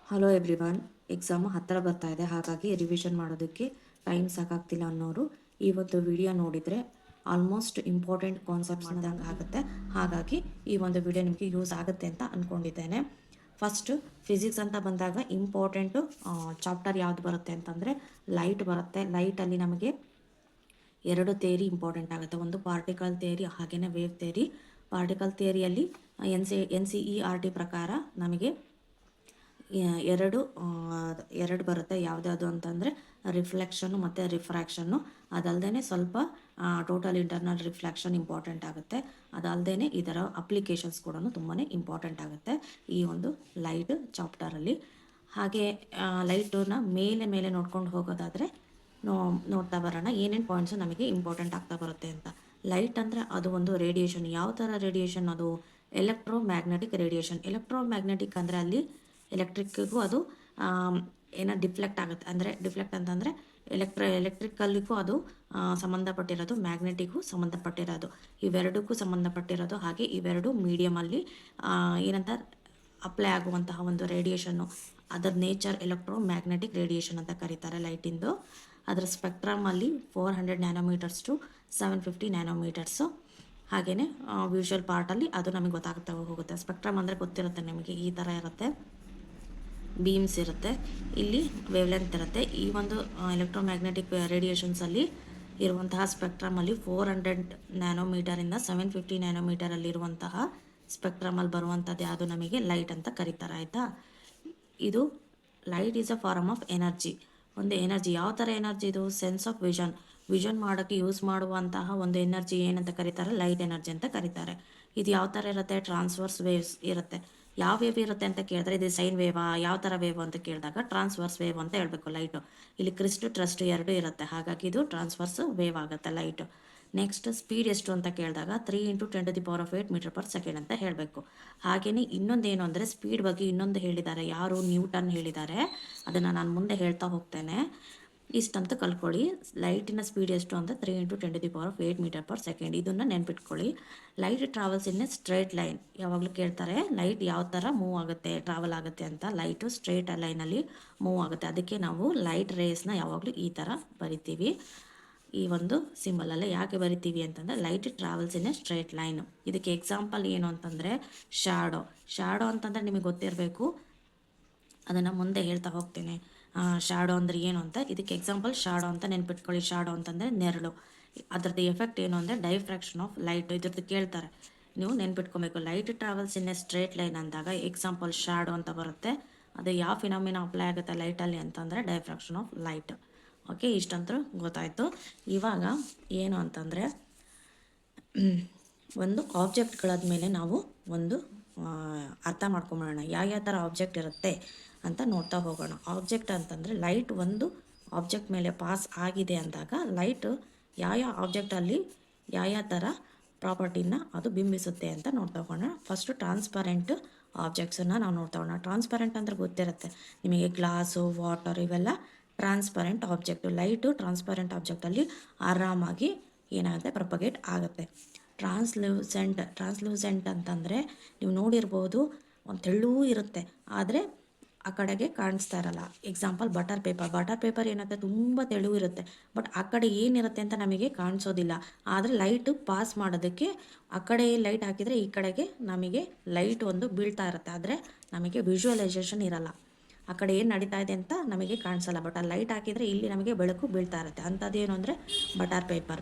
Hello everyone. Exam ಹತ್ತಿರ ಬರ್ತಾ ಇದೆ, ಹಾಗಾಗಿ ರಿವಿಷನ್ ಮಾಡೋದಕ್ಕೆ ಟೈಮ್ ಸಾಕಾಗ್ತಿಲ್ಲ ಅನ್ನೋರು ಈ ಒಂದು ವಿಡಿಯೋ ನೋಡಿದರೆ ಆಲ್ಮೋಸ್ಟ್ ಇಂಪಾರ್ಟೆಂಟ್ ಕಾನ್ಸೆಪ್ಟ್ಸ್ ಮಾಡ್ದಂಗೆ ಆಗುತ್ತೆ. ಹಾಗಾಗಿ ಈ ಒಂದು ವಿಡಿಯೋ ನಿಮಗೆ ಯೂಸ್ ಆಗುತ್ತೆ ಅಂತ ಅಂದ್ಕೊಂಡಿದ್ದೇನೆ. ಫಸ್ಟು ಫಿಸಿಕ್ಸ್ ಅಂತ ಬಂದಾಗ ಇಂಪಾರ್ಟೆಂಟು ಚಾಪ್ಟರ್ ಯಾವುದು ಬರುತ್ತೆ ಅಂತಂದರೆ ಲೈಟ್ ಬರುತ್ತೆ. ಲೈಟಲ್ಲಿ ನಮಗೆ ಎರಡು ಥಿಯರಿ ಇಂಪಾರ್ಟೆಂಟ್ ಆಗುತ್ತೆ. ಒಂದು ಪಾರ್ಟಿಕಲ್ ಥಿಯರಿ, ಹಾಗೆಯೇ ವೇವ್ ಥಿಯರಿ. ಪಾರ್ಟಿಕಲ್ ಥಿಯರಿಯಲ್ಲಿ NCERT ಪ್ರಕಾರ ನಮಗೆ ಎರಡು ಬರುತ್ತೆ. ಯಾವುದ್ಯಾವುದು ಅಂತಂದರೆ ರಿಫ್ಲೆಕ್ಷನ್ನು ಮತ್ತು ರಿಫ್ರ್ಯಾಕ್ಷನ್ನು. ಅದಲ್ಲದೆ ಸ್ವಲ್ಪ ಟೋಟಲ್ ಇಂಟರ್ನಲ್ ರಿಫ್ಲೆಕ್ಷನ್ ಇಂಪಾರ್ಟೆಂಟ್ ಆಗುತ್ತೆ. ಅದಲ್ಲದೆ ಇದರ ಅಪ್ಲಿಕೇಶನ್ಸ್ ಕೂಡ ತುಂಬಾ ಇಂಪಾರ್ಟೆಂಟ್ ಆಗುತ್ತೆ ಈ ಒಂದು ಲೈಟ್ ಚಾಪ್ಟರಲ್ಲಿ. ಹಾಗೆ ಲೈಟನ್ನ ಮೇಲೆ ನೋಡ್ಕೊಂಡು ಹೋಗೋದಾದರೆ ನೋಡ್ತಾ ಬರೋಣ ಏನೇನು ಪಾಯಿಂಟ್ಸು ನಮಗೆ ಇಂಪಾರ್ಟೆಂಟ್ ಆಗ್ತಾ ಬರುತ್ತೆ ಅಂತ. ಲೈಟ್ ಅಂದರೆ ಅದು ಒಂದು ರೇಡಿಯೇಷನ್. ಯಾವ ಥರ ರೇಡಿಯೇಷನ್? ಅದು ಎಲೆಕ್ಟ್ರೋಮ್ಯಾಗ್ನೆಟಿಕ್ ರೇಡಿಯೇಷನ್. ಎಲೆಕ್ಟ್ರೋಮ್ಯಾಗ್ನೆಟಿಕ್ ಅಂದರೆ ಅಲ್ಲಿ ಎಲೆಕ್ಟ್ರಿಕ್ಕಿಗೂ ಅದು ಏನೋ ಡಿಫ್ಲೆಕ್ಟ್ ಆಗುತ್ತೆ. ಅಂದರೆ ಡಿಫ್ಲೆಕ್ಟ್ ಅಂತಂದರೆ ಎಲೆಕ್ಟ್ರಿಕಲ್ಗೂ ಅದು ಸಂಬಂಧಪಟ್ಟಿರೋದು, ಮ್ಯಾಗ್ನೆಟಿಕ್ಗೂ ಸಂಬಂಧಪಟ್ಟಿರೋದು, ಇವೆರಡಕ್ಕೂ ಸಂಬಂಧಪಟ್ಟಿರೋದು. ಹಾಗೆ ಇವೆರಡು ಮೀಡಿಯಮಲ್ಲಿ ಏನಂತ ಅಪ್ಲೈ ಆಗುವಂತಹ ಒಂದು ರೇಡಿಯೇಷನ್ನು. ಅದರ ನೇಚರ್ ಎಲೆಕ್ಟ್ರೋಮ್ಯಾಗ್ನೆಟಿಕ್ ರೇಡಿಯೇಷನ್ ಅಂತ ಕರೀತಾರೆ ಲೈಟಿಂದು. ಅದರ ಸ್ಪೆಕ್ಟ್ರಮಲ್ಲಿ 400 ನ್ಯಾನೋಮೀಟರ್ಸ್ ಟು 750 ನ್ಯಾನೋಮೀಟರ್ಸು. ಹಾಗೆಯೇ ವಿಷುವಲ್ ಪಾರ್ಟಲ್ಲಿ ಅದು ನಮಗೆ ಗೊತ್ತಾಗ್ತಾ ಹೋಗುತ್ತೆ. ಸ್ಪೆಕ್ಟ್ರಮ್ ಅಂದರೆ ಗೊತ್ತಿರುತ್ತೆ ನಿಮಗೆ, ಈ ಥರ ಇರುತ್ತೆ, ಬೀಮ್ಸ್ ಇರುತ್ತೆ, ಇಲ್ಲಿ ವೇವ್ಲೆಂತ್ ಇರುತ್ತೆ. ಈ ಒಂದು ಎಲೆಕ್ಟ್ರೋಮ್ಯಾಗ್ನೆಟಿಕ್ ರೇಡಿಯೇಷನ್ಸಲ್ಲಿ ಇರುವಂತಹ ಸ್ಪೆಕ್ಟ್ರಮಲ್ಲಿ 400 ನ್ಯಾನೋಮೀಟರಿಂದ 750 ನ್ಯಾನೋಮೀಟರಲ್ಲಿರುವಂತಹ ಸ್ಪೆಕ್ಟ್ರಮಲ್ಲಿ ಬರುವಂಥದ್ದು ಯಾವುದು ನಮಗೆ ಲೈಟ್ ಅಂತ ಕರೀತಾರೆ. ಆಯಿತಾ? ಇದು light is a form of energy. ಒಂದು ಎನರ್ಜಿ. ಯಾವ ಥರ ಎನರ್ಜಿ ಇದು? ಸೆನ್ಸ್ ಆಫ್ ವಿಷನ್ ಮಾಡೋಕ್ಕೆ ಯೂಸ್ ಮಾಡುವಂತಹ ಒಂದು ಎನರ್ಜಿ ಏನಂತ ಕರೀತಾರೆ? ಲೈಟ್ ಎನರ್ಜಿ ಅಂತ ಕರೀತಾರೆ. ಇದು ಯಾವ ಥರ ಇರುತ್ತೆ? ಟ್ರಾನ್ಸ್ವರ್ಸ್ ವೇವ್ಸ್ ಇರುತ್ತೆ. ಯಾವ ವೇವ್ ಇರುತ್ತೆ ಅಂತ ಕೇಳಿದ್ರೆ ಇದು ಸೈನ್ ವೇವಾ, ಯಾವ ಥರ ವೇವ್ ಅಂತ ಕೇಳಿದಾಗ ಟ್ರಾನ್ಸ್ವರ್ಸ್ ವೇವ್ ಅಂತ ಹೇಳಬೇಕು ಲೈಟು. ಇಲ್ಲಿ ಟ್ರಸ್ಟ್ ಎರಡು ಇರುತ್ತೆ, ಹಾಗಾಗಿ ಇದು ಟ್ರಾನ್ಸ್ವರ್ಸ್ ವೇವ್ ಆಗುತ್ತೆ ಲೈಟು. ನೆಕ್ಸ್ಟ್ ಸ್ಪೀಡ್ ಎಷ್ಟು ಅಂತ ಕೇಳಿದಾಗ 3 × 10⁸ ಮೀಟರ್/ಸೆಕೆಂಡ್ ಅಂತ ಹೇಳಬೇಕು. ಹಾಗೆಯೇ ಇನ್ನೊಂದೇನು ಅಂದರೆ ಸ್ಪೀಡ್ ಬಗ್ಗೆ ಇನ್ನೊಂದು ಹೇಳಿದ್ದಾರೆ. ಯಾರು? ನ್ಯೂಟನ್ ಹೇಳಿದ್ದಾರೆ. ಅದನ್ನು ನಾನು ಮುಂದೆ ಹೇಳ್ತಾ ಹೋಗ್ತೇನೆ. ಇಷ್ಟಂತ ಕಲ್ತ್ಕೊಳ್ಳಿ. ಲೈಟಿನ ಸ್ಪೀಡ್ ಎಷ್ಟು ಅಂತ 3 × 10⁸ ಮೀಟರ್/ಸೆಕೆಂಡ್. ಇದನ್ನು ನೆನ್ಪಿಟ್ಕೊಳ್ಳಿ. Light travels in a straight line. ಯಾವಾಗಲೂ ಕೇಳ್ತಾರೆ ಲೈಟ್ ಯಾವ ಥರ ಮೂವ್ ಆಗುತ್ತೆ, ಟ್ರಾವೆಲ್ ಆಗುತ್ತೆ ಅಂತ. ಲೈಟು ಸ್ಟ್ರೇಟ್ ಲೈನಲ್ಲಿ ಮೂವ್ ಆಗುತ್ತೆ. ಅದಕ್ಕೆ ನಾವು ಲೈಟ್ ರೇಸ್ನ ಯಾವಾಗಲೂ ಈ ಥರ ಬರಿತೀವಿ, ಈ ಒಂದು ಸಿಂಬಲಲ್ಲೇ. ಯಾಕೆ ಬರಿತೀವಿ ಅಂತಂದರೆ light travels in a straight line. ಇದಕ್ಕೆ ಎಕ್ಸಾಂಪಲ್ ಏನು ಅಂತಂದರೆ ಶ್ಯಾಡೋ ಅಂತಂದರೆ ನಿಮಗೆ ಗೊತ್ತಿರಬೇಕು, ಅದನ್ನು ಮುಂದೆ ಹೇಳ್ತಾ ಹೋಗ್ತೀನಿ. ಶ್ಯಾಡೋ ಅಂದರೆ ಏನು ಅಂತ. ಇದಕ್ಕೆ ಎಕ್ಸಾಂಪಲ್ ಶ್ಯಾಡೋ ಅಂತ ನೆನ್ಪಿಟ್ಕೊಳ್ಳಿ. ಶ್ಯಾಡೋ ಅಂತಂದರೆ ನೆರಳು. ಅದರದ್ದು ಎಫೆಕ್ಟ್ ಏನು ಅಂದರೆ ಡೈಫ್ರಾಕ್ಷನ್ ಆಫ್ ಲೈಟ್. ಇದ್ರದ್ದು ಕೇಳ್ತಾರೆ, ನೀವು ನೆನ್ಪಿಟ್ಕೊಬೇಕು. Light travels in a straight line ಅಂದಾಗ ಎಕ್ಸಾಂಪಲ್ ಶ್ಯಾಡೋ ಅಂತ ಬರುತ್ತೆ. ಅದು ಯಾವ ಫಿನಾಮಿನಾ ಅಪ್ಲೈ ಆಗುತ್ತೆ ಲೈಟಲ್ಲಿ ಅಂತಂದರೆ ಡೈಫ್ರಾಕ್ಷನ್ ಆಫ್ ಲೈಟ್. ಓಕೆ, ಇಷ್ಟಂತೂ ಗೊತ್ತಾಯಿತು. ಇವಾಗ ಏನು ಅಂತಂದರೆ ಒಂದು ಆಬ್ಜೆಕ್ಟ್ಗಳಾದ ಮೇಲೆ ನಾವು ಒಂದು ಅರ್ಥ ಮಾಡ್ಕೊಂಬಿಡೋಣ. ಯಾವ ಥರ ಆಬ್ಜೆಕ್ಟ್ ಇರುತ್ತೆ ಅಂತ ನೋಡ್ತಾ ಹೋಗೋಣ. ಆಬ್ಜೆಕ್ಟ್ ಅಂತಂದರೆ ಲೈಟ್ ಒಂದು ಆಬ್ಜೆಕ್ಟ್ ಮೇಲೆ ಪಾಸ್ ಆಗಿದೆ ಅಂದಾಗ ಲೈಟು ಯಾವ ಆಬ್ಜೆಕ್ಟಲ್ಲಿ ಯಾವ ಥರ ಪ್ರಾಪರ್ಟಿನ ಅದು ಬಿಂಬಿಸುತ್ತೆ ಅಂತ ನೋಡ್ತಾ ಹೋಗೋಣ. ಫಸ್ಟು ಟ್ರಾನ್ಸ್ಪರೆಂಟ್ ಆಬ್ಜೆಕ್ಟ್ಸನ್ನು ನಾವು ನೋಡ್ತಾ ಹೋಗೋಣ. ಟ್ರಾನ್ಸ್ಪರೆಂಟ್ ಅಂದರೆ ಗೊತ್ತಿರುತ್ತೆ ನಿಮಗೆ, ಗ್ಲಾಸು, ವಾಟರ್, ಇವೆಲ್ಲ ಟ್ರಾನ್ಸ್ಪರೆಂಟ್ ಆಬ್ಜೆಕ್ಟು. ಲೈಟು ಟ್ರಾನ್ಸ್ಪರೆಂಟ್ ಆಬ್ಜೆಕ್ಟಲ್ಲಿ ಆರಾಮಾಗಿ ಏನಾಗುತ್ತೆ, ಪ್ರೊಪಗೇಟ್ ಆಗುತ್ತೆ. ಟ್ರಾನ್ಸ್ಲೂಸೆಂಟ್ ಅಂತಂದರೆ ನೀವು ನೋಡಿರ್ಬೋದು, ಒಂದು ತೆಳ್ಳೂ ಇರುತ್ತೆ ಆದರೆ ಆ ಕಡೆಗೆ ಕಾಣಿಸ್ತಾ ಇರಲ್ಲ. ಎಕ್ಸಾಂಪಲ್ ಬಟರ್ ಪೇಪರ್ ಏನಾಗುತ್ತೆ, ತುಂಬ ತೆಳು ಇರುತ್ತೆ, ಬಟ್ ಆ ಕಡೆ ಏನಿರುತ್ತೆ ಅಂತ ನಮಗೆ ಕಾಣಿಸೋದಿಲ್ಲ. ಆದರೆ ಲೈಟು ಪಾಸ್ ಮಾಡೋದಕ್ಕೆ ಆ ಕಡೆ ಲೈಟ್ ಹಾಕಿದರೆ ಈ ಕಡೆಗೆ ನಮಗೆ ಲೈಟ್ ಒಂದು ಬೀಳ್ತಾ ಇರುತ್ತೆ, ಆದರೆ ನಮಗೆ ವಿಜುವಲೈಸೇಷನ್ ಇರಲ್ಲ. ಆ ಕಡೆ ಏನು ನಡೀತಾ ಇದೆ ಅಂತ ನಮಗೆ ಕಾಣಿಸಲ್ಲ, ಬಟ್ ಆ ಲೈಟ್ ಹಾಕಿದರೆ ಇಲ್ಲಿ ನಮಗೆ ಬೆಳಕು ಬೀಳ್ತಾ ಇರುತ್ತೆ. ಅಂಥದ್ದೇನು ಅಂದರೆ ಬಟರ್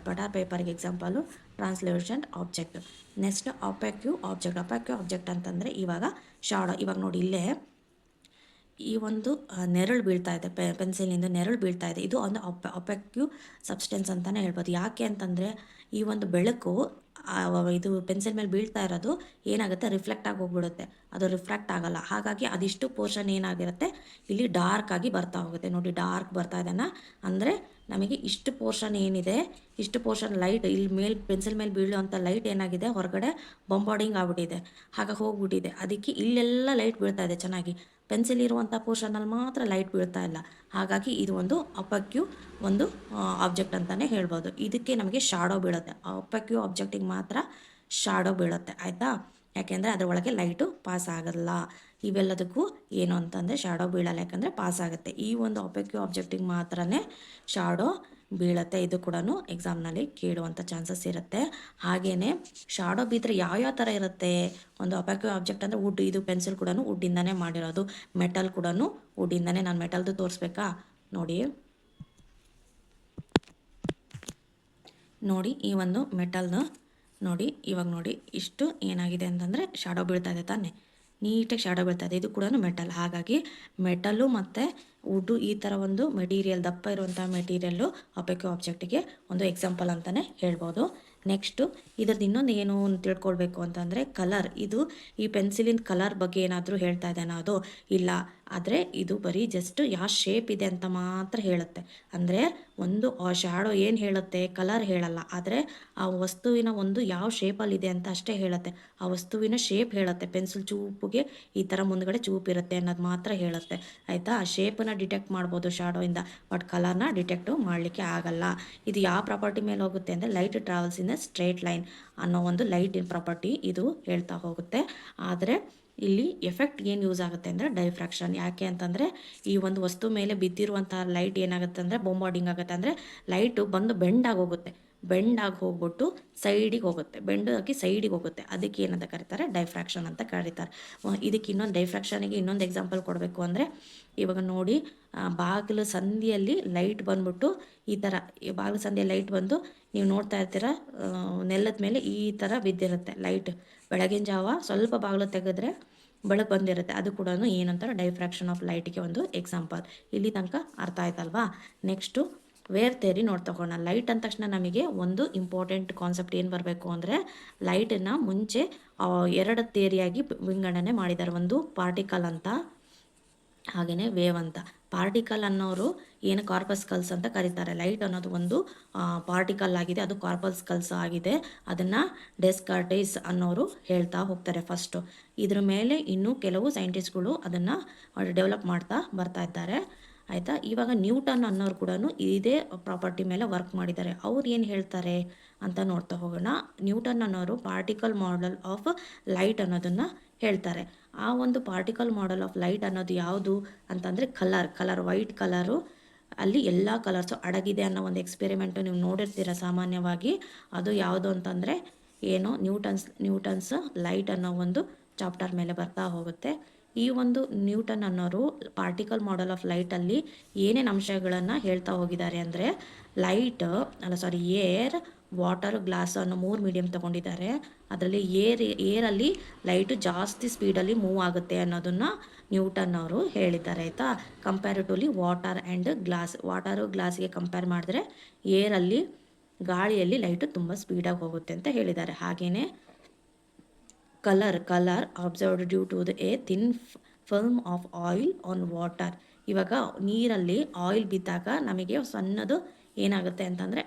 ಪೇಪರ್ಗೆ example translucent object. Next opaque object ಅಂತಂದರೆ ಇವಾಗ ಶಾಡೋ. ಇವಾಗ ನೋಡಿ, ಇಲ್ಲೇ ಈ ಒಂದು ನೆರಳು ಬೀಳ್ತಾ ಇದೆ, ಪೆನ್ಸಿಲಿಂದ ನೆರಳು ಬೀಳ್ತಾ ಇದೆ. ಇದು ಒಂದು ಅಪೆಕ್ಯೂ ಸಬ್ಸ್ಟೆನ್ಸ್ ಅಂತಲೇ ಹೇಳ್ಬೋದು. ಯಾಕೆ ಅಂತಂದರೆ ಈ ಒಂದು ಬೆಳಕು ಇದು ಪೆನ್ಸಿಲ್ ಮೇಲೆ ಬೀಳ್ತಾ ಇರೋದು ಏನಾಗುತ್ತೆ, ರಿಫ್ಲೆಕ್ಟ್ ಆಗಿ ಹೋಗ್ಬಿಡುತ್ತೆ. ಅದು ರಿಫ್ಲೆಕ್ಟ್ ಆಗಲ್ಲ. ಹಾಗಾಗಿ ಅದಿಷ್ಟು ಪೋರ್ಷನ್ ಏನಾಗಿರುತ್ತೆ, ಇಲ್ಲಿ ಡಾರ್ಕ್ ಆಗಿ ಬರ್ತಾ ಹೋಗುತ್ತೆ. ನೋಡಿ, ಡಾರ್ಕ್ ಬರ್ತಾ ಇದೆನಾ, ಅಂದರೆ ನಮಗೆ ಇಷ್ಟು ಪೋರ್ಷನ್ ಏನಿದೆ, ಇಷ್ಟು ಪೋರ್ಷನ್ ಲೈಟ್ ಇಲ್ಲಿ ಪೆನ್ಸಿಲ್ ಮೇಲೆ ಬೀಳುವಂಥ ಲೈಟ್ ಏನಾಗಿದೆ, ಹೊರಗಡೆ ಬಂಬಾರ್ಡಿಂಗ್ ಆಗ್ಬಿಟ್ಟಿದೆ, ಹಾಗಾಗಿ ಹೋಗ್ಬಿಟ್ಟಿದೆ. ಅದಕ್ಕೆ ಇಲ್ಲೆಲ್ಲ ಲೈಟ್ ಬೀಳ್ತಾ ಇದೆ ಚೆನ್ನಾಗಿ, ಪೆನ್ಸಿಲ್ ಇರುವಂಥ ಪೋರ್ಷನಲ್ಲಿ ಮಾತ್ರ ಲೈಟ್ ಬೀಳ್ತಾ ಇಲ್ಲ. ಹಾಗಾಗಿ ಇದು ಒಂದು ಅಪೆಕ್ಯೂ ಒಂದು ಆಬ್ಜೆಕ್ಟ್ ಅಂತಲೇ ಹೇಳ್ಬೋದು. ಇದಕ್ಕೆ ನಮಗೆ ಶಾಡೋ ಬೀಳುತ್ತೆ. ಅಪೆಕ್ಯೂ ಆಬ್ಜೆಕ್ಟಿಗೆ ಮಾತ್ರ ಶಾಡೋ ಬೀಳುತ್ತೆ. ಆಯಿತಾ? ಯಾಕೆಂದರೆ ಅದರೊಳಗೆ ಲೈಟು ಪಾಸ್ ಆಗಲ್ಲ. ಇವೆಲ್ಲದಕ್ಕೂ ಏನು ಅಂತಂದರೆ ಶಾಡೋ ಬೀಳಲ್ಲ, ಯಾಕಂದರೆ ಪಾಸ್ ಆಗುತ್ತೆ. ಈ ಒಂದು ಒಪೆಕ್ಯೂ ಆಬ್ಜೆಕ್ಟಿಗೆ ಮಾತ್ರನೇ ಶಾಡೋ ಬೀಳತ್ತೆ. ಇದು ಕೂಡ ಎಕ್ಸಾಮ್ನಲ್ಲಿ ಕೇಳುವಂಥ ಚಾನ್ಸಸ್ ಇರುತ್ತೆ. ಹಾಗೆಯೇ ಶಾಡೋ ಬಿದ್ದರೆ ಯಾವ್ಯಾವ ಥರ ಇರುತ್ತೆ, ಒಂದು ಒಪೆಕ್ಯೂ ಆಬ್ಜೆಕ್ಟ್ ಅಂದರೆ ವುಡ್, ಇದು ಪೆನ್ಸಿಲ್ ಕೂಡ ವುಡ್ಡಿಂದನೇ ಮಾಡಿರೋದು, ಮೆಟಲ್ ಕೂಡ ವುಡ್ಡಿಂದನೇ. ನಾನು ಮೆಟಲ್ದು ತೋರಿಸ್ಬೇಕಾ? ನೋಡಿ ನೋಡಿ ಈ ಒಂದು ಮೆಟಲ್ದು ನೋಡಿ, ಇವಾಗ ನೋಡಿ ಇಷ್ಟು ಏನಾಗಿದೆ ಅಂತಂದರೆ ಶಾಡೋ ಬೀಳ್ತಾ ಇದೆ ತಾನೆ, ನೀಟಾಗಿ ಶಾಡೋ ಬೀಳ್ತಾ ಇದೆ. ಇದು ಕೂಡ ಮೆಟಲ್. ಹಾಗಾಗಿ ಮೆಟಲ್ಲು ಮತ್ತು ವುಡ್ಡು ಈ ಥರ ಒಂದು ಮೆಟೀರಿಯಲ್, ದಪ್ಪ ಇರುವಂಥ ಮೆಟೀರಿಯಲ್ಲು ಒಪೆಕ್ಯೂ ಆಬ್ಜೆಕ್ಟಿಗೆ ಒಂದು ಎಕ್ಸಾಂಪಲ್ ಅಂತಲೇ ಹೇಳ್ಬೋದು. ನೆಕ್ಸ್ಟು ಇದ್ರದ್ದು ಇನ್ನೊಂದು ಏನು ತಿಳ್ಕೊಳ್ಬೇಕು ಅಂತಂದರೆ ಕಲರ್. ಇದು ಈ ಪೆನ್ಸಿಲಿನ ಕಲರ್ ಬಗ್ಗೆ ಏನಾದರೂ ಹೇಳ್ತಾ ಇದ್ದೇನಾ ಅದು? ಇಲ್ಲ. ಆದರೆ ಇದು ಬರೀ ಜಸ್ಟ್ ಯಾವ ಶೇಪ್ ಇದೆ ಅಂತ ಮಾತ್ರ ಹೇಳುತ್ತೆ. ಅಂದರೆ ಒಂದು ಆ ಶಾಡೋ ಏನು ಹೇಳುತ್ತೆ, ಕಲರ್ ಹೇಳಲ್ಲ. ಆದರೆ ಆ ವಸ್ತುವಿನ ಒಂದು ಯಾವ ಶೇಪಲ್ಲಿದೆ ಅಂತ ಅಷ್ಟೇ ಹೇಳುತ್ತೆ. ಆ ವಸ್ತುವಿನ ಶೇಪ್ ಹೇಳುತ್ತೆ. ಪೆನ್ಸಿಲ್ ಚೂಪಿಗೆ ಈ ಥರ ಮುಂದ್ಗಡೆ ಚೂಪಿರುತ್ತೆ ಅನ್ನೋದು ಮಾತ್ರ ಹೇಳುತ್ತೆ, ಆಯಿತಾ? ಆ ಶೇಪನ್ನು ಡಿಟೆಕ್ಟ್ ಮಾಡ್ಬೋದು ಶಾಡೋಯಿಂದ, ಬಟ್ ಕಲರ್ನ ಡಿಟೆಕ್ಟು ಮಾಡಲಿಕ್ಕೆ ಆಗಲ್ಲ. ಇದು ಯಾವ ಪ್ರಾಪರ್ಟಿ ಮೇಲೆ ಹೋಗುತ್ತೆ ಅಂದರೆ light travels in a straight line ಅನ್ನೋ ಒಂದು ಲೈಟಿನ ಪ್ರಾಪರ್ಟಿ ಇದು ಹೇಳ್ತಾ ಹೋಗುತ್ತೆ. ಆದರೆ ಇಲ್ಲಿ ಎಫೆಕ್ಟ್ ಏನು ಯೂಸ್ ಆಗುತ್ತೆ ಅಂದರೆ ಡೈಫ್ರಾಕ್ಷನ್. ಯಾಕೆ ಅಂತಂದರೆ ಈ ಒಂದು ವಸ್ತು ಮೇಲೆ ಬಿದ್ದಿರುವಂಥ ಲೈಟ್ ಏನಾಗುತ್ತೆ ಅಂದರೆ ಬೊಂಬಾರ್ಡಿಂಗ್ ಆಗುತ್ತೆ. ಅಂದರೆ ಲೈಟು ಬಂದು ಬೆಂಡಾಗಿ ಹೋಗುತ್ತೆ, ಬೆಂಡಾಗಿ ಹೋಗ್ಬಿಟ್ಟು ಸೈಡಿಗೆ ಹೋಗುತ್ತೆ, ಬೆಂಡು ಆಗಿ ಸೈಡಿಗೆ ಹೋಗುತ್ತೆ. ಅದಕ್ಕೆ ಏನಂತ ಕರೀತಾರೆ? ಡೈಫ್ರಾಕ್ಷನ್ ಅಂತ ಕರೀತಾರೆ. ಇದಕ್ಕೆ ಇನ್ನೊಂದು ಡೈಫ್ರಾಕ್ಷನಿಗೆ ಇನ್ನೊಂದು ಎಕ್ಸಾಂಪಲ್ ಕೊಡಬೇಕು ಅಂದರೆ ಇವಾಗ ನೋಡಿ, ಬಾಗಿಲು ಸಂದಿಯಲ್ಲಿ ಲೈಟ್ ಬಂದ್ಬಿಟ್ಟು ಈ ಥರ, ಬಾಗಿಲು ಸಂದಿಯಲ್ಲಿ ಲೈಟ್ ಬಂದು ನೀವು ನೋಡ್ತಾ ಇರ್ತೀರ, ನೆಲದ ಮೇಲೆ ಈ ಥರ ಬಿದ್ದಿರುತ್ತೆ ಲೈಟ್. ಬೆಳಗಿನ ಜಾವ ಸ್ವಲ್ಪ ಬಾಗಿಲು ತೆಗೆದ್ರೆ ಬೆಳಕು ಬಂದಿರುತ್ತೆ. ಅದು ಕೂಡ ಏನಂತಾರೆ? ಡೈಫ್ರಾಕ್ಷನ್ ಆಫ್ ಲೈಟ್ಗೆ ಒಂದು ಎಕ್ಸಾಂಪಲ್. ಇಲ್ಲಿ ತನಕ ಅರ್ಥ ಆಯ್ತಲ್ವಾ? ನೆಕ್ಸ್ಟು ವೇವ್ ಥಿಯರಿ ನೋಡ್ತಗೋಣ. ಲೈಟ್ ಅಂದ ತಕ್ಷಣ ನಮಗೆ ಒಂದು ಇಂಪಾರ್ಟೆಂಟ್ ಕಾನ್ಸೆಪ್ಟ್ ಏನು ಬರಬೇಕು ಅಂದರೆ, ಲೈಟನ್ನು ಮುಂಚೆ 2 ಥಿಯರಿಯಾಗಿ ವಿಂಗಡಣೆ ಮಾಡಿದ್ದಾರೆ. ಒಂದು ಪಾರ್ಟಿಕಲ್ ಅಂತ, ಹಾಗೆಯೇ ವೇವ್ ಅಂತ. ಪಾರ್ಟಿಕಲ್ ಅನ್ನೋರು ಏನು ಕಾರ್ಪಸ್ಕಲ್ಸ್ ಅಂತ ಕರೀತಾರೆ. ಲೈಟ್ ಅನ್ನೋದು ಒಂದು ಪಾರ್ಟಿಕಲ್ ಆಗಿದೆ, ಅದು ಕಾರ್ಪಸ್ಕಲ್ಸ್ ಆಗಿದೆ. ಅದನ್ನು ಡೆಸ್ಕಾರ್ಟೈಸ್ ಅನ್ನೋರು ಹೇಳ್ತಾ ಹೋಗ್ತಾರೆ ಫಸ್ಟು. ಇದ್ರ ಮೇಲೆ ಇನ್ನೂ ಕೆಲವು ಸೈಂಟಿಸ್ಟ್ಗಳು ಅದನ್ನು ಡೆವಲಪ್ ಮಾಡ್ತಾ ಬರ್ತಾ ಇದ್ದಾರೆ, ಆಯಿತಾ? ಇವಾಗ ನ್ಯೂಟನ್ ಅನ್ನೋರು ಕೂಡ ಇದೇ ಪ್ರಾಪರ್ಟಿ ಮೇಲೆ ವರ್ಕ್ ಮಾಡಿದ್ದಾರೆ. ಅವ್ರು ಏನು ಹೇಳ್ತಾರೆ ಅಂತ ನೋಡ್ತಾ ಹೋಗೋಣ. ನ್ಯೂಟನ್ ಅನ್ನೋರು ಪಾರ್ಟಿಕಲ್ ಮಾಡೆಲ್ ಆಫ್ ಲೈಟ್ ಅನ್ನೋದನ್ನು ಹೇಳ್ತಾರೆ. ಆ ಒಂದು ಪಾರ್ಟಿಕಲ್ ಮಾಡೆಲ್ ಆಫ್ ಲೈಟ್ ಅನ್ನೋದು ಯಾವುದು ಅಂತಂದರೆ ಕಲರ್ ವೈಟ್ ಕಲರು, ಅಲ್ಲಿ ಎಲ್ಲ ಕಲರ್ಸು ಅಡಗಿದೆ ಅನ್ನೋ ಒಂದು ಎಕ್ಸ್ಪೆರಿಮೆಂಟು ನೀವು ನೋಡಿರ್ತೀರ ಸಾಮಾನ್ಯವಾಗಿ. ಅದು ಯಾವುದು ಅಂತಂದರೆ ಏನು, ನ್ಯೂಟನ್ಸ್ ಲೈಟ್ ಅನ್ನೋ ಒಂದು ಚಾಪ್ಟರ್ ಮೇಲೆ ಬರ್ತಾ ಹೋಗುತ್ತೆ. ಈ ಒಂದು ನ್ಯೂಟನ್ ಅನ್ನೋರು ಪಾರ್ಟಿಕಲ್ ಮಾಡೆಲ್ ಆಫ್ ಲೈಟಲ್ಲಿ ಏನೇನು ಅಂಶಗಳನ್ನು ಹೇಳ್ತಾ ಹೋಗಿದ್ದಾರೆ ಅಂದರೆ, ಏರ್, ವಾಟರ್, ಗ್ಲಾಸ್ ಅನ್ನೋ 3 ಮೀಡಿಯಮ್ ತೊಗೊಂಡಿದ್ದಾರೆ. ಅದರಲ್ಲಿ ಏರಲ್ಲಿ ಲೈಟು ಜಾಸ್ತಿ ಸ್ಪೀಡಲ್ಲಿ ಮೂವ್ ಆಗುತ್ತೆ ಅನ್ನೋದನ್ನು ನ್ಯೂಟನ್ ಅವರು ಹೇಳಿದ್ದಾರೆ, ಆಯಿತಾ? Comparatively water and glass, water ಗ್ಲಾಸ್ಗೆ ಕಂಪೇರ್ ಮಾಡಿದ್ರೆ ಏರಲ್ಲಿ, ಗಾಳಿಯಲ್ಲಿ ಲೈಟು ತುಂಬ ಸ್ಪೀಡಾಗಿ ಹೋಗುತ್ತೆ ಅಂತ ಹೇಳಿದ್ದಾರೆ. ಹಾಗೆಯೇ colour observed due to a thin film of oil on water. ಇವಾಗ ನೀರಲ್ಲಿ ಆಯಿಲ್ ಬಿದ್ದಾಗ ನಮಗೆ ಸಣ್ಣದು ಏನಾಗುತ್ತೆ ಅಂತಂದರೆ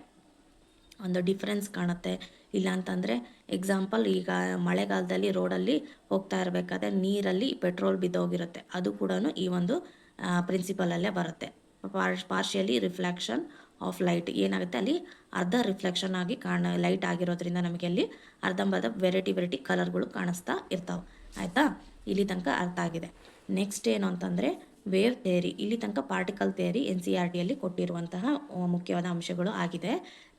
ಒಂದು ಡಿಫ್ರೆನ್ಸ್ ಕಾಣುತ್ತೆ. ಇಲ್ಲ ಅಂತಂದರೆ ಎಕ್ಸಾಂಪಲ್, ಈಗ ಮಳೆಗಾಲದಲ್ಲಿ ರೋಡಲ್ಲಿ ಹೋಗ್ತಾ ಇರಬೇಕಾದ್ರೆ ನೀರಲ್ಲಿ ಪೆಟ್ರೋಲ್ ಬಿದ್ದೋಗಿರುತ್ತೆ, ಅದು ಕೂಡ ಈ ಒಂದು ಪ್ರಿನ್ಸಿಪಲಲ್ಲೇ ಬರುತ್ತೆ. ಪಾರ್ಷಿಯಲಿ ರಿಫ್ಲೆಕ್ಷನ್ ಆಫ್ ಲೈಟ್ ಏನಾಗುತ್ತೆ, ಅಲ್ಲಿ ಅರ್ಧ ರಿಫ್ಲೆಕ್ಷನ್ ಆಗಿ ಲೈಟ್ ಆಗಿರೋದ್ರಿಂದ ನಮಗೆ ಅಲ್ಲಿ ಅರ್ಧಂಬರ್ಧ ವೆರೈಟಿ ಕಲರ್ಗಳು ಕಾಣಿಸ್ತಾ ಇರ್ತಾವೆ, ಆಯಿತಾ? ಇಲ್ಲಿ ತನಕ ಅರ್ಥ ಆಗಿದೆ. ನೆಕ್ಸ್ಟ್ ಏನು ಅಂತಂದರೆ ವೇವ್ ಥಿಯರಿ. ಇಲ್ಲಿ ತನಕ ಪಾರ್ಟಿಕಲ್ ಥಿಯರಿ NCERTಯಲ್ಲಿ ಕೊಟ್ಟಿರುವಂತಹ ಮುಖ್ಯವಾದ ಅಂಶಗಳು ಆಗಿದೆ.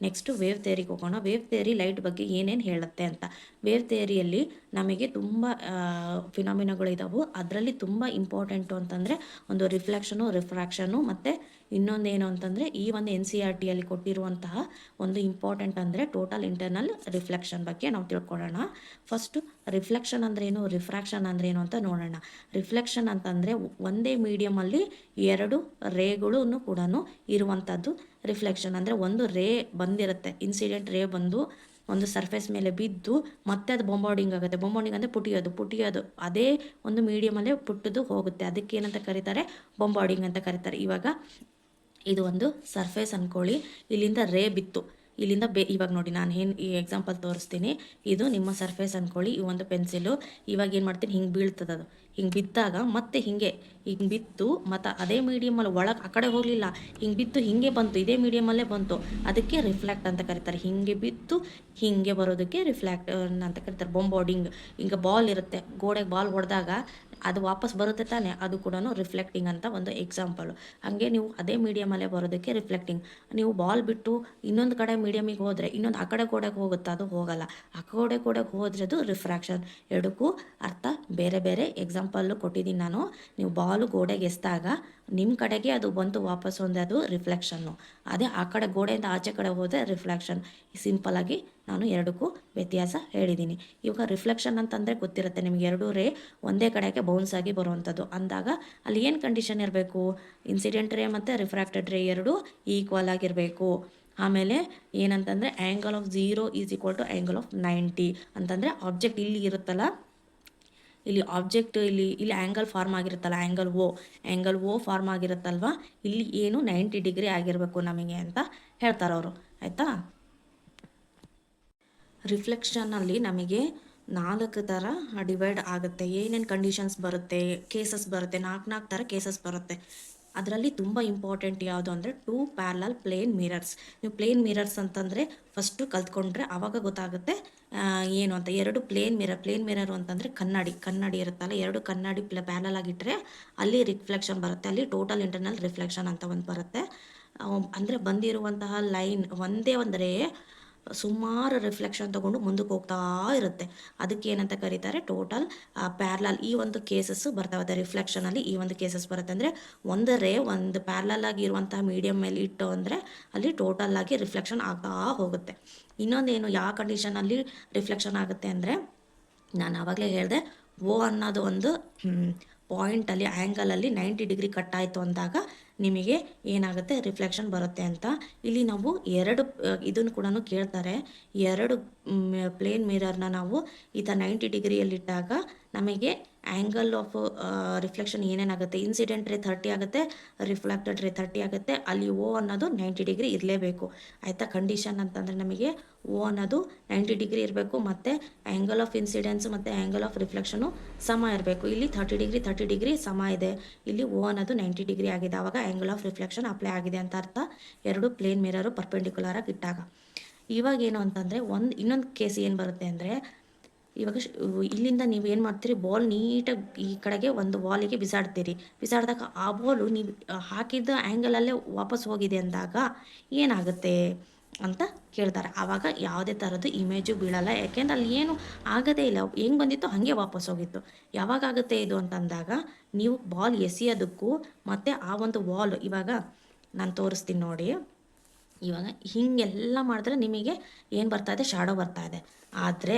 ನೆಕ್ಸ್ಟು ವೇವ್ ಥಿಯರಿಗೆ ಹೋಗೋಣ. ವೇವ್ ಥಿಯರಿ ಲೈಟ್ ಬಗ್ಗೆ ಏನೇನು ಹೇಳುತ್ತೆ ಅಂತ. ವೇವ್ ಥಿಯರಿಯಲ್ಲಿ ನಮಗೆ ತುಂಬ ಫಿನಾಮಿನಗಳು ಇದ್ದಾವೆ. ಅದರಲ್ಲಿ ತುಂಬ ಇಂಪಾರ್ಟೆಂಟು ಅಂತಂದರೆ ಒಂದು ರಿಫ್ಲೆಕ್ಷನು, ರಿಫ್ರಾಕ್ಷನು, ಮತ್ತು ಇನ್ನೊಂದೇನು ಅಂತಂದರೆ ಈ ಒಂದು NCERTಯಲ್ಲಿ ಕೊಟ್ಟಿರುವಂತಹ ಒಂದು ಇಂಪಾರ್ಟೆಂಟ್ ಅಂದರೆ ಟೋಟಲ್ ಇಂಟರ್ನಲ್ ರಿಫ್ಲೆಕ್ಷನ್ ಬಗ್ಗೆ ನಾವು ತಿಳ್ಕೊಳ್ಳೋಣ. ಫಸ್ಟು ರಿಫ್ಲೆಕ್ಷನ್ ಅಂದ್ರೇನು, ರಿಫ್ರಾಕ್ಷನ್ ಅಂದ್ರೇನು ಅಂತ ನೋಡೋಣ. ರಿಫ್ಲೆಕ್ಷನ್ ಅಂತಂದರೆ ಒಂದೇ ಮೀಡಿಯಮಲ್ಲಿ 2 ರೇಗಳು ಕೂಡ ಇರುವಂಥದ್ದು ರಿಫ್ಲೆಕ್ಷನ್. ಅಂದರೆ ಒಂದು ರೇ ಬಂದಿರುತ್ತೆ, ಇನ್ಸಿಡೆಂಟ್ ರೇ ಬಂದು ಒಂದು ಸರ್ಫೇಸ್ ಮೇಲೆ ಬಿದ್ದು ಮತ್ತೆ ಅದು ಬೊಂಬಾರ್ಡಿಂಗ್ ಆಗುತ್ತೆ. ಬೊಂಬಾರ್ಡಿಂಗ್ ಅಂದರೆ ಪುಟಿಯೋದು ಅದೇ ಒಂದು ಮೀಡಿಯಮಲ್ಲೇ ಪುಟ್ಟದು ಹೋಗುತ್ತೆ. ಅದಕ್ಕೆ ಏನಂತ ಕರೀತಾರೆ? ಬೊಂಬಾರ್ಡಿಂಗ್ ಅಂತ ಕರೀತಾರೆ. ಇವಾಗ ಇದು ಒಂದು ಸರ್ಫೇಸ್ ಅಂದ್ಕೊಳ್ಳಿ, ಇಲ್ಲಿಂದ ರೇ ಬಿತ್ತು, ಇಲ್ಲಿಂದ ಇವಾಗ ನೋಡಿ ನಾನು ಏನು ಈ ಎಕ್ಸಾಂಪಲ್ ತೋರಿಸ್ತೀನಿ. ಇದು ನಿಮ್ಮ ಸರ್ಫೇಸ್ ಅಂದ್ಕೊಳ್ಳಿ, ಈ ಒಂದು ಪೆನ್ಸಿಲು. ಇವಾಗ ಏನು ಮಾಡ್ತೀನಿ, ಹಿಂಗೆ ಬೀಳ್ತದೆ. ಅದು ಹಿಂಗೆ ಬಿದ್ದಾಗ ಮತ್ತೆ ಹಿಂಗೆ ಬಿತ್ತು, ಮತ್ತು ಅದೇ ಮೀಡಿಯಮಲ್ಲಿ ಒಳಗೆ ಆ ಕಡೆ ಹೋಗಲಿಲ್ಲ, ಹಿಂಗೆ ಬಿತ್ತು ಹಿಂಗೆ ಬಂತು, ಇದೇ ಮೀಡಿಯಮಲ್ಲೇ ಬಂತು. ಅದಕ್ಕೆ ರಿಫ್ಲೆಕ್ಟ್ ಅಂತ ಕರೀತಾರೆ. ಹಿಂಗೆ ಬಿತ್ತು ಹಿಂಗೆ ಬರೋದಕ್ಕೆ ರಿಫ್ಲೆಕ್ಟ್ ಅಂತ ಕರೀತಾರೆ. ಬೊಂಬಾರ್ಡಿಂಗ್. ಹಿಂಗೆ ಬಾಲ್ ಇರುತ್ತೆ, ಗೋಡೆಗೆ ಬಾಲ್ ಹೊಡೆದಾಗ ಅದು ವಾಪಸ್ ಬರುತ್ತೆ ತಾನೇ, ಅದು ಕೂಡ ರಿಫ್ಲೆಕ್ಟಿಂಗ್ ಅಂತ ಒಂದು ಎಕ್ಸಾಂಪಲು. ಹಾಗೆ ನೀವು ಅದೇ ಮೀಡಿಯಮಲ್ಲೇ ಬರೋದಕ್ಕೆ ರಿಫ್ಲೆಕ್ಟಿಂಗ್. ನೀವು ಬಾಲ್ ಬಿಟ್ಟು ಇನ್ನೊಂದು ಕಡೆ ಮೀಡಿಯಮಿಗೆ ಹೋದರೆ ಇನ್ನೊಂದು ಆ ಕಡೆ ಗೋಡೆಗೆ ಹೋಗುತ್ತಾ? ಅದು ಹೋಗಲ್ಲ. ಆ ಗೋಡೆಗೆ ಹೋದ್ರೆ ಅದು ರಿಫ್ರಾಕ್ಷನ್. ಎರಡಕ್ಕೂ ಅರ್ಥ ಬೇರೆ ಬೇರೆ ಎಕ್ಸಾಂಪಲ್ಲು ಕೊಟ್ಟಿದ್ದೀನಿ ನಾನು. ನೀವು ಬಾಲು ಗೋಡೆಗೆ ಎಸ್ದಾಗ ನಿಮ್ಮ ಕಡೆಗೆ ಅದು ಬಂತು ವಾಪಸ್ ಅಂದರೆ ಅದು ರಿಫ್ಲೆಕ್ಷನ್ನು. ಅದೇ ಆ ಕಡೆ ಗೋಡೆಯಿಂದ ಆಚೆ ಕಡೆ ಹೋದರೆ ರಿಫ್ಲೆಕ್ಷನ್. ಸಿಂಪಲಾಗಿ ನಾನು ಎರಡಕ್ಕೂ ವ್ಯತ್ಯಾಸ ಹೇಳಿದ್ದೀನಿ. ಇವಾಗ ರಿಫ್ಲೆಕ್ಷನ್ ಅಂತಂದರೆ ಗೊತ್ತಿರುತ್ತೆ ನಿಮಗೆ, ಎರಡೂ ರೇ ಒಂದೇ ಕಡೆಗೆ ಬೌನ್ಸ್ ಆಗಿ ಬರುವಂಥದ್ದು ಅಂದಾಗ ಅಲ್ಲಿ ಏನು ಕಂಡೀಷನ್ ಇರಬೇಕು? ಇನ್ಸಿಡೆಂಟ್ ರೇ ಮತ್ತು ರಿಫ್ರಾಕ್ಟೆಡ್ ರೇ ಎರಡೂ ಈಕ್ವಲ್ ಆಗಿರಬೇಕು. ಆಮೇಲೆ ಏನಂತಂದರೆ angle of 0 is equal to angle of 90 ಅಂತಂದರೆ ಆಬ್ಜೆಕ್ಟ್ ಇಲ್ಲಿ ಇರುತ್ತಲ್ಲ, ಇಲ್ಲಿ ಆಬ್ಜೆಕ್ಟ್ ಇಲ್ಲಿ ಆ್ಯಂಗಲ್ ಫಾರ್ಮ್ ಆಗಿರುತ್ತಲ್ಲ, ಆ್ಯಂಗಲ್ ಓ ಫಾರ್ಮ್ ಆಗಿರುತ್ತಲ್ವ, ಇಲ್ಲಿ ಏನು 90 ಡಿಗ್ರಿ ಆಗಿರಬೇಕು ನಮಗೆ ಅಂತ ಹೇಳ್ತಾರೆ ಅವರು. ಆಯಿತಾ? ರಿಫ್ಲೆಕ್ಷನಲ್ಲಿ ನಮಗೆ 4 ಥರ ಡಿವೈಡ್ ಆಗುತ್ತೆ. ಏನೇನು ಕಂಡೀಷನ್ಸ್ ಬರುತ್ತೆ, ಕೇಸಸ್ ಬರುತ್ತೆ, 4 ಥರ ಕೇಸಸ್ ಬರುತ್ತೆ. ಅದರಲ್ಲಿ ತುಂಬ ಇಂಪಾರ್ಟೆಂಟ್ ಯಾವುದು ಅಂದರೆ 2 ಪ್ಯಾರಲಲ್ ಪ್ಲೇನ್ ಮಿರರ್ಸ್. ನೀವು ಪ್ಲೇನ್ ಮಿರರ್ಸ್ ಅಂತಂದರೆ ಫಸ್ಟು ಕಲ್ತ್ಕೊಂಡ್ರೆ ಆವಾಗ ಗೊತ್ತಾಗುತ್ತೆ ಏನು ಅಂತ. 2 ಪ್ಲೇನ್ ಮಿರರು ಅಂತಂದರೆ ಕನ್ನಡಿ ಇರುತ್ತಲ್ಲ, 2 ಕನ್ನಡಿ ಪ್ಯಾರಲಲ್ ಆಗಿಟ್ಟರೆ ಅಲ್ಲಿ ರಿಫ್ಲೆಕ್ಷನ್ ಬರುತ್ತೆ. ಅಲ್ಲಿ ಟೋಟಲ್ ಇಂಟರ್ನಲ್ ರಿಫ್ಲೆಕ್ಷನ್ ಅಂತ ಒಂದು ಬರುತ್ತೆ. ಅಂದರೆ ಬಂದಿರುವಂತಹ ಲೈನ್ ಒಂದೇ ಒಂದರೆ ಸುಮಾರು ರಿಫ್ಲೆಕ್ಷನ್ ತೊಗೊಂಡು ಮುಂದಕ್ಕೆ ಹೋಗ್ತಾ ಇರುತ್ತೆ. ಅದಕ್ಕೆ ಏನಂತ ಕರೀತಾರೆ? Total parallel. ಈ ಒಂದು ಕೇಸಸ್ ಬರ್ತಾವೆ ರಿಫ್ಲೆಕ್ಷನಲ್ಲಿ. ಈ ಒಂದು ಕೇಸಸ್ ಬರುತ್ತೆ ಅಂದರೆ ಒಂದು ರೇ ಒಂದು ಪ್ಯಾರಲಲ್ ಆಗಿರುವಂತಹ ಮೀಡಿಯಮ್ ಮೇಲೆ ಇಟ್ಟು ಅಂದರೆ ಅಲ್ಲಿ ಟೋಟಲ್ ಆಗಿ ರಿಫ್ಲೆಕ್ಷನ್ ಆಗ್ತಾ ಹೋಗುತ್ತೆ. ಇನ್ನೊಂದೇನು ಯಾವ ಕಂಡೀಷನಲ್ಲಿ ರಿಫ್ಲೆಕ್ಷನ್ ಆಗುತ್ತೆ ಅಂದರೆ, ನಾನು ಆವಾಗಲೇ ಹೇಳಿದೆ, ಓ ಅನ್ನೋದು ಒಂದು ಪಾಯಿಂಟಲ್ಲಿ ಆ್ಯಂಗಲಲ್ಲಿ 90 ಡಿಗ್ರಿ ಕಟ್ ಆಯಿತು ಅಂದಾಗ ನಿಮಗೆ ಏನಾಗುತ್ತೆ? ರಿಫ್ಲೆಕ್ಷನ್ ಬರುತ್ತೆ ಅಂತ. ಇಲ್ಲಿ ನಾವು ಇದನ್ನು ಕೂಡ ಕೇಳ್ತಾರೆ. 2 ಪ್ಲೇನ್ ಮಿರರ್ನ ನಾವು ಈ ಥರ 90 ಡಿಗ್ರಿಯಲ್ಲಿಟ್ಟಾಗ ನಮಗೆ ಆ್ಯಂಗಲ್ ಆಫ್ ರಿಫ್ಲೆಕ್ಷನ್ ಏನೇನಾಗುತ್ತೆ? ಇನ್ಸಿಡೆಂಟ್ ರೇ 30 ಆಗುತ್ತೆ, ರಿಫ್ಲೆಕ್ಟೆಡ್ ರೇ 30 ಆಗುತ್ತೆ. ಅಲ್ಲಿ ಓ ಅನ್ನೋದು 90 ಡಿಗ್ರಿ ಇರಲೇಬೇಕು. ಆಯಿತಾ? ಕಂಡೀಷನ್ ಅಂತಂದರೆ ನಮಗೆ ಓ ಅನ್ನೋದು 90 ಡಿಗ್ರಿ ಇರಬೇಕು, ಮತ್ತು ಆ್ಯಂಗಲ್ ಆಫ್ ಇನ್ಸಿಡೆನ್ಸ್ ಮತ್ತು ಆ್ಯಂಗಲ್ ಆಫ್ ರಿಫ್ಲೆಕ್ಷನು ಸಮ ಇರಬೇಕು. ಇಲ್ಲಿ 30 ಡಿಗ್ರಿ ಸಮ ಇದೆ, ಇಲ್ಲಿ ಓ ಅನ್ನೋದು 90 ಡಿಗ್ರಿ ಆಗಿದೆ. ಆವಾಗ ಆ್ಯಂಗಲ್ ಆಫ್ ರಿಫ್ಲೆಕ್ಷನ್ ಅಪ್ಲೈ ಆಗಿದೆ ಅಂತ ಅರ್ಥ. 2 ಪ್ಲೇನ್ ಮಿರರು ಪರ್ಪೆಂಡಿಕ್ಯುಲರ್ ಆಗಿ ಇಟ್ಟಾಗ. ಇವಾಗ ಏನು ಅಂತಂದರೆ ಇನ್ನೊಂದು ಕೇಸ್ ಏನು ಬರುತ್ತೆ ಅಂದರೆ, ಇವಾಗ ಇಲ್ಲಿಂದ ನೀವು ಏನು ಮಾಡ್ತೀರಿ? ಬಾಲ್ ನೀಟಾಗಿ ಈ ಕಡೆಗೆ ಒಂದು ವಾಲಿಗೆ ಬಿಸಾಡಿದಾಗ ಆ ಬಾಲು ನೀವು ಹಾಕಿದ್ದ ಆ್ಯಂಗಲಲ್ಲೇ ವಾಪಸ್ ಹೋಗಿದೆ ಅಂದಾಗ ಏನಾಗುತ್ತೆ ಅಂತ ಕೇಳ್ತಾರೆ. ಆವಾಗ ಯಾವುದೇ ಥರದ್ದು ಇಮೇಜು ಬೀಳಲ್ಲ, ಯಾಕೆಂದ್ರೆ ಅಲ್ಲಿ ಏನು ಆಗೋದೇ ಇಲ್ಲ, ಹೆಂಗೆ ಬಂದಿತ್ತು ಹಾಗೆ ವಾಪಸ್ ಹೋಗಿತ್ತು. ಯಾವಾಗ ಆಗುತ್ತೆ ಇದು ಅಂತಂದಾಗ ನೀವು ಬಾಲ್ ಎಸೆಯೋದಕ್ಕೂ ಮತ್ತು ಆ ಒಂದು ವಾಲ್, ಇವಾಗ ನಾನು ತೋರಿಸ್ತೀನಿ ನೋಡಿ. ಇವಾಗ ಹೀಗೆಲ್ಲ ಮಾಡಿದ್ರೆ ನಿಮಗೆ ಏನು ಬರ್ತಾ ಇದೆ? ಶಾಡೋ ಬರ್ತಾ ಇದೆ. ಆದರೆ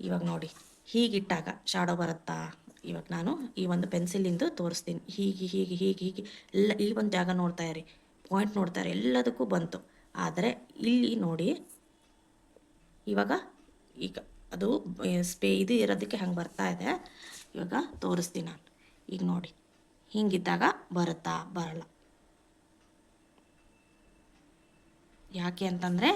ಇವಾಗ ನೋಡಿ, ಹೀಗಿಟ್ಟಾಗ ಶಾಡೋ ಬರುತ್ತಾ? ಇವಾಗ ನಾನು ಈ ಒಂದು ಪೆನ್ಸಿಲಿಂದು ತೋರಿಸ್ತೀನಿ. ಹೀಗೆ ಎಲ್ಲ ಈ ಒಂದು ಜಾಗ ನೋಡ್ತಾ ಇರಿ, ಪಾಯಿಂಟ್ ನೋಡ್ತಾ ಇರಿ, ಎಲ್ಲದಕ್ಕೂ ಬಂತು. ಆದರೆ ಇಲ್ಲಿ ನೋಡಿ, ಇವಾಗ ಈಗ ಅದು ಇದು ಇರೋದಕ್ಕೆ ಹಂಗೆ ಬರ್ತಾ ಇದೆ. ಇವಾಗ ತೋರಿಸ್ತೀನಿ ನಾನು. ಈಗ ನೋಡಿ, ಹಿಂಗಿದ್ದಾಗ ಬರುತ್ತಾ? ಬರಲ್ಲ. ಯಾಕೆ ಅಂತಂದರೆ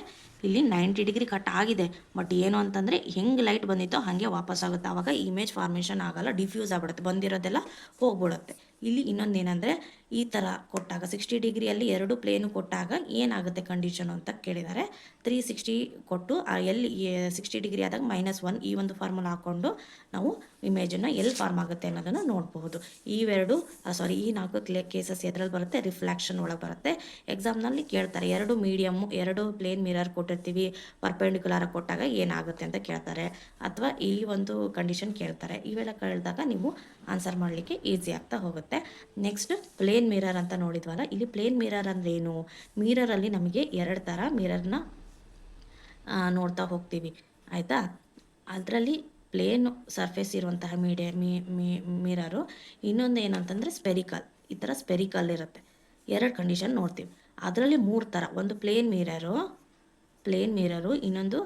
ಇಲ್ಲಿ 90 ಡಿಗ್ರಿ ಕಟ್ ಆಗಿದೆ, ಬಟ್ ಏನು ಅಂತಂದರೆ ಹೆಂಗೆ ಲೈಟ್ ಬಂದಿತ್ತೋ ಹಾಗೆ ವಾಪಸ್ ಆಗುತ್ತೆ. ಆವಾಗ ಇಮೇಜ್ ಫಾರ್ಮೇಷನ್ ಆಗಲ್ಲ, ಡಿಫ್ಯೂಸ್ ಆಗ್ಬಿಡುತ್ತೆ, ಬಂದಿರೋದೆಲ್ಲ ಹೋಗ್ಬಿಡುತ್ತೆ. ಇಲ್ಲಿ ಇನ್ನೊಂದು ಏನಂದರೆ, ಈ ಥರ ಕೊಟ್ಟಾಗ 60 ಡಿಗ್ರಿಯಲ್ಲಿ 2 ಪ್ಲೇನು ಕೊಟ್ಟಾಗ ಏನಾಗುತ್ತೆ ಕಂಡೀಷನು ಅಂತ ಕೇಳಿದ್ದಾರೆ. 360 ಕೊಟ್ಟು ಎಲ್ಲಿ 60 ಡಿಗ್ರಿ ಆದಾಗ -1 ಈ ಒಂದು ಫಾರ್ಮುಲಾ ಹಾಕ್ಕೊಂಡು ನಾವು ಇಮೇಜನ್ನು ಎಲ್ಲಿ ಫಾರ್ಮ್ ಆಗುತ್ತೆ ಅನ್ನೋದನ್ನು ನೋಡಬಹುದು. ಈ 4 ಕೇಸಸ್ ಎದ್ರಲ್ಲಿ ಬರುತ್ತೆ? ರಿಫ್ಲೆಕ್ಷನ್ ಒಳಗೆ ಬರುತ್ತೆ. ಎಕ್ಸಾಮ್ನಲ್ಲಿ ಕೇಳ್ತಾರೆ, 2 ಮೀಡಿಯಮ್ಮು 2 ಪ್ಲೇನ್ ಮಿರರ್ ಕೊಟ್ಟಿರ್ತೀವಿ, ಪರ್ಪೆಂಡಿಕ್ಯುಲರ್ ಕೊಟ್ಟಾಗ ಏನಾಗುತ್ತೆ ಅಂತ ಕೇಳ್ತಾರೆ, ಅಥವಾ ಈ ಒಂದು ಕಂಡೀಷನ್ ಕೇಳ್ತಾರೆ. ಇವೆಲ್ಲ ಕೇಳಿದಾಗ ನೀವು ಆನ್ಸರ್ ಮಾಡಲಿಕ್ಕೆ ಈಸಿ ಆಗ್ತಾ ಹೋಗುತ್ತೆ. ನೆಕ್ಸ್ಟ್ ಪ್ಲೇನ್ ಮಿರರ್ ಅಂತ ನೋಡಿದ್ವಲ್ಲ, ಇಲ್ಲಿ ಪ್ಲೇನ್ ಮಿರರ್ ಅಂದ್ರೆ ಏನು? ಮಿರರಲ್ಲಿ ನಮಗೆ 2 ಥರ ಮಿರರ್ನ ನೋಡ್ತಾ ಹೋಗ್ತೀವಿ. ಆಯಿತಾ? ಅದರಲ್ಲಿ ಪ್ಲೇನ್ ಸರ್ಫೇಸ್ ಇರುವಂತಹ ಮಿರರು, ಇನ್ನೊಂದು ಏನಂತಂದರೆ ಸ್ಪೆರಿಕಲ್. ಈ ಥರ ಸ್ಪೆರಿಕಲ್ ಇರುತ್ತೆ. 2 ಕಂಡೀಷನ್ ನೋಡ್ತೀವಿ. ಅದರಲ್ಲಿ 3 ಥರ. ಒಂದು ಪ್ಲೇನ್ ಮಿರರು, ಇನ್ನೊಂದು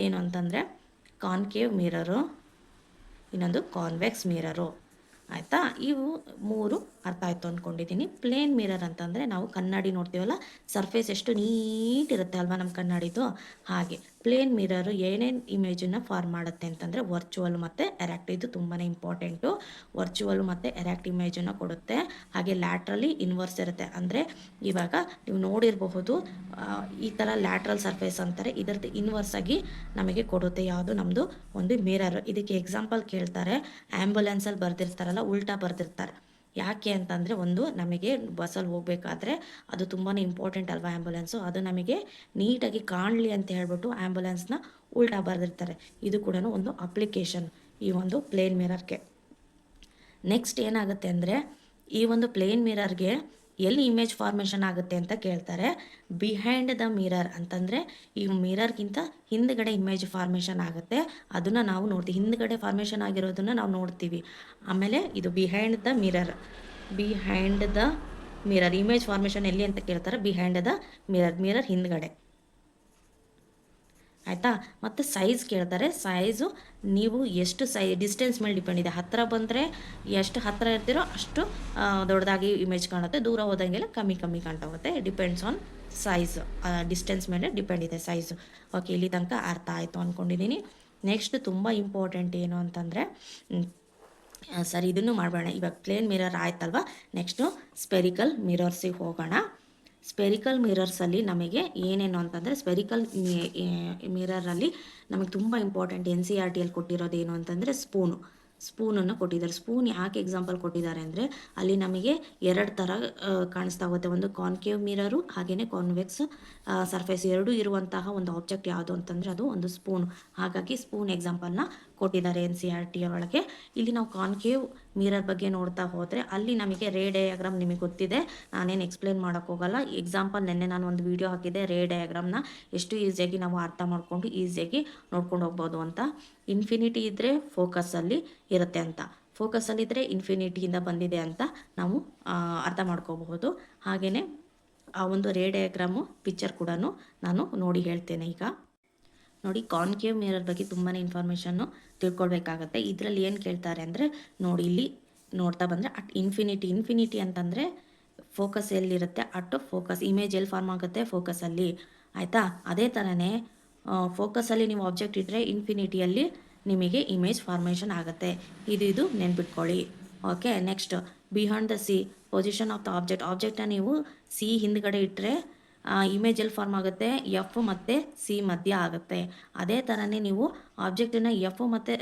ಏನು ಅಂತಂದರೆ ಕಾನ್ಕೇವ್ ಮಿರರು, ಇನ್ನೊಂದು ಕಾನ್ವೆಕ್ಸ್ ಮಿರರು. ಆಯಿತಾ? ಇವು 3 ಅರ್ಥ ಆಯಿತು ಅಂದ್ಕೊಂಡಿದ್ದೀನಿ. ಪ್ಲೇನ್ ಮಿರರ್ ಅಂತಂದರೆ ನಾವು ಕನ್ನಡಿ ನೋಡ್ತೀವಲ್ಲ, ಸರ್ಫೇಸ್ ಎಷ್ಟು ನೀಟ್ ಇರುತ್ತೆ ಅಲ್ವಾ ನಮ್ಮ ಕನ್ನಡಿದು, ಹಾಗೆ ಪ್ಲೇನ್ ಮಿರರು ಏನೇನು ಇಮೇಜನ್ನು ಫಾರ್ಮ್ ಮಾಡುತ್ತೆ ಅಂತಂದರೆ ವರ್ಚುವಲ್ ಮತ್ತು ಎರೆಕ್ಟ್. ಇದು ತುಂಬಾ ಇಂಪಾರ್ಟೆಂಟು. ವರ್ಚುವಲ್ ಮತ್ತು ಎರೆಕ್ಟ್ ಇಮೇಜನ್ನು ಕೊಡುತ್ತೆ. ಹಾಗೆ ಲ್ಯಾಟ್ರಲಿ ಇನ್ವರ್ಸ್ ಇರುತ್ತೆ. ಅಂದರೆ ಇವಾಗ ನೀವು ನೋಡಿರಬಹುದು, ಈ ಥರ ಲ್ಯಾಟ್ರಲ್ ಸರ್ಫೇಸ್ ಅಂತಾರೆ, ಇದರದ್ದು ಇನ್ವರ್ಸ್ ಆಗಿ ನಮಗೆ ಕೊಡುತ್ತೆ ಯಾವುದು? ನಮ್ಮದು ಒಂದು ಮಿರರ್. ಇದಕ್ಕೆ ಎಕ್ಸಾಂಪಲ್ ಕೇಳ್ತಾರೆ. ಆ್ಯಂಬುಲೆನ್ಸಲ್ಲಿ ಬರ್ದಿರ್ತಾರಲ್ಲ, ಬರಲ್ಲ, ಉಲ್ಟಾ ಬರೆದಿರ್ತಾರೆ. ಯಾಕೆ ಅಂತಂದರೆ, ಒಂದು ನಮಗೆ ಬಸ್ಸಲ್ಲಿ ಹೋಗಬೇಕಾದ್ರೆ ಅದು ತುಂಬಾ ಇಂಪಾರ್ಟೆಂಟ್ ಅಲ್ವಾ ಆ್ಯಂಬುಲೆನ್ಸು, ಅದು ನಮಗೆ ನೀಟಾಗಿ ಕಾಣಲಿ ಅಂತ ಹೇಳ್ಬಿಟ್ಟು ಆ್ಯಂಬುಲೆನ್ಸ್ನ ಉಲ್ಟಾ ಬರೆದಿರ್ತಾರೆ. ಇದು ಕೂಡ ಒಂದು ಅಪ್ಲಿಕೇಶನ್ ಈ ಒಂದು ಪ್ಲೇನ್ ಮಿರರ್ಗೆ. ನೆಕ್ಸ್ಟ್ ಏನಾಗುತ್ತೆ ಅಂದರೆ, ಈ ಒಂದು ಪ್ಲೇನ್ ಮಿರರ್ಗೆ ಎಲ್ಲಿ ಇಮೇಜ್ ಫಾರ್ಮೇಷನ್ ಆಗುತ್ತೆ ಅಂತ ಕೇಳ್ತಾರೆ. ಬಿಹೈಂಡ್ ದ ಮಿರರ್ ಅಂತಂದರೆ ಈ ಮಿರರ್ಗಿಂತ ಹಿಂದ್ಗಡೆ ಇಮೇಜ್ ಫಾರ್ಮೇಷನ್ ಆಗುತ್ತೆ, ಅದನ್ನು ನಾವು ನೋಡ್ತೀವಿ. ಹಿಂದ್ಗಡೆ ಫಾರ್ಮೇಷನ್ ಆಗಿರೋದನ್ನು ನಾವು ನೋಡ್ತೀವಿ. ಆಮೇಲೆ ಇದು behind the mirror, behind the mirror image formation ಎಲ್ಲಿ ಅಂತ ಕೇಳ್ತಾರೆ, ಬಿಹೈಂಡ್ ದ ಮಿರರ್ ಹಿಂದ್ಗಡೆ. ಆಯಿತಾ. ಮತ್ತು ಸೈಜ್ ಕೇಳ್ತಾರೆ. ಸೈಜು ನೀವು ಎಷ್ಟು ಡಿಸ್ಟೆನ್ಸ್ ಮೇಲೆ ಡಿಪೆಂಡ್ ಇದೆ. ಹತ್ತಿರ ಬಂದರೆ ಎಷ್ಟು ಹತ್ತಿರ ಇರ್ತೀರೋ ಅಷ್ಟು ದೊಡ್ಡದಾಗಿ ಇಮೇಜ್ ಕಾಣುತ್ತೆ, ದೂರ ಹೋದಂಗೆಲ್ಲ ಕಮ್ಮಿ ಕಾಣ್ತಾ ಹೋಗುತ್ತೆ. ಡಿಪೆಂಡ್ಸ್ ಆನ್ ಸೈಜ್, ಡಿಸ್ಟೆನ್ಸ್ ಮೇಲೆ ಡಿಪೆಂಡ್ ಇದೆ ಸೈಜು. ಓಕೆ, ಇಲ್ಲಿ ತನಕ ಅರ್ಥ ಆಯಿತು ಅಂದ್ಕೊಂಡಿದ್ದೀನಿ. ನೆಕ್ಸ್ಟ್ ತುಂಬ ಇಂಪಾರ್ಟೆಂಟ್ ಏನು ಅಂತಂದರೆ, ಸರಿ ಇದನ್ನು ಮಾಡಬೇಡ, ಇವಾಗ ಪ್ಲೇನ್ ಮಿರರ್ ಆಯ್ತಲ್ವ. ನೆಕ್ಸ್ಟು ಸ್ಪೆರಿಕಲ್ ಮಿರರ್ಸಿಗೆ ಹೋಗೋಣ. ಸ್ಪೆರಿಕಲ್ ಮಿರರ್ಸಲ್ಲಿ ನಮಗೆ ಏನೇನು ಅಂತಂದರೆ, ಸ್ಪೆರಿಕಲ್ ಮಿರರಲ್ಲಿ ನಮಗೆ ತುಂಬ ಇಂಪಾರ್ಟೆಂಟ್ NCERTಯಲ್ಲಿ ಕೊಟ್ಟಿರೋದೇನು ಅಂತಂದರೆ ಸ್ಪೂನನ್ನು ಕೊಟ್ಟಿದ್ದಾರೆ. ಸ್ಪೂನ್ ಯಾಕೆ ಎಕ್ಸಾಂಪಲ್ ಕೊಟ್ಟಿದ್ದಾರೆ ಅಂದರೆ, ಅಲ್ಲಿ ನಮಗೆ 2 ಥರ ಕಾಣಿಸ್ತಾ ಹೋಗುತ್ತೆ. ಒಂದು ಕಾನ್ಕೇವ್ ಮಿರರು, ಹಾಗೆಯೇ ಕಾನ್ವೆಕ್ಸ್ ಸರ್ಫೇಸ್ ಎರಡೂ ಇರುವಂತಹ ಒಂದು ಆಬ್ಜೆಕ್ಟ್ ಯಾವುದು ಅಂತಂದರೆ ಅದು ಒಂದು ಸ್ಪೂನ್. ಹಾಗಾಗಿ ಸ್ಪೂನ್ ಎಕ್ಸಾಂಪಲ್ನ ಕೊಟ್ಟಿದ್ದಾರೆ NCERT ಒಳಗೆ. ಇಲ್ಲಿ ನಾವು ಕಾನ್ಕೇವ್ ಮಿರರ್ ಬಗ್ಗೆ ನೋಡ್ತಾ ಹೋದರೆ ಅಲ್ಲಿ ನಮಗೆ ರೇ ಡಯಾಗ್ರಾಮ್ ನಿಮಗೆ ಗೊತ್ತಿದೆ, ನಾನೇನು ಎಕ್ಸ್ಪ್ಲೇನ್ ಮಾಡೋಕ್ಕೆ ಹೋಗಲ್ಲ. ಎಕ್ಸಾಂಪಲ್ ನೆನ್ನೆ ನಾನು ಒಂದು ವಿಡಿಯೋ ಹಾಕಿದ್ದೆ, ರೇ ಡಯಾಗ್ರಾಮ್ನ ಎಷ್ಟು ಈಸಿಯಾಗಿ ನಾವು ಅರ್ಥ ಮಾಡಿಕೊಂಡು ಈಸಿಯಾಗಿ ನೋಡ್ಕೊಂಡು ಹೋಗ್ಬೋದು ಅಂತ. ಇನ್ಫಿನಿಟಿ ಇದ್ದರೆ ಫೋಕಸಲ್ಲಿ ಇರುತ್ತೆ ಅಂತ, ಫೋಕಸಲ್ಲಿದ್ದರೆ ಇನ್ಫಿನಿಟಿಯಿಂದ ಬಂದಿದೆ ಅಂತ ನಾವು ಅರ್ಥ ಮಾಡ್ಕೋಬಹುದು. ಹಾಗೆಯೇ ಆ ಒಂದು ರೇ ಡಯಾಗ್ರಾಮು ಪಿಕ್ಚರ್ ಕೂಡ ನಾನು ನೋಡಿ ಹೇಳ್ತೇನೆ. ಈಗ ನೋಡಿ, ಕಾನ್ಕೇವ್ ಮಿರರ್ ಬಗ್ಗೆ ತುಂಬಾ ಇನ್ಫಾರ್ಮೇಷನ್ನು ತಿಳ್ಕೊಳ್ಬೇಕಾಗತ್ತೆ. ಇದರಲ್ಲಿ ಏನು ಕೇಳ್ತಾರೆ ಅಂದರೆ, ನೋಡಿ ಇಲ್ಲಿ ನೋಡ್ತಾ ಬಂದರೆ ಅಟ್ ಇನ್ಫಿನಿಟಿ ಅಂತಂದರೆ ಫೋಕಸ್ ಎಲ್ಲಿರುತ್ತೆ, ಅಟ್ ಫೋಕಸ್ ಇಮೇಜ್ ಎಲ್ಲಿ ಫಾರ್ಮ್ ಆಗುತ್ತೆ, ಫೋಕಸಲ್ಲಿ. ಆಯಿತಾ. ಅದೇ ಥರನೇ ಫೋಕಸಲ್ಲಿ ನೀವು ಆಬ್ಜೆಕ್ಟ್ ಇಟ್ಟರೆ ಇನ್ಫಿನಿಟಿಯಲ್ಲಿ ನಿಮಗೆ ಇಮೇಜ್ ಫಾರ್ಮೇಷನ್ ಆಗುತ್ತೆ. ಇದು ನೆನ್ಪಿಟ್ಕೊಳ್ಳಿ. Okay. Next, behind the C position of the ಆಬ್ಜೆಕ್ಟನ್ನ ನೀವು ಸಿ ಹಿಂದ್ಗಡೆ ಇಟ್ಟರೆ ಇಮೇಜ್ ಎಲ್ಲಿ ಫಾರ್ಮ್ ಆಗುತ್ತೆ, F ಮತ್ತು C ಮಧ್ಯ ಆಗುತ್ತೆ. ಅದೇ ಥರನೇ ನೀವು ಆಬ್ಜೆಕ್ಟನ್ನು F ಮತ್ತು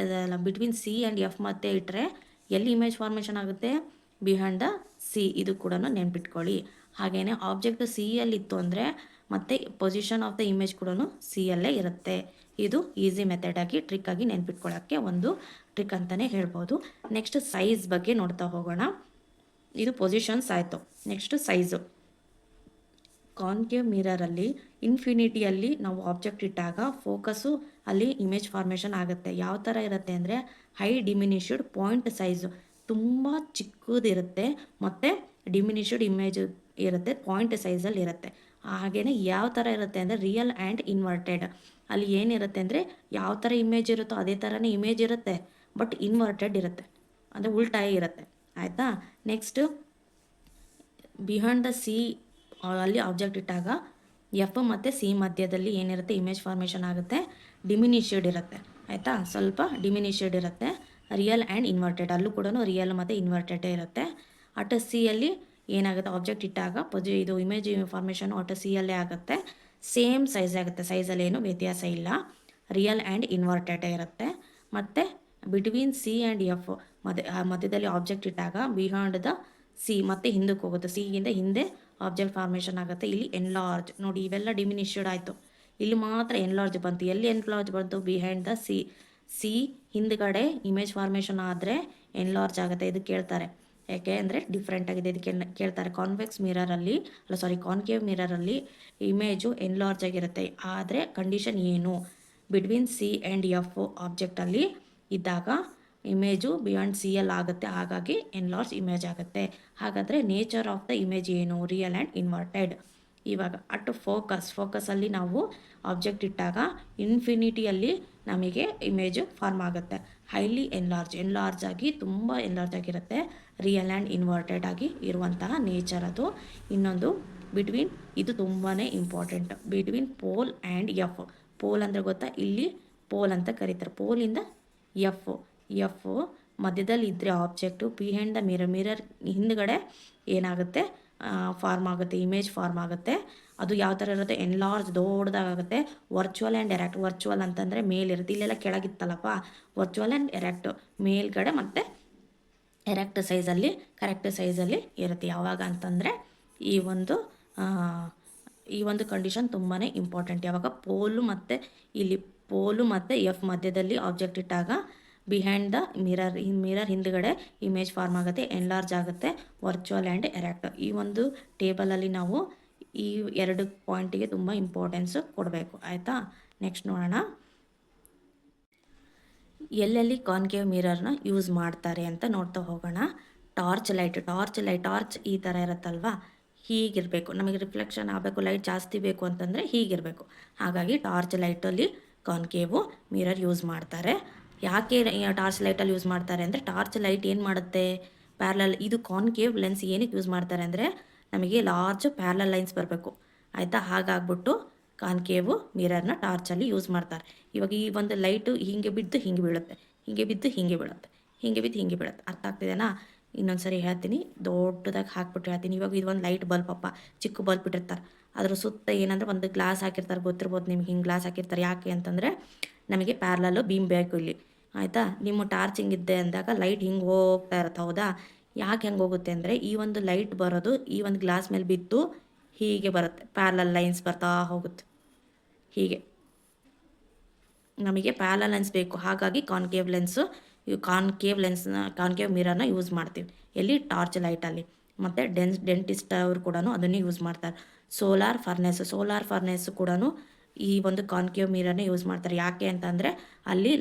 ಬಿಟ್ವೀನ್ C ಆ್ಯಂಡ್ F ಮಧ್ಯೆ ಇಟ್ಟರೆ ಎಲ್ಲಿ ಇಮೇಜ್ ಫಾರ್ಮೇಷನ್ ಆಗುತ್ತೆ, ಬಿಹೈಂಡ್ ದ ಸಿ. ಇದು ಕೂಡ ನೆನ್ಪಿಟ್ಕೊಳ್ಳಿ. ಹಾಗೆಯೇ ಆಬ್ಜೆಕ್ಟ್ ಸಿಯಲ್ಲಿತ್ತು ಅಂದರೆ ಮತ್ತು ಪೊಸಿಷನ್ ಆಫ್ ದ ಇಮೇಜ್ ಕೂಡ ಸಿಯಲ್ಲೇ ಇರುತ್ತೆ. ಇದು ಈಸಿ ಮೆಥಡಾಗಿ ಟ್ರಿಕ್ಕಾಗಿ ನೆನ್ಪಿಟ್ಕೊಳ್ಳೋಕ್ಕೆ ಒಂದು ಟ್ರಿಕ್ ಅಂತಲೇ ಹೇಳ್ಬೋದು. ನೆಕ್ಸ್ಟ್ ಸೈಜ್ ಬಗ್ಗೆ ನೋಡ್ತಾ ಹೋಗೋಣ. ಇದು ಪೊಸಿಷನ್ಸ್ ಆಯಿತು. Next size. ಕಾನ್ಕೇವ್ ಮಿರರಲ್ಲಿ ಇನ್ಫಿನಿಟಿಯಲ್ಲಿ ನಾವು ಆಬ್ಜೆಕ್ಟ್ ಇಟ್ಟಾಗ ಫೋಕಸ್ಸು ಅಲ್ಲಿ ಇಮೇಜ್ ಫಾರ್ಮೇಷನ್ ಆಗುತ್ತೆ. ಯಾವ ಥರ ಇರುತ್ತೆ ಅಂದರೆ, ಹೈ ಡಿಮಿನಿಷ್ಡ್ ಪಾಯಿಂಟ್ ಸೈಜು ತುಂಬ ಚಿಕ್ಕದಿರುತ್ತೆ ಮತ್ತು ಡಿಮಿನಿಷ್ಡ್ ಇಮೇಜ್ ಇರುತ್ತೆ, ಪಾಯಿಂಟ್ ಸೈಜಲ್ಲಿ ಇರುತ್ತೆ. ಹಾಗೆಯೇ ಯಾವ ಥರ ಇರುತ್ತೆ ಅಂದರೆ ರಿಯಲ್ ಆ್ಯಂಡ್ ಇನ್ವರ್ಟೆಡ್. ಅಲ್ಲಿ ಏನಿರುತ್ತೆ ಅಂದರೆ ಯಾವ ಥರ ಇಮೇಜ್ ಇರುತ್ತೋ ಅದೇ ಥರನೇ ಇಮೇಜ್ ಇರುತ್ತೆ, ಬಟ್ ಇನ್ವರ್ಟೆಡ್ ಇರುತ್ತೆ, ಅಂದರೆ ಉಲ್ಟಾಯೇ ಇರುತ್ತೆ. ಆಯಿತಾ. ನೆಕ್ಸ್ಟ್, ಬಿಹೈಂಡ್ ದ ಸಿ ಅಲ್ಲಿ ಆಬ್ಜೆಕ್ಟ್ ಇಟ್ಟಾಗ F ಮತ್ತು C ಮಧ್ಯದಲ್ಲಿ ಏನಿರುತ್ತೆ, ಇಮೇಜ್ ಫಾರ್ಮೇಷನ್ ಆಗುತ್ತೆ, ಡಿಮಿನಿಷ್ಡ್ ಇರುತ್ತೆ. ಆಯಿತಾ. ಸ್ವಲ್ಪ ಡಿಮಿನಿಷ್ಡ್ ಇರುತ್ತೆ. ರಿಯಲ್ ಆ್ಯಂಡ್ ಇನ್ವರ್ಟೆಡ್, ಅಲ್ಲೂ ಕೂಡ ರಿಯಲ್ ಮತ್ತು ಇನ್ವರ್ಟೆಡೇ ಇರುತ್ತೆ. ಅಟ್ ಸಿಯಲ್ಲಿ ಏನಾಗುತ್ತೆ, ಆಬ್ಜೆಕ್ಟ್ ಇಟ್ಟಾಗ ಇದು ಇಮೇಜ್ ಫಾರ್ಮೇಷನು ಅಟ್ ಸಿಯಲ್ಲೇ ಆಗುತ್ತೆ. ಸೇಮ್ ಸೈಜ್ ಆಗುತ್ತೆ, ಸೈಜಲ್ಲಿ ಏನು ವ್ಯತ್ಯಾಸ ಇಲ್ಲ, ರಿಯಲ್ ಆ್ಯಂಡ್ ಇನ್ವರ್ಟೆಡೇ ಇರುತ್ತೆ. ಮತ್ತು ಬಿಟ್ವೀನ್ C ಆ್ಯಂಡ್ F ಮಧ್ಯದಲ್ಲಿ ಆಬ್ಜೆಕ್ಟ್ ಇಟ್ಟಾಗ ಬಿಹೈಂಡ್ ದ ಸಿ ಮತ್ತು ಹಿಂದಕ್ಕೆ ಹೋಗುತ್ತೆ, ಸಿಗಿಂತ ಹಿಂದೆ ಆಬ್ಜೆಕ್ಟ್ ಫಾರ್ಮೇಷನ್ ಆಗುತ್ತೆ. ಇಲ್ಲಿ ಎನ್ಲಾರ್ಜ್ ನೋಡಿ, ಇವೆಲ್ಲ ಡಿಮಿನಿಷ್ಡ್ ಆಯಿತು, ಇಲ್ಲಿ ಮಾತ್ರ ಎನ್ಲಾರ್ಜ್ ಬಂತು. ಎಲ್ಲಿ ಎನ್ಲಾರ್ಜ್ ಬಂತು, ಬಿಹೈಂಡ್ ದ ಸಿ ಹಿಂದ್ಗಡೆ ಇಮೇಜ್ ಫಾರ್ಮೇಷನ್ ಆದರೆ ಎನ್ಲಾರ್ಜ್ ಆಗುತ್ತೆ. ಇದು ಕೇಳ್ತಾರೆ, ಯಾಕೆ ಅಂದರೆ ಡಿಫ್ರೆಂಟ್ ಆಗಿದೆ, ಇದಕ್ಕೆ ಕೇಳ್ತಾರೆ. ಕಾನ್ಕೇವ್ ಮಿರರಲ್ಲಿ ಇಮೇಜು ಎನ್ಲಾರ್ಜ್ ಆಗಿರುತ್ತೆ, ಆದರೆ ಕಂಡೀಷನ್ ಏನು, ಬಿಟ್ವೀನ್ C ಆ್ಯಂಡ್ F ಆಬ್ಜೆಕ್ಟಲ್ಲಿ ಇದ್ದಾಗ ಇಮೇಜು ಬಿಯಾಂಡ್ ಸಿಯಲ್ಲಿ ಆಗುತ್ತೆ, ಹಾಗಾಗಿ ಎನ್ಲಾರ್ಜ್ ಇಮೇಜ್ ಆಗುತ್ತೆ. ಹಾಗಾದರೆ ನೇಚರ್ ಆಫ್ ದ ಇಮೇಜ್ ಏನು, ರಿಯಲ್ ಆ್ಯಂಡ್ ಇನ್ವರ್ಟೆಡ್. ಇವಾಗ ಅಟ್ ಫೋಕಸಲ್ಲಿ ನಾವು ಆಬ್ಜೆಕ್ಟ್ ಇಟ್ಟಾಗ ಇನ್ಫಿನಿಟಿಯಲ್ಲಿ ನಮಗೆ ಇಮೇಜು ಫಾರ್ಮ್ ಆಗುತ್ತೆ. ಹೈಲಿ ಎನ್ಲಾರ್ಜ್ ಆಗಿ ತುಂಬ ಎನ್ಲಾರ್ಜ್ ಆಗಿರುತ್ತೆ, ರಿಯಲ್ ಆ್ಯಂಡ್ ಇನ್ವರ್ಟೆಡ್ ಆಗಿ ಇರುವಂತಹ ನೇಚರ್ ಅದು. ಇನ್ನೊಂದು ಬಿಟ್ವೀನ್, ಇದು ತುಂಬಾ important, between pole and F. Pole ಅಂದರೆ ಗೊತ್ತಾ, ಇಲ್ಲಿ ಪೋಲ್ ಅಂತ ಕರೀತಾರೆ, ಪೋಲಿಂದ F ಮಧ್ಯದಲ್ಲಿ ಇದ್ದರೆ ಆಬ್ಜೆಕ್ಟು ಬಿಹೈಂಡ್ ದ ಮಿರರ್ ಹಿಂದ್ಗಡೆ ಏನಾಗುತ್ತೆ, ಫಾರ್ಮ್ ಆಗುತ್ತೆ, ಇಮೇಜ್ ಫಾರ್ಮ್ ಆಗುತ್ತೆ. ಅದು ಯಾವ ಥರ ಇರುತ್ತೆ, ಎನ್ಲಾರ್ಜ್ ದೊಡ್ಡದಾಗುತ್ತೆ. ವರ್ಚುವಲ್ ಆ್ಯಂಡ್ ಎರೆಕ್ಟ್, ವರ್ಚುವಲ್ ಅಂತಂದರೆ ಮೇಲಿರುತ್ತೆ, ಇಲ್ಲೆಲ್ಲ ಕೆಳಗಿತ್ತಲ್ಲಪ್ಪ, ವರ್ಚುವಲ್ ಆ್ಯಂಡ್ ಎರೆಕ್ಟ್ ಮೇಲ್ಗಡೆ ಮತ್ತು ಕರೆಕ್ಟ್ ಸೈಜಲ್ಲಿ ಇರುತ್ತೆ. ಯಾವಾಗ ಅಂತಂದರೆ ಈ ಒಂದು ಆ, ಈ ಒಂದು ಕಂಡೀಷನ್ ತುಂಬಾ ಇಂಪಾರ್ಟೆಂಟ್. ಯಾವಾಗ ಇಲ್ಲಿ ಪೋಲು ಮತ್ತು ಎಫ್ ಮಧ್ಯದಲ್ಲಿ ಆಬ್ಜೆಕ್ಟ್ ಇಟ್ಟಾಗ ಬಿಹೈಂಡ್ ದ ಮಿರರ್ ಹಿಂದ್ಗಡೆ ಇಮೇಜ್ ಫಾರ್ಮ್ ಆಗುತ್ತೆ, ಎನ್ಲಾರ್ಜ್ ಆಗುತ್ತೆ, ವರ್ಚುವಲ್ ಆ್ಯಂಡ್ ಎರೆಕ್ಟ್. ಈ ಒಂದು ಟೇಬಲಲ್ಲಿ ನಾವು ಈ 2 ಪಾಯಿಂಟಿಗೆ ತುಂಬ ಇಂಪಾರ್ಟೆನ್ಸ್ ಕೊಡಬೇಕು. ಆಯಿತಾ? ನೆಕ್ಸ್ಟ್ ನೋಡೋಣ, ಎಲ್ಲೆಲ್ಲಿ ಕಾನ್ಕೇವ್ ಮಿರರ್ನ ಯೂಸ್ ಮಾಡ್ತಾರೆ ಅಂತ ನೋಡ್ತಾ ಹೋಗೋಣ. ಟಾರ್ಚ್ ಈ ಥರ ಇರುತ್ತಲ್ವಾ, ಹೀಗಿರಬೇಕು. ನಮಗೆ ರಿಫ್ಲೆಕ್ಷನ್ ಆಗಬೇಕು, ಲೈಟ್ ಜಾಸ್ತಿ ಬೇಕು ಅಂತಂದರೆ ಹೀಗಿರಬೇಕು. ಹಾಗಾಗಿ ಟಾರ್ಚ್ ಲೈಟಲ್ಲಿ ಕಾನ್ಕೇವು ಮಿರರ್ ಯೂಸ್ ಮಾಡ್ತಾರೆ. ಯಾಕೆ ಟಾರ್ಚ್ ಲೈಟಲ್ಲಿ ಯೂಸ್ ಮಾಡ್ತಾರೆ ಅಂದರೆ, ಟಾರ್ಚ್ ಲೈಟ್ ಏನು ಮಾಡುತ್ತೆ, ಇದು ಕಾನ್ಕೇವ್ ಲೆನ್ಸ್ ಏನಕ್ಕೆ ಯೂಸ್ ಮಾಡ್ತಾರೆ ಅಂದರೆ, ನಮಗೆ ಲಾರ್ಜ್ ಪ್ಯಾರಲಲ್ ಲೈನ್ಸ್ ಬರಬೇಕು. ಆಯಿತಾ? ಹಾಗಾಗ್ಬಿಟ್ಟು ಕಾನ್ಕೇವು ಮಿರರ್ನ ಟಾರ್ಚಲ್ಲಿ ಯೂಸ್ ಮಾಡ್ತಾರೆ. ಇವಾಗ ಈ ಒಂದು ಲೈಟು ಹಿಂಗೆ ಬಿದ್ದು ಹಿಂಗೆ ಬೀಳುತ್ತೆ, ಹಿಂಗೆ ಬಿದ್ದು ಹಿಂಗೆ ಬೀಳುತ್ತೆ, ಹಿಂಗೆ ಬಿದ್ದು ಹಿಂಗೆ ಬೀಳುತ್ತೆ. ಅರ್ಥ ಆಗ್ತಿದೆನಾ? ಇನ್ನೊಂದು ಸರಿ ಹೇಳ್ತೀನಿ, ದೊಡ್ಡದಾಗಿ ಹಾಕ್ಬಿಟ್ಟು ಹೇಳ್ತೀನಿ. ಇವಾಗ ಇದು ಒಂದು ಲೈಟ್ ಬಲ್ಬಪ್ಪ, ಚಿಕ್ಕ ಬಲ್ಬ್ ಇಟ್ಟಿರ್ತಾರೆ. ಅದ್ರ ಸುತ್ತ ಏನಂದರೆ ಒಂದು ಗ್ಲಾಸ್ ಹಾಕಿರ್ತಾರೆ, ಗೊತ್ತಿರ್ಬೋದು ನಿಮ್ಗೆ. ಹಿಂಗೆ ಗ್ಲಾಸ್ ಹಾಕಿರ್ತಾರೆ. ಯಾಕೆ ಅಂತಂದರೆ ನಮಗೆ ಪ್ಯಾರಲಲ್ಲು ಬೀಮ್ ಬೇಕು ಇಲ್ಲಿ. ಆಯಿತಾ? ನಿಮ್ಮ ಟಾರ್ಚ್ ಹಿಂಗಿದ್ದೆ ಅಂದಾಗ ಲೈಟ್ ಹಿಂಗೆ ಹೋಗ್ತಾ ಇರುತ್ತೆ. ಹೌದಾ? ಯಾಕೆ ಹೆಂಗೆ ಹೋಗುತ್ತೆ ಅಂದರೆ, ಈ ಒಂದು ಲೈಟ್ ಬರೋದು ಈ ಒಂದು ಗ್ಲಾಸ್ ಮೇಲೆ ಬಿದ್ದು ಹೀಗೆ ಬರುತ್ತೆ, ಪ್ಯಾರಲಲ್ ಲೈನ್ಸ್ ಬರ್ತಾ ಹೋಗುತ್ತೆ. ಹೀಗೆ ನಮಗೆ ಪ್ಯಾರಲಲ್ ಲೆನ್ಸ್ ಬೇಕು. ಹಾಗಾಗಿ ಕಾನ್ಕೇವ್ ಮಿರರ್ನ ಯೂಸ್ ಮಾಡ್ತೀವಿ. ಎಲ್ಲಿ? ಟಾರ್ಚ್ ಲೈಟಲ್ಲಿ. ಮತ್ತು ಡೆಂಟಿಸ್ಟ್ ಅವರು ಕೂಡ ಅದನ್ನೇ ಯೂಸ್ ಮಾಡ್ತಾರೆ. ಸೋಲಾರ್ ಫರ್ನೆಸ್ ಕೂಡ ಈ ಒಂದು ಕಾನ್ಕೇವ್ ಮಿರರ್ನ ಯೂಸ್ ಮಾಡ್ತಾರೆ. ಯಾಕೆ ಅಂತಂದರೆ, ಅಲ್ಲಿ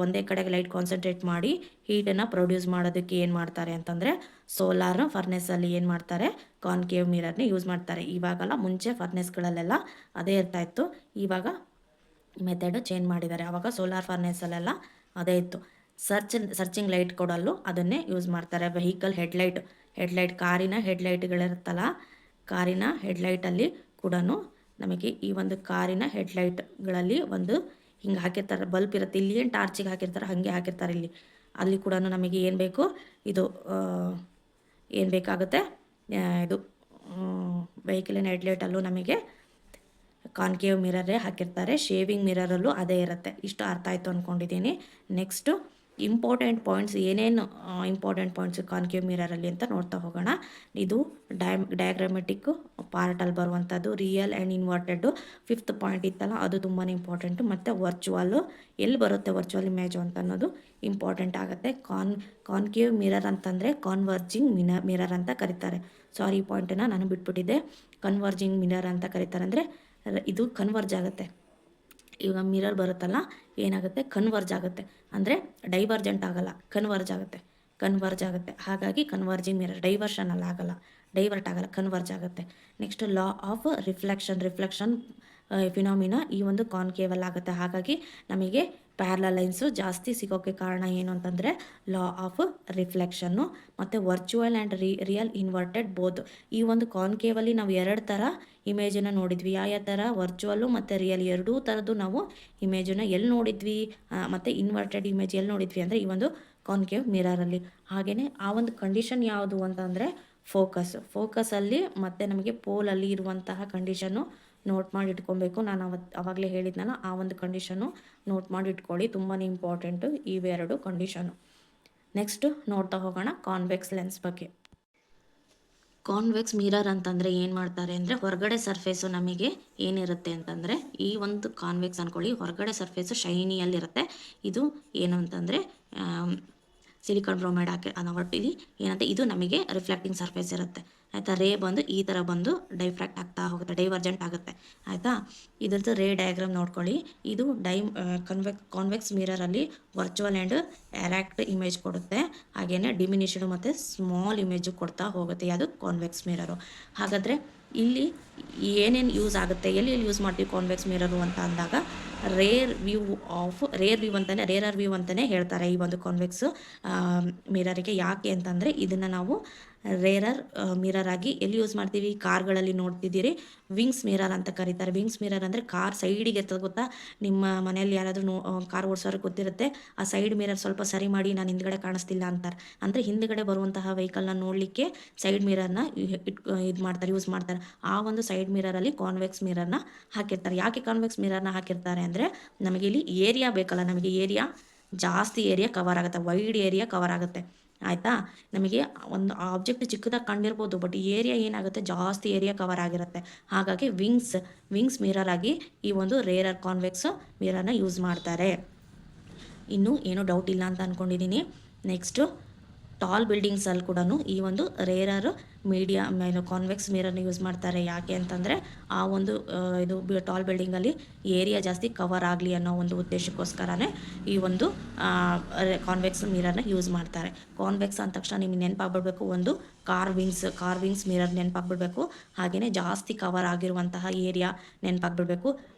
ಒಂದೇ ಕಡೆಗೆ ಲೈಟ್ ಕಾನ್ಸಂಟ್ರೇಟ್ ಮಾಡಿ ಹೀಟನ್ನು ಪ್ರೊಡ್ಯೂಸ್ ಮಾಡೋದಕ್ಕೆ ಏನು ಮಾಡ್ತಾರೆ ಅಂತಂದರೆ, ಸೋಲಾರ್ ಫರ್ನೆಸ್ಸಲ್ಲಿ ಏನು ಮಾಡ್ತಾರೆ, ಕಾನ್ಕೇವ್ ಮಿರರ್ನ ಯೂಸ್ ಮಾಡ್ತಾರೆ. ಇವಾಗಲ್ಲ, ಮುಂಚೆ ಫರ್ನೆಸ್ಗಳಲ್ಲೆಲ್ಲ ಅದೇ ಇರ್ತಾಯಿತ್ತು. ಇವಾಗ ಮೆಥಡ್ ಚೇಂಜ್ ಮಾಡಿದ್ದಾರೆ. ಆವಾಗ ಸೋಲಾರ್ ಫರ್ನೆಸ್ಸಲ್ಲೆಲ್ಲ ಅದೇ ಇತ್ತು. ಸರ್ಚಿಂಗ್ ಲೈಟ್ ಕೊಡಲು ಅದನ್ನೇ ಯೂಸ್ ಮಾಡ್ತಾರೆ. ವೆಹಿಕಲ್ ಹೆಡ್ಲೈಟ್ ಕಾರಿನ ಹೆಡ್ಲೈಟ್ಗಳಿರುತ್ತಲ್ಲ, ಕಾರಿನ ಹೆಡ್ಲೈಟಲ್ಲಿ ಕೂಡ ನಮಗೆ ಈ ಒಂದು ಕಾರಿನ ಹೆಡ್ಲೈಟ್ಗಳಲ್ಲಿ ಒಂದು ಹಿಂಗೆ ಹಾಕಿರ್ತಾರೆ, ಬಲ್ಬ್ ಇರುತ್ತೆ. ಇಲ್ಲಿ ಏನು ಟಾರ್ಚಿಗೆ ಹಾಕಿರ್ತಾರೆ ಹಾಗೆ ಹಾಕಿರ್ತಾರೆ ಇಲ್ಲಿ. ಅಲ್ಲಿ ಕೂಡ ನಮಗೆ ಏನು ಬೇಕು, ಇದು ಏನು ಬೇಕಾಗುತ್ತೆ, ಇದು ವೆಹಿಕಲಿನ ಹೆಡ್ಲೈಟಲ್ಲೂ ನಮಗೆ ಕಾನ್ಕೇವ್ ಮಿರರೇ ಹಾಕಿರ್ತಾರೆ. ಶೇವಿಂಗ್ ಮಿರರಲ್ಲೂ ಅದೇ ಇರುತ್ತೆ. ಇಷ್ಟು ಅರ್ಥ ಆಯಿತು ಅಂದ್ಕೊಂಡಿದ್ದೀನಿ. ನೆಕ್ಸ್ಟು ಇಂಪಾರ್ಟೆಂಟ್ ಪಾಯಿಂಟ್ಸ್, ಏನೇನು ಇಂಪಾರ್ಟೆಂಟ್ ಪಾಯಿಂಟ್ಸ್ ಕಾನ್ಕೇವ್ ಮಿರರಲ್ಲಿ ಅಂತ ನೋಡ್ತಾ ಹೋಗೋಣ. ಇದು ಡಯಾಗ್ರಾಮೆಟಿಕ್ ಪಾರ್ಟಲ್ಲಿ ಬರುವಂಥದ್ದು, ರಿಯಲ್ ಆ್ಯಂಡ್ ಇನ್ವರ್ಟೆಡ್ಡು 5th ಪಾಯಿಂಟ್ ಇತ್ತಲ್ಲ, ಅದು ತುಂಬಾ ಇಂಪಾರ್ಟೆಂಟು. ಮತ್ತು ವರ್ಚುವಲ್ಲು ಎಲ್ಲಿ ಬರುತ್ತೆ, ವರ್ಚುವಲ್ ಇಮೇಜು ಅಂತ ಅನ್ನೋದು ಇಂಪಾರ್ಟೆಂಟ್ ಆಗುತ್ತೆ. ಕಾನ್ಕೇವ್ ಮಿರರ್ ಅಂತಂದರೆ ಕಾನ್ವರ್ಜಿಂಗ್ ಮಿರರ್ ಅಂತ ಕರೀತಾರೆ. ಸಾರಿ, ಈ ಪಾಯಿಂಟನ್ನು ನಾನು ಬಿಟ್ಬಿಟ್ಟಿದ್ದೆ. ಕನ್ವರ್ಜಿಂಗ್ ಮಿರರ್ ಅಂತ ಕರೀತಾರೆ. ಅಂದರೆ ಇದು ಕನ್ವರ್ಜ್ ಆಗುತ್ತೆ. ಇವಾಗ ಮಿರರ್ ಬರುತ್ತಲ್ಲ, ಏನಾಗುತ್ತೆ, ಕನ್ವರ್ಜ್ ಆಗುತ್ತೆ. ಅಂದರೆ ಡೈವರ್ಜೆಂಟ್ ಆಗಲ್ಲ, ಕನ್ವರ್ಜ್ ಆಗುತ್ತೆ. ಹಾಗಾಗಿ ಕನ್ವರ್ಜಿಂಗ್ ಮಿರರ್. ಡೈವರ್ಟ್ ಆಗಲ್ಲ, ಕನ್ವರ್ಜ್ ಆಗುತ್ತೆ. Next law of reflection phenomena ಈ ಒಂದು ಕಾನ್ಕೇವಲ್ ಆಗುತ್ತೆ. ಹಾಗಾಗಿ ನಮಗೆ ಪ್ಯಾರಲಲ್ ಲೈನ್ಸು ಜಾಸ್ತಿ ಸಿಗೋಕ್ಕೆ ಕಾರಣ ಏನು ಅಂತಂದರೆ ಲಾ ಆಫ್ ರಿಫ್ಲೆಕ್ಷನ್ನು. ಮತ್ತು virtual and real inverted both. ಈ ಒಂದು ಕಾನ್ಕೇವಲ್ಲಿ ನಾವು 2 ಥರ ಇಮೇಜನ್ನು ನೋಡಿದ್ವಿ. ಯಾವ ಥರ? ವರ್ಚುವಲ್ಲು ಮತ್ತು ರಿಯಲ್, ಎರಡೂ ಥರದ್ದು ನಾವು ಇಮೇಜನ್ನು ಎಲ್ಲಿ ನೋಡಿದ್ವಿ, ಮತ್ತು ಇನ್ವರ್ಟೆಡ್ ಇಮೇಜ್ ಎಲ್ಲಿ ನೋಡಿದ್ವಿ ಅಂದರೆ ಈ ಒಂದು ಕಾನ್ಕೇವ್ ಮಿರರಲ್ಲಿ. ಹಾಗೆಯೇ ಆ ಒಂದು ಕಂಡೀಷನ್ ಯಾವುದು ಅಂತಂದರೆ ಫೋಕಸಲ್ಲಿ ಮತ್ತು ನಮಗೆ ಪೋಲಲ್ಲಿ ಇರುವಂತಹ ಕಂಡೀಷನ್ನು ನೋಟ್ ಮಾಡಿ ಇಟ್ಕೊಬೇಕು. ನಾನು ಅವಾಗಲೇ ಹೇಳಿದ್ನಲ್ಲ, ಆ ಒಂದು ಕಂಡೀಷನ್ನು ನೋಟ್ ಮಾಡಿ ಇಟ್ಕೊಳ್ಳಿ, ತುಂಬಾ ಇಂಪಾರ್ಟೆಂಟು ಇವೆರಡು ಕಂಡೀಷನು. ನೆಕ್ಸ್ಟ್ ನೋಡ್ತಾ ಹೋಗೋಣ ಕಾನ್ವೆಕ್ಸ್ ಲೆನ್ಸ್ ಬಗ್ಗೆ. ಕಾನ್ವೆಕ್ಸ್ ಮಿರರ್ ಅಂತಂದರೆ ಏನು ಮಾಡ್ತಾರೆ ಅಂದರೆ, ಹೊರಗಡೆ ಸರ್ಫೇಸು ನಮಗೆ ಏನಿರುತ್ತೆ ಅಂತಂದರೆ, ಈ ಒಂದು ಕಾನ್ವೆಕ್ಸ್ ಅಂದ್ಕೊಳ್ಳಿ, ಹೊರಗಡೆ ಸರ್ಫೇಸು ಶೈನಿಯಲ್ಲಿರುತ್ತೆ. ಇದು ಏನು ಅಂತಂದರೆ ಸಿಲಿಕಾನ್ ಬ್ರೋಮೈಡ್ ಹಾಕಿ ಒಟ್ಟಿಗೆ ಏನಂತ, ಇದು ನಮಗೆ ರಿಫ್ಲೆಕ್ಟಿಂಗ್ ಸರ್ಫೇಸ್ ಇರುತ್ತೆ. ಆಯಿತಾ? ರೇ ಬಂದು ಈ ಥರ ಬಂದು ಡೈಫ್ರಾಕ್ಟ್ ಆಗ್ತಾ ಹೋಗುತ್ತೆ, ಡೈವರ್ಜೆಂಟ್ ಆಗುತ್ತೆ. ಆಯಿತಾ? ಇದ್ರದ್ದು ರೇ ಡಯಾಗ್ರಾಮ್ ನೋಡ್ಕೊಳ್ಳಿ. ಇದು ಕಾನ್ವೆಕ್ಸ್ ಮಿರರಲ್ಲಿ ವರ್ಚುವಲ್ ಆ್ಯಂಡ್ ಎರೆಕ್ಟ್ ಇಮೇಜ್ ಕೊಡುತ್ತೆ. ಹಾಗೆಯೇ ಡಿಮಿನಿಷ್ಡ್ ಮತ್ತು ಸ್ಮಾಲ್ ಇಮೇಜು ಕೊಡ್ತಾ ಹೋಗುತ್ತೆ. ಯಾವುದು? Convex mirror. ಹಾಗಾದರೆ ಇಲ್ಲಿ ಏನೇನು ಯೂಸ್ ಆಗುತ್ತೆ, ಎಲ್ಲಿ ಯೂಸ್ ಮಾಡ್ತೀವಿ ಕಾನ್ವೆಕ್ಸ್ ಮಿರರು ಅಂತ ಅಂದಾಗ, ರೇರರ್ ವ್ಯೂ ಅಂತಲೇ ಹೇಳ್ತಾರೆ ಈ ಒಂದು ಕಾನ್ವೆಕ್ಸ್ ಮಿರರಿಗೆ. ಯಾಕೆ ಅಂತಂದರೆ, ಇದನ್ನು ನಾವು ರೇರರ್ ಮಿರರ್ ಆಗಿ ಎಲ್ಲಿ ಯೂಸ್ ಮಾಡ್ತೀವಿ, ಕಾರ್ಗಳಲ್ಲಿ ನೋಡ್ತಿದ್ದೀರಿ, ವಿಂಗ್ಸ್ ಮಿರರ್ ಅಂತ ಕರೀತಾರೆ. ವಿಂಗ್ಸ್ ಮಿರರ್ ಅಂದರೆ ಕಾರ್ ಸೈಡಿಗೆ ಇರ್ತದೆ, ಗೊತ್ತಾ? ನಿಮ್ಮ ಮನೆಯಲ್ಲಿ ಯಾರಾದರೂ ಕಾರ್ ಓಡಿಸೋರಿಗೆ ಗೊತ್ತಿರುತ್ತೆ, ಆ ಸೈಡ್ ಮಿರರ್ ಸ್ವಲ್ಪ ಸರಿ ಮಾಡಿ, ನಾನು ಹಿಂದ್ಗಡೆ ಕಾಣಿಸ್ತಿಲ್ಲ ಅಂತಾರೆ. ಅಂದರೆ ಹಿಂದ್ಗಡೆ ಬರುವಂತಹ ವೆಹಿಕಲ್ನ ನೋಡಲಿಕ್ಕೆ ಸೈಡ್ ಮಿರರ್ನ ಯೂಸ್ ಮಾಡ್ತಾರೆ. ಆ ಒಂದು ಸೈಡ್ ಮಿರರಲ್ಲಿ ಕಾನ್ವೆಕ್ಸ್ ಮಿರರ್ನ ಹಾಕಿರ್ತಾರೆ. ಯಾಕೆ ಕಾನ್ವೆಕ್ಸ್ ಮಿರರ್ನ ಹಾಕಿರ್ತಾರೆ ಅಂದರೆ, ನಮಗೆ ಇಲ್ಲಿ ಏರಿಯಾ ಬೇಕಲ್ಲ, ನಮಗೆ ಜಾಸ್ತಿ ಏರಿಯಾ ಕವರ್ ಆಗುತ್ತೆ, ವೈಡ್ ಏರಿಯಾ ಕವರ್ ಆಗುತ್ತೆ. ಆಯಿತಾ. ನಮಗೆ ಒಂದು ಆಬ್ಜೆಕ್ಟ್ ಚಿಕ್ಕದಾಗಿ ಕಂಡಿರ್ಬೋದು, ಬಟ್ ಏರಿಯಾ ಏನಾಗುತ್ತೆ, ಜಾಸ್ತಿ ಏರಿಯಾ ಕವರ್ ಆಗಿರುತ್ತೆ. ಹಾಗಾಗಿ ವಿಂಗ್ಸ್ ಮಿರರ್ ಆಗಿ ಈ ಒಂದು ರೇರರ್ ಕಾನ್ವೆಕ್ಸ್ ಮಿರರ್ನ ಯೂಸ್ ಮಾಡ್ತಾರೆ. ಇನ್ನೂ ಏನೂ ಡೌಟ್ ಇಲ್ಲ ಅಂತ ಅಂದ್ಕೊಂಡಿದ್ದೀನಿ. ನೆಕ್ಸ್ಟು ಟಾಲ್ ಬಿಲ್ಡಿಂಗ್ಸಲ್ಲಿ ಕೂಡ ಈ ಒಂದು ರೇರರ್ ಕಾನ್ವೆಕ್ಸ್ ಮಿರರ್ನ ಯೂಸ್ ಮಾಡ್ತಾರೆ. ಯಾಕೆ ಅಂತಂದರೆ ಆ ಒಂದು ಇದು ಟಾಲ್ ಬಿಲ್ಡಿಂಗಲ್ಲಿ ಏರಿಯಾ ಜಾಸ್ತಿ ಕವರ್ ಆಗಲಿ ಅನ್ನೋ ಒಂದು ಉದ್ದೇಶಕ್ಕೋಸ್ಕರನೇ ಈ ಒಂದು ಕಾನ್ವೆಕ್ಸ್ ಮಿರರ್ನ ಯೂಸ್ ಮಾಡ್ತಾರೆ. ಕಾನ್ವೆಕ್ಸ್ ಅಂದ ತಕ್ಷಣ ನಿಮಗೆ ನೆನಪಾಗ್ಬಿಡ್ಬೇಕು, ಒಂದು ಕಾರ್ವಿಂಗ್ಸ್ ಮಿರರ್ ನೆನಪಾಗ್ಬಿಡ್ಬೇಕು. ಹಾಗೆಯೇ ಜಾಸ್ತಿ ಕವರ್ ಆಗಿರುವಂತಹ ಏರಿಯಾ ನೆನಪಾಗ್ಬಿಡ್ಬೇಕು.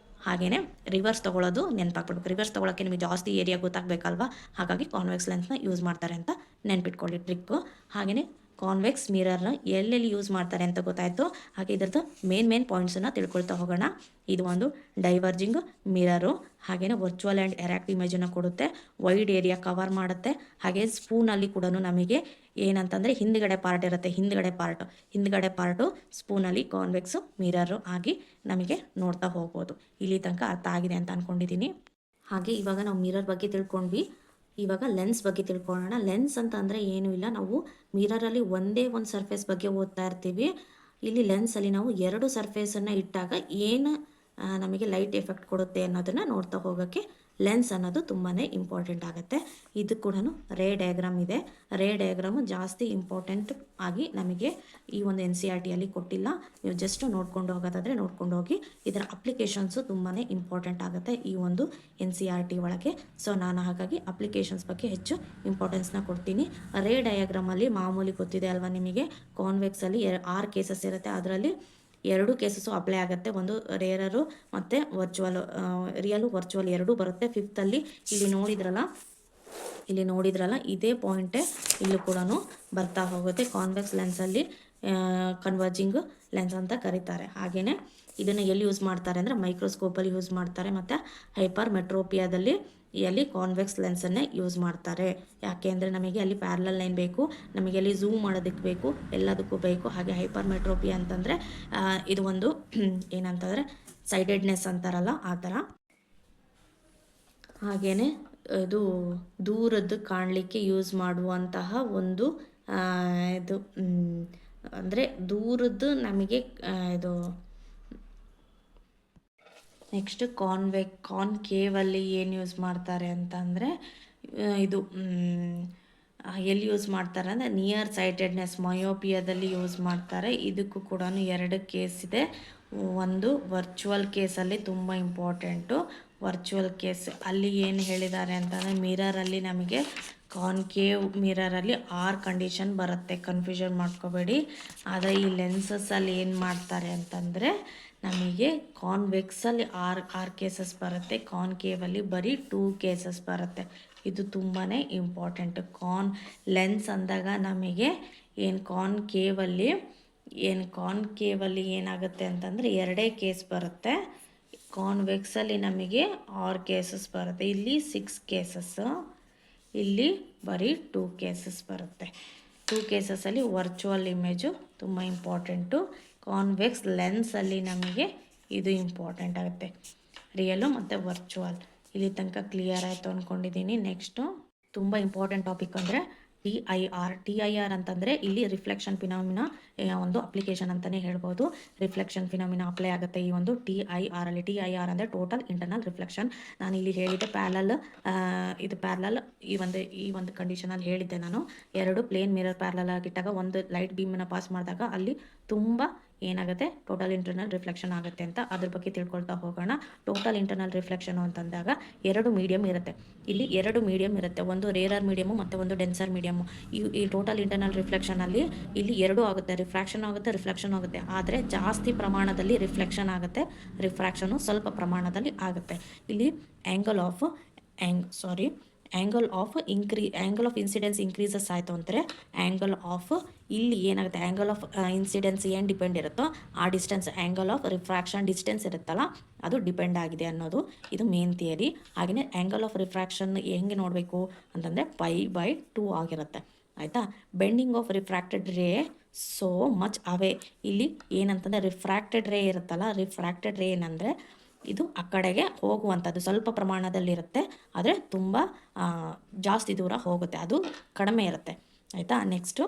ಹಾಗೆಯೇ ರಿವರ್ಸ್ ತೊಗೊಳ್ಳೋದು ನೆನಪಾಗ್ಬಿಡ್ಬೇಕು. ರಿವರ್ಸ್ ತೊಗೊಳಕ್ಕೆ ನಿಮಗೆ ಜಾಸ್ತಿ ಏರಿಯಾ ಗೊತ್ತಾಗಬೇಕಲ್ವಾ, ಹಾಗಾಗಿ ಕಾನ್ವೆಕ್ಸ್ ಲೆನ್ಸ್ನ ಯೂಸ್ ಮಾಡ್ತಾರೆ ಅಂತ ನೆನ್ಪಿಟ್ಕೊಳ್ಳಿ ಟ್ರಿಕ್ಕು. ಹಾಗೆಯೇ ಕಾನ್ವೆಕ್ಸ್ ಮಿರರ್ನ ಎಲ್ಲೆಲ್ಲಿ ಯೂಸ್ ಮಾಡ್ತಾರೆ ಅಂತ ಗೊತ್ತಾಯಿತು. ಹಾಗೆ ಇದರದ್ದು ಮೇನ್ ಪಾಯಿಂಟ್ಸನ್ನು ತಿಳ್ಕೊಳ್ತಾ ಹೋಗೋಣ. ಇದು ಒಂದು ಡೈವರ್ಜಿಂಗ್ ಮಿರರು, ಹಾಗೆಯೇ ವರ್ಚುವಲ್ ಆ್ಯಂಡ್ ಎರಾಕ್ಟ್ ಇಮೇಜನ್ನು ಕೊಡುತ್ತೆ, ವೈಡ್ ಏರಿಯಾ ಕವರ್ ಮಾಡುತ್ತೆ. ಹಾಗೆ ಸ್ಪೂನಲ್ಲಿ ಕೂಡ ನಮಗೆ ಏನಂತಂದರೆ ಹಿಂದ್ಗಡೆ ಪಾರ್ಟ್ ಇರುತ್ತೆ, ಹಿಂದ್ಗಡೆ ಪಾರ್ಟು ಸ್ಪೂನಲ್ಲಿ ಕಾನ್ವೆಕ್ಸು ಮಿರರು ಆಗಿ ನಮಗೆ ನೋಡ್ತಾ ಹೋಗ್ಬೋದು. ಇಲ್ಲಿ ತನಕ ಅರ್ಥ ಆಗಿದೆ ಅಂತ ಅಂದ್ಕೊಂಡಿದ್ದೀನಿ. ಹಾಗೆ ಇವಾಗ ನಾವು ಮಿರರ್ ಬಗ್ಗೆ ತಿಳ್ಕೊಂಡ್ವಿ. ಇವಾಗ ಲೆನ್ಸ್ ಬಗ್ಗೆ ತಿಳ್ಕೊಳ್ಳೋಣ. ಲೆನ್ಸ್ ಅಂತ ಅಂದರೆ ಏನೂ ಇಲ್ಲ, ನಾವು ಮಿರರಲ್ಲಿ ಒಂದೇ ಒಂದು ಸರ್ಫೇಸ್ ಬಗ್ಗೆ ಓದ್ತಾ ಇರ್ತೀವಿ. ಇಲ್ಲಿ ಲೆನ್ಸಲ್ಲಿ ನಾವು ಎರಡು ಸರ್ಫೇಸನ್ನು ಇಟ್ಟಾಗ ಏನು ನಮಗೆ ಲೈಟ್ ಎಫೆಕ್ಟ್ ಕೊಡುತ್ತೆ ಅನ್ನೋದನ್ನು ನೋಡ್ತಾ ಹೋಗೋಕ್ಕೆ ಲೆನ್ಸ್ ಅನ್ನೋದು ತುಂಬಾ ಇಂಪಾರ್ಟೆಂಟ್ ಆಗುತ್ತೆ. ಇದು ಕೂಡ ರೇ ಡಯಾಗ್ರಾಮ್ ಇದೆ. ರೇ ಡಯಾಗ್ರಾಮು ಜಾಸ್ತಿ ಇಂಪಾರ್ಟೆಂಟ್ ಆಗಿ ನಮಗೆ ಈ ಒಂದು NCERTಯಲ್ಲಿ ಕೊಟ್ಟಿಲ್ಲ. ನೀವು ಜಸ್ಟ್ ನೋಡ್ಕೊಂಡು ಹೋಗೋದಾದರೆ ನೋಡ್ಕೊಂಡು ಹೋಗಿ. ಇದರ ಅಪ್ಲಿಕೇಶನ್ಸು ತುಂಬಾ ಇಂಪಾರ್ಟೆಂಟ್ ಆಗುತ್ತೆ ಈ ಒಂದು NCERT ಒಳಗೆ. ಸೊ ನಾನು ಹಾಗಾಗಿ ಅಪ್ಲಿಕೇಶನ್ಸ್ ಬಗ್ಗೆ ಹೆಚ್ಚು ಇಂಪಾರ್ಟೆನ್ಸ್ನ ಕೊಡ್ತೀನಿ. ರೇ ಡಯಾಗ್ರಾಮಲ್ಲಿ ಮಾಮೂಲಿ ಗೊತ್ತಿದೆ ಅಲ್ವಾ ನಿಮಗೆ, ಕಾನ್ವೆಕ್ಸಲ್ಲಿ 6 ಕೇಸಸ್ ಇರುತ್ತೆ. ಅದರಲ್ಲಿ 2 ಕೇಸಸ್ಸು ಅಪ್ಲೈ ಆಗುತ್ತೆ. ಒಂದು ರೇರರು ಮತ್ತು ರಿಯಲು ವರ್ಚುವಲ್ ಎರಡೂ ಬರುತ್ತೆ. ಫಿಫ್ತಲ್ಲಿ ಇಲ್ಲಿ ನೋಡಿದ್ರಲ್ಲ ಇದೇ ಪಾಯಿಂಟೇ ಇಲ್ಲೂ ಕೂಡ ಬರ್ತಾ ಹೋಗುತ್ತೆ. ಕಾನ್ವೆಕ್ಸ್ ಲೆನ್ಸಲ್ಲಿ ಕನ್ವರ್ಜಿಂಗ್ ಲೆನ್ಸ್ ಅಂತ ಕರೀತಾರೆ. ಹಾಗೆಯೇ ಇದನ್ನು ಎಲ್ಲಿ ಯೂಸ್ ಮಾಡ್ತಾರೆ ಅಂದರೆ ಮೈಕ್ರೋಸ್ಕೋಪಲ್ಲಿ ಯೂಸ್ ಮಾಡ್ತಾರೆ, ಮತ್ತು ಹೈಪರ್ ಮೆಟ್ರೋಪಿಯಾದಲ್ಲಿ ಅಲ್ಲಿ ಕಾನ್ವೆಕ್ಸ್ ಲೆನ್ಸನ್ನೇ ಯೂಸ್ ಮಾಡ್ತಾರೆ. ಯಾಕೆ ಅಂದರೆ ನಮಗೆ ಅಲ್ಲಿ ಪ್ಯಾರಲಲ್ ಲೈನ್ ಬೇಕು, ನಮಗೆ ಅಲ್ಲಿ ಝೂಮ್ ಮಾಡೋದಕ್ಕೆ ಬೇಕು, ಎಲ್ಲದಕ್ಕೂ ಬೇಕು. ಹಾಗೆ ಹೈಪರ್ ಮೆಟ್ರೋಪಿಯಾ ಅಂತಂದರೆ ಇದು ಒಂದು ಏನಂತಂದರೆ ಸೈಡೆಡ್ನೆಸ್ ಅಂತಾರಲ್ಲ ಆ ಥರ. ಹಾಗೆಯೇ ಇದು ದೂರದ್ದು ಕಾಣಲಿಕ್ಕೆ ಯೂಸ್ ಮಾಡುವಂತಹ ಒಂದು ಇದು ಅಂದರೆ ದೂರದ್ದು ನಮಗೆ ಇದು. ನೆಕ್ಸ್ಟ್ ಕಾನ್ಕೇವಲ್ಲಿ ಏನು ಯೂಸ್ ಮಾಡ್ತಾರೆ ಅಂತಂದರೆ ಇದು ಎಲ್ಲಿ ಯೂಸ್ ಮಾಡ್ತಾರೆ ಅಂದರೆ ನಿಯರ್ ಸೈಟೆಡ್ನೆಸ್ ಮಯೋಪಿಯಾದಲ್ಲಿ ಯೂಸ್ ಮಾಡ್ತಾರೆ. ಇದಕ್ಕೂ ಕೂಡ 2 ಕೇಸ್ ಇದೆ. ಒಂದು ವರ್ಚುವಲ್ ಕೇಸಲ್ಲಿ ತುಂಬ ಇಂಪಾರ್ಟೆಂಟು. ವರ್ಚುವಲ್ ಕೇಸ್ ಅಲ್ಲಿ ಏನು ಹೇಳಿದ್ದಾರೆ ಅಂತಂದರೆ ಮಿರರಲ್ಲಿ ನಮಗೆ ಕಾನ್ಕೇವ್ ಮಿರರಲ್ಲಿ 6 ಕಂಡೀಷನ್ ಬರುತ್ತೆ, ಕನ್ಫ್ಯೂಷನ್ ಮಾಡ್ಕೋಬೇಡಿ. ಆದರೆ ಈ ಲೆನ್ಸಸ್ಸಲ್ಲಿ ಏನು ಮಾಡ್ತಾರೆ ಅಂತಂದರೆ ನಮಗೆ ಕಾನ್ವೆಕ್ಸಲ್ಲಿ 6 ಕೇಸಸ್ ಬರುತ್ತೆ, ಕಾನ್ಕೇವಲ್ಲಿ ಬರೀ 2 ಕೇಸಸ್ ಬರುತ್ತೆ. ಇದು ತುಂಬಾ ಇಂಪಾರ್ಟೆಂಟ್. ಲೆನ್ಸ್ ಅಂದಾಗ ನಮಗೆ ಕಾನ್ಕೇವಲ್ಲಿ ಏನಾಗುತ್ತೆ ಅಂತಂದರೆ 2 ಕೇಸ್ ಬರುತ್ತೆ. ಕಾನ್ವೆಕ್ಸಲ್ಲಿ ನಮಗೆ 6 ಕೇಸಸ್ ಬರುತ್ತೆ. ಇಲ್ಲಿ 6 ಕೇಸಸ್ಸು, ಇಲ್ಲಿ ಬರೀ 2 ಕೇಸಸ್ ಬರುತ್ತೆ. 2 ಕೇಸಸಲ್ಲಿ ವರ್ಚುವಲ್ ಇಮೇಜು ತುಂಬ ಇಂಪಾರ್ಟೆಂಟು. ಕಾನ್ವೆಕ್ಸ್ ಲೆನ್ಸಲ್ಲಿ ನಮಗೆ ಇದು ಇಂಪಾರ್ಟೆಂಟ್ ಆಗುತ್ತೆ, ರಿಯಲು ಮತ್ತು ವರ್ಚುವಲ್. ಇಲ್ಲಿ ತನಕ ಕ್ಲಿಯರ್ ಆಯಿತು ಅಂದ್ಕೊಂಡಿದ್ದೀನಿ. ನೆಕ್ಸ್ಟು ತುಂಬ ಇಂಪಾರ್ಟೆಂಟ್ ಟಾಪಿಕ್ ಅಂದರೆ TIR ಅಂತಂದರೆ ಇಲ್ಲಿ ರಿಫ್ಲೆಕ್ಷನ್ ಫಿನಾಮಿನಾ ಒಂದು ಅಪ್ಲಿಕೇಶನ್ ಅಂತಲೇ ಹೇಳ್ಬೋದು. ರಿಫ್ಲೆಕ್ಷನ್ ಫಿನಾಮಿನಾ ಅಪ್ಲೈ ಆಗುತ್ತೆ ಈ ಒಂದು TIR ಅಲ್ಲಿ. TIR ಅಂದರೆ ಟೋಟಲ್ ಇಂಟರ್ನಲ್ ರಿಫ್ಲೆಕ್ಷನ್. ನಾನು ಇಲ್ಲಿ ಹೇಳಿದ್ದೆ ಪ್ಯಾರಲಲ್ ಈ ಒಂದು ಕಂಡೀಷನಲ್ಲಿ ಹೇಳಿದ್ದೆ ನಾನು. 2 ಪ್ಲೇನ್ ಮಿರರ್ ಪ್ಯಾರಲಲ್ ಆಗಿಟ್ಟಾಗ ಒಂದು ಲೈಟ್ ಬೀಮನ್ನು ಪಾಸ್ ಮಾಡಿದಾಗ ಅಲ್ಲಿ ತುಂಬ ಏನಾಗುತ್ತೆ, ಟೋಟಲ್ ಇಂಟರ್ನಲ್ ರಿಫ್ಲೆಕ್ಷನ್ ಆಗುತ್ತೆ ಅಂತ. ಅದ್ರ ಬಗ್ಗೆ ತಿಳ್ಕೊಳ್ತಾ ಹೋಗೋಣ. ಟೋಟಲ್ ಇಂಟರ್ನಲ್ ರಿಫ್ಲೆಕ್ಷನ್ ಅಂತಂದಾಗ 2 ಮೀಡಿಯಮ್ ಇರುತ್ತೆ. ಇಲ್ಲಿ 2 ಮೀಡಿಯಮ್ ಇರುತ್ತೆ, ಒಂದು ರೇರರ್ ಮೀಡಿಯಮು ಮತ್ತು ಒಂದು ಡೆನ್ಸರ್ ಮೀಡಿಯಮು. ಈ ಟೋಟಲ್ ಇಂಟರ್ನಲ್ ರಿಫ್ಲೆಕ್ಷನಲ್ಲಿ ಇಲ್ಲಿ 2 ಆಗುತ್ತೆ, ರಿಫ್ರಾಕ್ಷನ್ ಆಗುತ್ತೆ. ಆದರೆ ಜಾಸ್ತಿ ಪ್ರಮಾಣದಲ್ಲಿ ರಿಫ್ಲೆಕ್ಷನ್ ಆಗುತ್ತೆ, ರಿಫ್ರಾಕ್ಷನು ಸ್ವಲ್ಪ ಪ್ರಮಾಣದಲ್ಲಿ ಆಗುತ್ತೆ. ಇಲ್ಲಿ ಆ್ಯಂಗಲ್ ಆಫ್ ಇನ್ಸಿಡೆನ್ಸ್ ಇನ್ಕ್ರೀಸಸ್ ಆಯಿತು ಅಂದರೆ ಇಲ್ಲಿ ಏನಾಗುತ್ತೆ, ಆ್ಯಂಗಲ್ ಆಫ್ ಇನ್ಸಿಡೆನ್ಸ್ ಏನು ಡಿಪೆಂಡ್ ಇರುತ್ತೋ ಆ distance, angle of refraction distance ಇರುತ್ತಲ್ಲ ಅದು ಡಿಪೆಂಡ್ ಆಗಿದೆ ಅನ್ನೋದು ಇದು ಮೇನ್ ಥಿಯರಿ. ಹಾಗೆಯೇ ಆ್ಯಂಗಲ್ ಆಫ್ ರಿಫ್ರಾಕ್ಷನ್ ಹೆಂಗೆ ನೋಡಬೇಕು ಅಂತಂದರೆ π/2 ಆಗಿರುತ್ತೆ. ಆಯಿತಾ. ಬೆಂಡಿಂಗ್ ಆಫ್ ರಿಫ್ರಾಕ್ಟೆಡ್ ರೇ ಸೋ ಮಚ್ ಅವೇ. ಇಲ್ಲಿ ಏನಂತಂದರೆ ರಿಫ್ರಾಕ್ಟೆಡ್ ರೇ ಇರುತ್ತಲ್ಲ, ರಿಫ್ರಾಕ್ಟೆಡ್ ರೇ ಏನಂದರೆ ಇದು ಆ ಕಡೆಗೆ ಹೋಗುವಂಥದ್ದು ಸ್ವಲ್ಪ ಪ್ರಮಾಣದಲ್ಲಿರುತ್ತೆ, ಆದರೆ ತುಂಬ ಜಾಸ್ತಿ ದೂರ ಹೋಗುತ್ತೆ, ಅದು ಕಡಿಮೆ ಇರುತ್ತೆ. ಆಯಿತಾ. ನೆಕ್ಸ್ಟು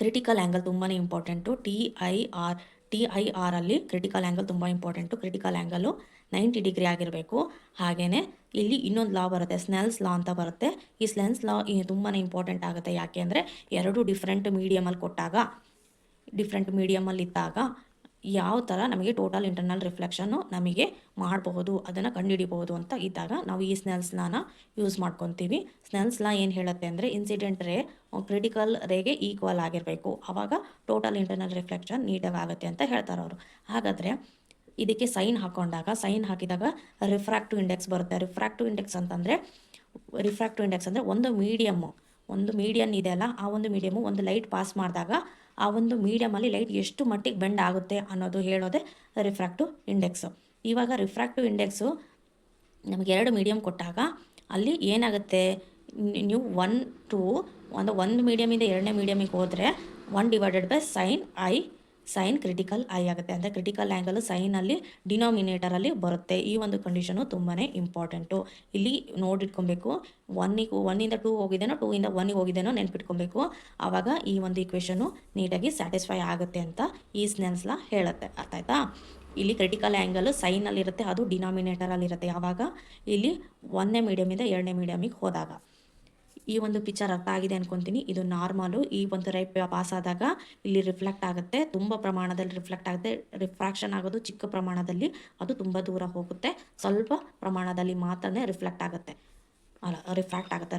ಕ್ರಿಟಿಕಲ್ ಆ್ಯಂಗಲ್ ತುಂಬಾ ಇಂಪಾರ್ಟೆಂಟು. ಟಿ ಐ ಆರಲ್ಲಿ ಕ್ರಿಟಿಕಲ್ ಆ್ಯಂಗಲ್ ತುಂಬ ಇಂಪಾರ್ಟೆಂಟು. ಕ್ರಿಟಿಕಲ್ ಆ್ಯಂಗಲು 90 ಡಿಗ್ರಿ ಆಗಿರಬೇಕು. ಹಾಗೆಯೇ ಇಲ್ಲಿ ಇನ್ನೊಂದು ಲಾ ಬರುತ್ತೆ, ಸ್ನೆಲ್ಸ್ ಲಾ ಅಂತ ಬರುತ್ತೆ. ಈ ಸ್ನೆಲ್ಸ್ ಲಾ ತುಂಬಾ ಇಂಪಾರ್ಟೆಂಟ್ ಆಗುತ್ತೆ. ಯಾಕೆ ಅಂದರೆ ಎರಡು ಡಿಫ್ರೆಂಟ್ ಮೀಡಿಯಮಲ್ಲಿ ಕೊಟ್ಟಾಗ, ಡಿಫ್ರೆಂಟ್ ಮೀಡಿಯಮಲ್ಲಿದ್ದಾಗ ಯಾವ ಥರ ನಮಗೆ ಟೋಟಲ್ ಇಂಟರ್ನಲ್ ರಿಫ್ಲೆಕ್ಷನ್ನು ನಮಗೆ ಮಾಡಬಹುದು, ಅದನ್ನು ಕಂಡುಹಿಡಿಬಹುದು ಅಂತ ಇದ್ದಾಗ ನಾವು ಈ ಸ್ನೆಲ್ಸ್ ಲಾನ ಯೂಸ್ ಮಾಡ್ಕೊತೀವಿ. ಸ್ನೆಲ್ಸ್ ಲಾ ಏನು ಹೇಳುತ್ತೆ ಅಂದರೆ ಇನ್ಸಿಡೆಂಟ್ ರೇ ಕ್ರಿಟಿಕಲ್ ರೇಗೆ ಈಕ್ವಲ್ ಆಗಿರಬೇಕು, ಆವಾಗ ಟೋಟಲ್ ಇಂಟರ್ನಲ್ ರಿಫ್ಲೆಕ್ಷನ್ ನೀಟಾಗಿ ಆಗುತ್ತೆ ಅಂತ ಹೇಳ್ತಾರೆ ಅವರು. ಹಾಗಾದರೆ ಇದಕ್ಕೆ ಸೈನ್ ಹಾಕಿದಾಗ ರಿಫ್ರಾಕ್ಟಿವ್ ಇಂಡೆಕ್ಸ್ ಬರುತ್ತೆ. ರಿಫ್ರಾಕ್ಟಿವ್ ಇಂಡೆಕ್ಸ್ ಅಂದರೆ ಒಂದು ಮೀಡಿಯನ್ ಇದೆಯಲ್ಲ, ಆ ಒಂದು ಮೀಡಿಯಮು ಒಂದು ಲೈಟ್ ಪಾಸ್ ಮಾಡಿದಾಗ ಆ ಒಂದು ಮೀಡಿಯಮಲ್ಲಿ ಲೈಟ್ ಎಷ್ಟು ಮಟ್ಟಿಗೆ ಬೆಂಡ್ ಆಗುತ್ತೆ ಅನ್ನೋದು ಹೇಳೋದೇ ರಿಫ್ರಾಕ್ಟಿವ್ ಇಂಡೆಕ್ಸು. ಇವಾಗ ರಿಫ್ರಾಕ್ಟಿವ್ ಇಂಡೆಕ್ಸು ನಮಗೆ ಎರಡು ಮೀಡಿಯಮ್ ಕೊಟ್ಟಾಗ ಅಲ್ಲಿ ಏನಾಗುತ್ತೆ, ನೀವು ಒಂದು ಮೀಡಿಯಮಿಂದ ಎರಡನೇ ಮೀಡಿಯಮಿಗೆ ಹೋದರೆ 1/sin ಸೈನ್ ಕ್ರಿಟಿಕಲ್ ಐ ಆಗುತ್ತೆ. ಅಂದರೆ ಕ್ರಿಟಿಕಲ್ ಆ್ಯಂಗಲ್ ಸೈನಲ್ಲಿ ಡಿನಾಮಿನೇಟರಲ್ಲಿ ಬರುತ್ತೆ. ಈ ಒಂದು ಕಂಡೀಷನು ತುಂಬಾ ಇಂಪಾರ್ಟೆಂಟು. ಇಲ್ಲಿ ನೋಡಿಟ್ಕೊಬೇಕು, 1ಇಂದ 2 ಹೋಗಿದ್ದೇನೋ, 2ಇಂದ 1ಗೆ ಹೋಗಿದ್ದೇನೋ ನೆನ್ಪಿಟ್ಕೊಬೇಕು. ಆವಾಗ ಈ ಒಂದು ಇಕ್ವೇಷನು ನೀಟಾಗಿ ಸ್ಯಾಟಿಸ್ಫೈ ಆಗುತ್ತೆ ಅಂತ ಈ ಸ್ನೆಲ್ಸ್ ಲಾ ಹೇಳುತ್ತೆ. ಅರ್ಥ ಆಯ್ತಾ. ಇಲ್ಲಿ ಕ್ರಿಟಿಕಲ್ ಆ್ಯಂಗಲ್ ಸೈನಲ್ಲಿರುತ್ತೆ, ಅದು ಡಿನಾಮಿನೇಟರಲ್ಲಿರುತ್ತೆ. ಆವಾಗ ಇಲ್ಲಿ 1ನೇ ಮೀಡಿಯಮಿಂದ 2ನೇ ಮೀಡಿಯಮಿಗೆ ಹೋದಾಗ. ಈ ಒಂದು ಪಿಕ್ಚರ್ ಅರ್ಥ ಆಗಿದೆ ಅನ್ಕೊತೀನಿ. ಇದು ನಾರ್ಮಲು. ಈ ಒಂದು ರೈಪ್ ಪಾಸ್ ಆದಾಗ ಇಲ್ಲಿ ರಿಫ್ಲೆಕ್ಟ್ ಆಗುತ್ತೆ, ತುಂಬ ಪ್ರಮಾಣದಲ್ಲಿ ರಿಫ್ಲೆಕ್ಟ್ ಆಗುತ್ತೆ. ರಿಫ್ರಾಕ್ಷನ್ ಆಗೋದು ಚಿಕ್ಕ ಪ್ರಮಾಣದಲ್ಲಿ, ಅದು ತುಂಬ ದೂರ ಹೋಗುತ್ತೆ. ಸ್ವಲ್ಪ ಪ್ರಮಾಣದಲ್ಲಿ ಮಾತ್ರನೇ ರಿಫ್ಲೆಕ್ಟ್ ಆಗುತ್ತೆ,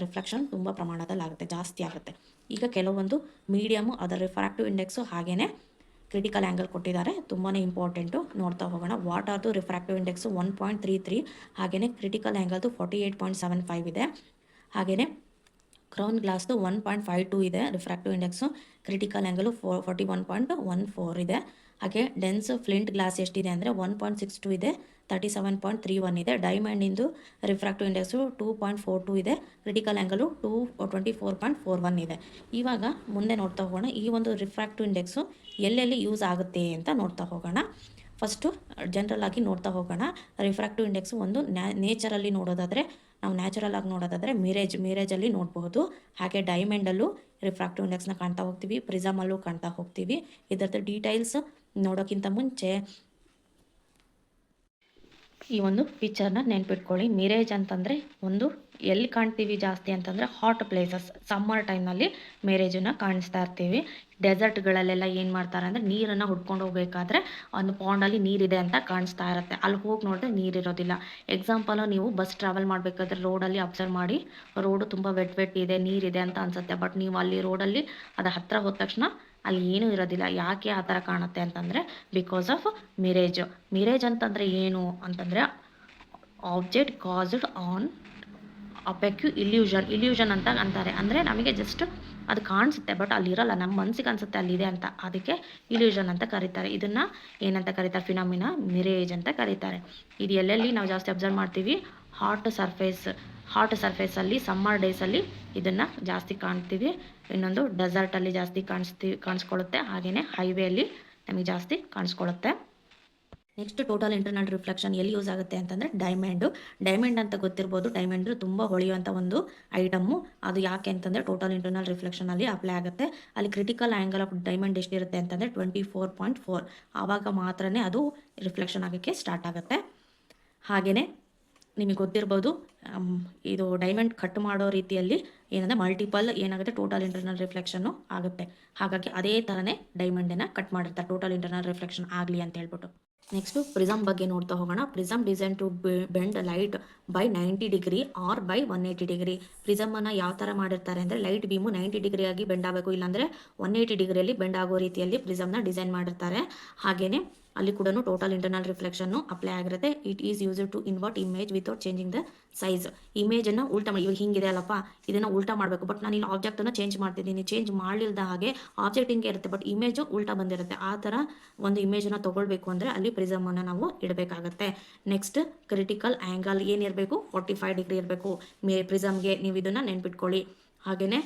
ರಿಫ್ಲೆಕ್ಷನ್ ತುಂಬ ಪ್ರಮಾಣದಲ್ಲಿ ಆಗುತ್ತೆ, ಜಾಸ್ತಿ ಆಗುತ್ತೆ. ಈಗ ಕೆಲವೊಂದು ಮೀಡಿಯಮು ಅದರ ರಿಫ್ರಾಕ್ಟಿವ್ ಇಂಡೆಕ್ಸು ಹಾಗೆಯೇ ಕ್ರಿಟಿಕಲ್ ಆ್ಯಂಗಲ್ ಕೊಟ್ಟಿದ್ದಾರೆ, ತುಂಬಾ ಇಂಪಾರ್ಟೆಂಟು. ನೋಡ್ತಾ ಹೋಗೋಣ. ವಾಟ್ ಆರ್ ದು ರಿಫ್ರಾಕ್ಟಿವ್ ಇಂಡೆಕ್ಸು 1.33, ಹಾಗೆಯೇ ಕ್ರಿಟಿಕಲ್ ಆ್ಯಂಗಲ್ದು 48.75 ಇದೆ. ಹಾಗೆಯೇ ಕ್ರೌನ್ ಗ್ಲಾಸ್ದು 1.52 ಇದೆ ರಿಫ್ರಾಕ್ಟಿವ್ ಇಂಡೆಕ್ಸು. ಕ್ರಿಟಿಕಲ್ ಆ್ಯಂಗಲು 41.14 ಇದೆ. ಹಾಗೆ ಡೆನ್ಸ್ ಫ್ಲಿಂಟ್ ಗ್ಲಾಸ್ ಎಷ್ಟಿದೆ ಅಂದರೆ 1.62 ಇದೆ, 37.31 ಇದೆ. ಡೈಮಂಡಿಂದು ರಿಫ್ರಾಕ್ಟಿವ್ ಇಂಡೆಕ್ಸು 2.42 ಇದೆ, ಕ್ರಿಟಿಕಲ್ ಆ್ಯಂಗಲು 24.41 ಇದೆ. ಇವಾಗ ಮುಂದೆ ನೋಡ್ತಾ ಹೋಗೋಣ, ಈ ಒಂದು ರಿಫ್ರಾಕ್ಟಿವ್ ಇಂಡೆಕ್ಸು ಎಲ್ಲೆಲ್ಲಿ ಯೂಸ್ ಆಗುತ್ತೆ ಅಂತ ನೋಡ್ತಾ ಹೋಗೋಣ. ಫಸ್ಟು ಜನರಲ್ ಆಗಿ ನೋಡ್ತಾ ಹೋಗೋಣ. ರಿಫ್ರಾಕ್ಟಿವ್ ಇಂಡೆಕ್ಸು ಒಂದು ನೇಚರಲ್ಲಿ ನ್ಯಾಚುರಲ್ ಆಗಿ ನೋಡೋದಾದರೆ ಮಿರೇಜಲ್ಲಿ ನೋಡಬಹುದು. ಹಾಗೆ ಡೈಮಂಡಲ್ಲೂ ರಿಫ್ರಾಕ್ಟಿವ್ ಇಂಡೆಕ್ಸ್ನ ಕಾಣ್ತಾ ಹೋಗ್ತೀವಿ, ಪ್ರಿಸಮಲ್ಲೂ ಕಾಣ್ತಾ ಹೋಗ್ತೀವಿ. ಇದರದ್ದು ಡೀಟೇಲ್ಸ್ ನೋಡೋಕ್ಕಿಂತ ಮುಂಚೆ ಈ ಒಂದು ಪಿಕ್ಚರ್ನ ನೆನ್ಪಿಟ್ಕೊಳ್ಳಿ. ಮಿರೇಜ್ ಅಂತಂದರೆ ಒಂದು ಎಲ್ಲಿ ಕಾಣ್ತೀವಿ ಜಾಸ್ತಿ ಅಂತಂದರೆ ಹಾಟ್ ಪ್ಲೇಸಸ್, ಸಮ್ಮರ್ ಟೈಮ್ನಲ್ಲಿ ಮಿರೇಜನ್ನು ಕಾಣಿಸ್ತಾ ಇರ್ತೀವಿ. ಡೆಸರ್ಟ್ಗಳಲ್ಲೆಲ್ಲ ಏನು ಮಾಡ್ತಾರೆ ಅಂದರೆ ನೀರನ್ನು ಹುಡ್ಕೊಂಡು ಹೋಗಬೇಕಾದ್ರೆ ಒಂದು ಪಾಂಡಲ್ಲಿ ನೀರಿದೆ ಅಂತ ಕಾಣಿಸ್ತಾ ಇರುತ್ತೆ, ಅಲ್ಲಿ ಹೋಗಿ ನೋಡಿದ್ರೆ ನೀರಿರೋದಿಲ್ಲ. ಎಕ್ಸಾಂಪಲು, ನೀವು ಬಸ್ ಟ್ರಾವೆಲ್ ಮಾಡಬೇಕಾದ್ರೆ ರೋಡಲ್ಲಿ ಅಬ್ಸರ್ವ್ ಮಾಡಿ, ರೋಡು ತುಂಬ ವೆಟ್ ಇದೆ, ನೀರಿದೆ ಅಂತ ಅನಿಸುತ್ತೆ. ಬಟ್ ನೀವು ಅಲ್ಲಿ ರೋಡಲ್ಲಿ ಅದು ಹತ್ತಿರ ಹೋದ ತಕ್ಷಣ ಅಲ್ಲಿ ಏನೂ ಇರೋದಿಲ್ಲ. ಯಾಕೆ ಆ ಥರ ಕಾಣುತ್ತೆ ಅಂತಂದರೆ ಬಿಕಾಸ್ ಆಫ್ ಮಿರೇಜ್ ಅಂತಂದರೆ ಏನು ಅಂತಂದರೆ ಆಬ್ಜೆಕ್ಟ್ ಕಾಸ್ಡ್ ಆನ್ ಅಪೆಕ್ಯೂ ಇಲ್ಯೂಷನ್ ಅಂತ ಅಂತಾರೆ. ಅಂದರೆ ನಮಗೆ ಜಸ್ಟ್ ಅದು ಕಾಣಿಸುತ್ತೆ, ಬಟ್ ಅಲ್ಲಿರಲ್ಲ, ನಮ್ಮ ಮನಸ್ಸಿಗೆ ಅನಿಸುತ್ತೆ ಅಲ್ಲಿದೆ ಅಂತ, ಅದಕ್ಕೆ ಇಲ್ಯೂಷನ್ ಅಂತ ಕರೀತಾರೆ. ಇದನ್ನು ಏನಂತ ಕರೀತಾರೆ? ಫಿನಾಮಿನಾ ಮಿರೇಜ್ ಅಂತ ಕರೀತಾರೆ. ಇದು ಎಲ್ಲೆಲ್ಲಿ ನಾವು ಜಾಸ್ತಿ ಅಬ್ಸರ್ವ್ ಮಾಡ್ತೀವಿ? ಹಾಟ್ ಸರ್ಫೇಸಲ್ಲಿ ಸಮ್ಮರ್ ಡೇಸಲ್ಲಿ ಇದನ್ನು ಜಾಸ್ತಿ ಕಾಣ್ತೀವಿ. ಇನ್ನೊಂದು ಡೆಸರ್ಟಲ್ಲಿ ಜಾಸ್ತಿ ಕಾಣಿಸ್ಕೊಳ್ಳುತ್ತೆ. ಹಾಗೆಯೇ ಹೈವೇಯಲ್ಲಿ ನಮಗೆ ಜಾಸ್ತಿ ಕಾಣಿಸ್ಕೊಳ್ಳುತ್ತೆ. ನೆಕ್ಸ್ಟ್ ಟೋಟಲ್ ಇಂಟರ್ನಲ್ ರಿಫ್ಲೆಕ್ಷನ್ ಎಲ್ಲಿ ಯೂಸ್ ಆಗುತ್ತೆ ಅಂತಂದರೆ ಡೈಮಂಡ್ ಅಂತ ಗೊತ್ತಿರ್ಬೋದು. ಡೈಮಂಡ್ ತುಂಬ ಹೊಳೆಯುವಂಥ ಒಂದು ಐಟಮ್ಮು. ಅದು ಯಾಕೆ ಅಂತಂದರೆ ಟೋಟಲ್ ಇಂಟರ್ನಲ್ ರಿಫ್ಲೆಕ್ಷನಲ್ಲಿ ಅಪ್ಲೈ ಆಗುತ್ತೆ. ಅಲ್ಲಿ ಕ್ರಿಟಿಕಲ್ ಆ್ಯಂಗಲ್ ಆಫ್ ಡೈಮಂಡ್ ಎಷ್ಟಿರುತ್ತೆ ಅಂತಂದರೆ 24.4. ಆವಾಗ ಮಾತ್ರ ಅದು ರಿಫ್ಲೆಕ್ಷನ್ ಆಗೋಕ್ಕೆ ಸ್ಟಾರ್ಟ್ ಆಗುತ್ತೆ. ಹಾಗೆಯೇ ನಿಮಗೆ ಗೊತ್ತಿರ್ಬೋದು, ಇದು ಡೈಮಂಡ್ ಕಟ್ ಮಾಡೋ ರೀತಿಯಲ್ಲಿ ಏನಂದರೆ ಮಲ್ಟಿಪಲ್ ಏನಾಗುತ್ತೆ, ಟೋಟಲ್ ಇಂಟರ್ನಲ್ ರಿಫ್ಲೆಕ್ಷನ್ನು ಆಗುತ್ತೆ. ಹಾಗಾಗಿ ಅದೇ ಥರನೇ ಡೈಮಂಡನ್ನು ಕಟ್ ಮಾಡಿರ್ತಾರೆ, ಟೋಟಲ್ ಇಂಟರ್ನಲ್ ರಿಫ್ಲೆಕ್ಷನ್ ಆಗಲಿ ಅಂತ ಹೇಳ್ಬಿಟ್ಟು. ನೆಕ್ಸ್ಟು ಪ್ರಿಸಮ್ ಬಗ್ಗೆ ನೋಡ್ತಾ ಹೋಗೋಣ. Prism design to bend light by 90 degree or by 180 degree. ಪ್ರಿಸಮನ್ನು ಯಾವ ಥರ ಮಾಡಿರ್ತಾರೆ ಅಂದರೆ ಲೈಟ್ ಬೀಮು 90 ಡಿಗ್ರಿಯಾಗಿ ಬೆಂಡ್ ಆಗಬೇಕು, ಇಲ್ಲಾಂದರೆ 180 ಡಿಗ್ರಿಯಲ್ಲಿ ಬೆಂಡ್ ಆಗೋ ರೀತಿಯಲ್ಲಿ ಪ್ರಿಸಮ್ನ ಡಿಸೈನ್ ಮಾಡಿರ್ತಾರೆ. ಹಾಗೆಯೇ ಅಲ್ಲಿ ಕೂಡ ಟೋಟಲ್ ಇಂಟರ್ನಲ್ ರಿಫ್ಲೆಕ್ಷನ್ನು ಅಪ್ಲೈ ಆಗಿರುತ್ತೆ. It is used to invert image without changing the size. ಇಮೇಜನ್ನು ಉಲ್ಟಾ ಮಾಡಿ, ಇವಾಗ ಹಿಂಗಿದೆ ಅಲ್ಲಪ್ಪ, ಇದನ್ನು ಉಲ್ಟಾ ಮಾಡಬೇಕು, ಬಟ್ ನಾನು ಇಲ್ಲಿ ಆಬ್ಜೆಕ್ಟನ್ನು ಚೇಂಜ್ ಮಾಡ್ತಿದ್ದೀನಿ. ಚೇಂಜ್ ಮಾಡಲಿಲ್ಲದ ಹಾಗೆ ಆಬ್ಜೆಕ್ಟ್ ಹಿಂಗೆ ಇರುತ್ತೆ, ಬಟ್ ಇಮೇಜು ಉಲ್ಟಾ ಬಂದಿರುತ್ತೆ. ಆ ಥರ ಒಂದು ಇಮೇಜನ್ನು ತೊಗೊಳ್ಬೇಕು ಅಂದರೆ ಅಲ್ಲಿ ಪ್ರಿಸಮನ್ನು ನಾವು ಇಡಬೇಕಾಗತ್ತೆ. ನೆಕ್ಸ್ಟ್ ಕ್ರಿಟಿಕಲ್ ಆ್ಯಂಗಲ್ ಏನಿರಬೇಕು? 45 ಡಿಗ್ರಿ ಇರಬೇಕು ಪ್ರಿಸಮ್ಗೆ. ನೀವು ಇದನ್ನು ನೆನ್ಪಿಟ್ಕೊಳ್ಳಿ. ಹಾಗೆಯೇ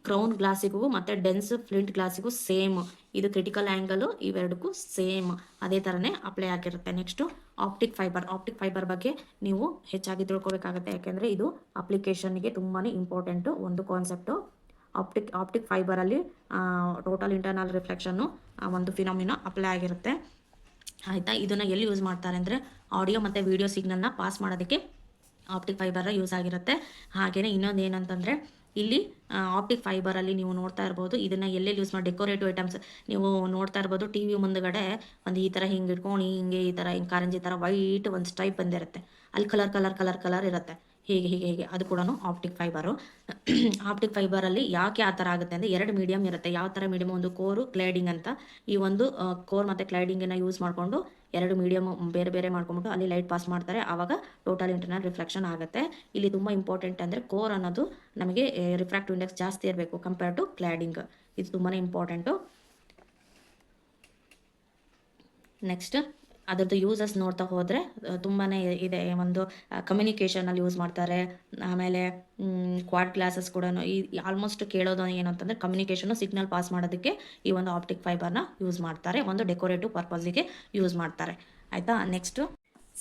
ಕ್ರೌನ್ ಗ್ಲಾಸಿಗೂ ಮತ್ತು ಡೆನ್ಸ್ ಫ್ಲಿಂಟ್ ಗ್ಲಾಸಿಗೂ ಸೇಮ್, ಇದು ಕ್ರಿಟಿಕಲ್ ಆ್ಯಂಗಲು ಇವೆರಡಕ್ಕೂ ಸೇಮ್ ಅದೇ ಥರನೇ ಅಪ್ಲೈ ಆಗಿರುತ್ತೆ. ನೆಕ್ಸ್ಟು ಆಪ್ಟಿಕ್ ಫೈಬರ್ ಬಗ್ಗೆ ನೀವು ಹೆಚ್ಚಾಗಿ ತಿಳ್ಕೊಬೇಕಾಗುತ್ತೆ, ಯಾಕೆಂದರೆ ಇದು ಅಪ್ಲಿಕೇಶನ್ಗೆ ತುಂಬಾ ಇಂಪಾರ್ಟೆಂಟು ಒಂದು ಕಾನ್ಸೆಪ್ಟು. ಆಪ್ಟಿಕ್ ಫೈಬರಲ್ಲಿ ಟೋಟಲ್ ಇಂಟರ್ನಲ್ ರಿಫ್ಲೆಕ್ಷನ್ನು ಒಂದು ಫಿನಾಮಿನಾ ಅಪ್ಲೈ ಆಗಿರುತ್ತೆ. ಆಯಿತಾ, ಇದನ್ನು ಎಲ್ಲಿ ಯೂಸ್ ಮಾಡ್ತಾರೆ ಅಂದರೆ ಆಡಿಯೋ ಮತ್ತು ವಿಡಿಯೋ ಸಿಗ್ನಲ್ನ ಪಾಸ್ ಮಾಡೋದಕ್ಕೆ ಆಪ್ಟಿಕ್ ಫೈಬರ್ ಯೂಸ್ ಆಗಿರುತ್ತೆ. ಹಾಗೆಯೇ ಇನ್ನೊಂದು ಏನಂತಂದರೆ ಇಲ್ಲಿ ಆಪ್ಟಿಕ್ ಫೈಬರಲ್ಲಿ ನೀವು ನೋಡ್ತಾ ಇರ್ಬೋದು, ಇದನ್ನು ಎಲ್ಲೆಲ್ಲಿ ಯೂಸ್ ಮಾಡಿ ಡೆಕೋರೇಟಿವ್ ಐಟಮ್ಸ್ ನೀವು ನೋಡ್ತಾ ಇರ್ಬೋದು. ಟಿ ವಿ ಮುಂದುಗಡೆ ಒಂದು ಈ ಥರ ಹಿಂಗೆ ಇಟ್ಕೊಂಡು ಹಿಂಗೆ ಈ ಥರ ಹಿಂಗೆ ಕಾರಂಜಿ ಥರ ವೈಟ್ ಒಂದು ಸ್ಟ್ರೈಪ್ ಬಂದಿರುತ್ತೆ, ಅಲ್ಲಿ ಕಲರ್ ಇರುತ್ತೆ, ಹೀಗೆ ಅದು ಕೂಡ ಆಪ್ಟಿಕ್ ಫೈಬರು. ಆಪ್ಟಿಕ್ ಫೈಬರಲ್ಲಿ ಯಾಕೆ ಆ ಥರ ಆಗುತ್ತೆ ಅಂದರೆ 2 ಮೀಡಿಯಮ್ ಇರುತ್ತೆ. ಯಾವ ಥರ ಮೀಡಿಯಮ್, ಒಂದು ಕೋರು ಕ್ಲೈಡಿಂಗ್ ಅಂತ. ಈ ಒಂದು ಕೋರ್ ಮತ್ತು ಕ್ಲೈಡಿಂಗನ್ನು ಯೂಸ್ ಮಾಡಿಕೊಂಡು 2 ಮೀಡಿಯಮ್ ಬೇರೆ ಮಾಡ್ಕೊಂಬಿಟ್ಟು ಅಲ್ಲಿ ಲೈಟ್ ಪಾಸ್ ಮಾಡ್ತಾರೆ, ಆವಾಗ ಟೋಟಲ್ ಇಂಟರ್ನಲ್ ರಿಫ್ಲೆಕ್ಷನ್ ಆಗುತ್ತೆ. ಇಲ್ಲಿ ತುಂಬ ಇಂಪಾರ್ಟೆಂಟ್ ಅಂದರೆ ಕೋರ್ ಅನ್ನೋದು ನಮಗೆ ರಿಫ್ರಾಕ್ಟಿವ್ ಇಂಡೆಕ್ಸ್ ಜಾಸ್ತಿ ಇರಬೇಕು ಕಂಪೇರ್ ಟು ಕ್ಲೈಡಿಂಗ್. ಇದು ತುಂಬಾ ಇಂಪಾರ್ಟೆಂಟು. ನೆಕ್ಸ್ಟ್ ಅದರದ್ದು ಯೂಸಸ್ ನೋಡ್ತಾ ಹೋದರೆ ತುಂಬಾ ಇದೆ. ಒಂದು ಕಮ್ಯುನಿಕೇಷನಲ್ಲಿ ಯೂಸ್ ಮಾಡ್ತಾರೆ. ಆಮೇಲೆ ಕ್ವಾಡ್ ಗ್ಲಾಸಸ್ ಕೂಡ ಈ ಆಲ್ಮೋಸ್ಟ್ ಕೇಳೋದು ಏನು ಅಂತಂದರೆ ಕಮ್ಯುನಿಕೇಷನು ಸಿಗ್ನಲ್ ಪಾಸ್ ಮಾಡೋದಕ್ಕೆ ಈ ಒಂದು ಆಪ್ಟಿಕ್ ಫೈಬರ್ನ ಯೂಸ್ ಮಾಡ್ತಾರೆ, ಒಂದು ಡೆಕೋರೇಟಿವ್ ಪರ್ಪಸ್ಗೆ ಯೂಸ್ ಮಾಡ್ತಾರೆ. ಆಯಿತಾ, ನೆಕ್ಸ್ಟು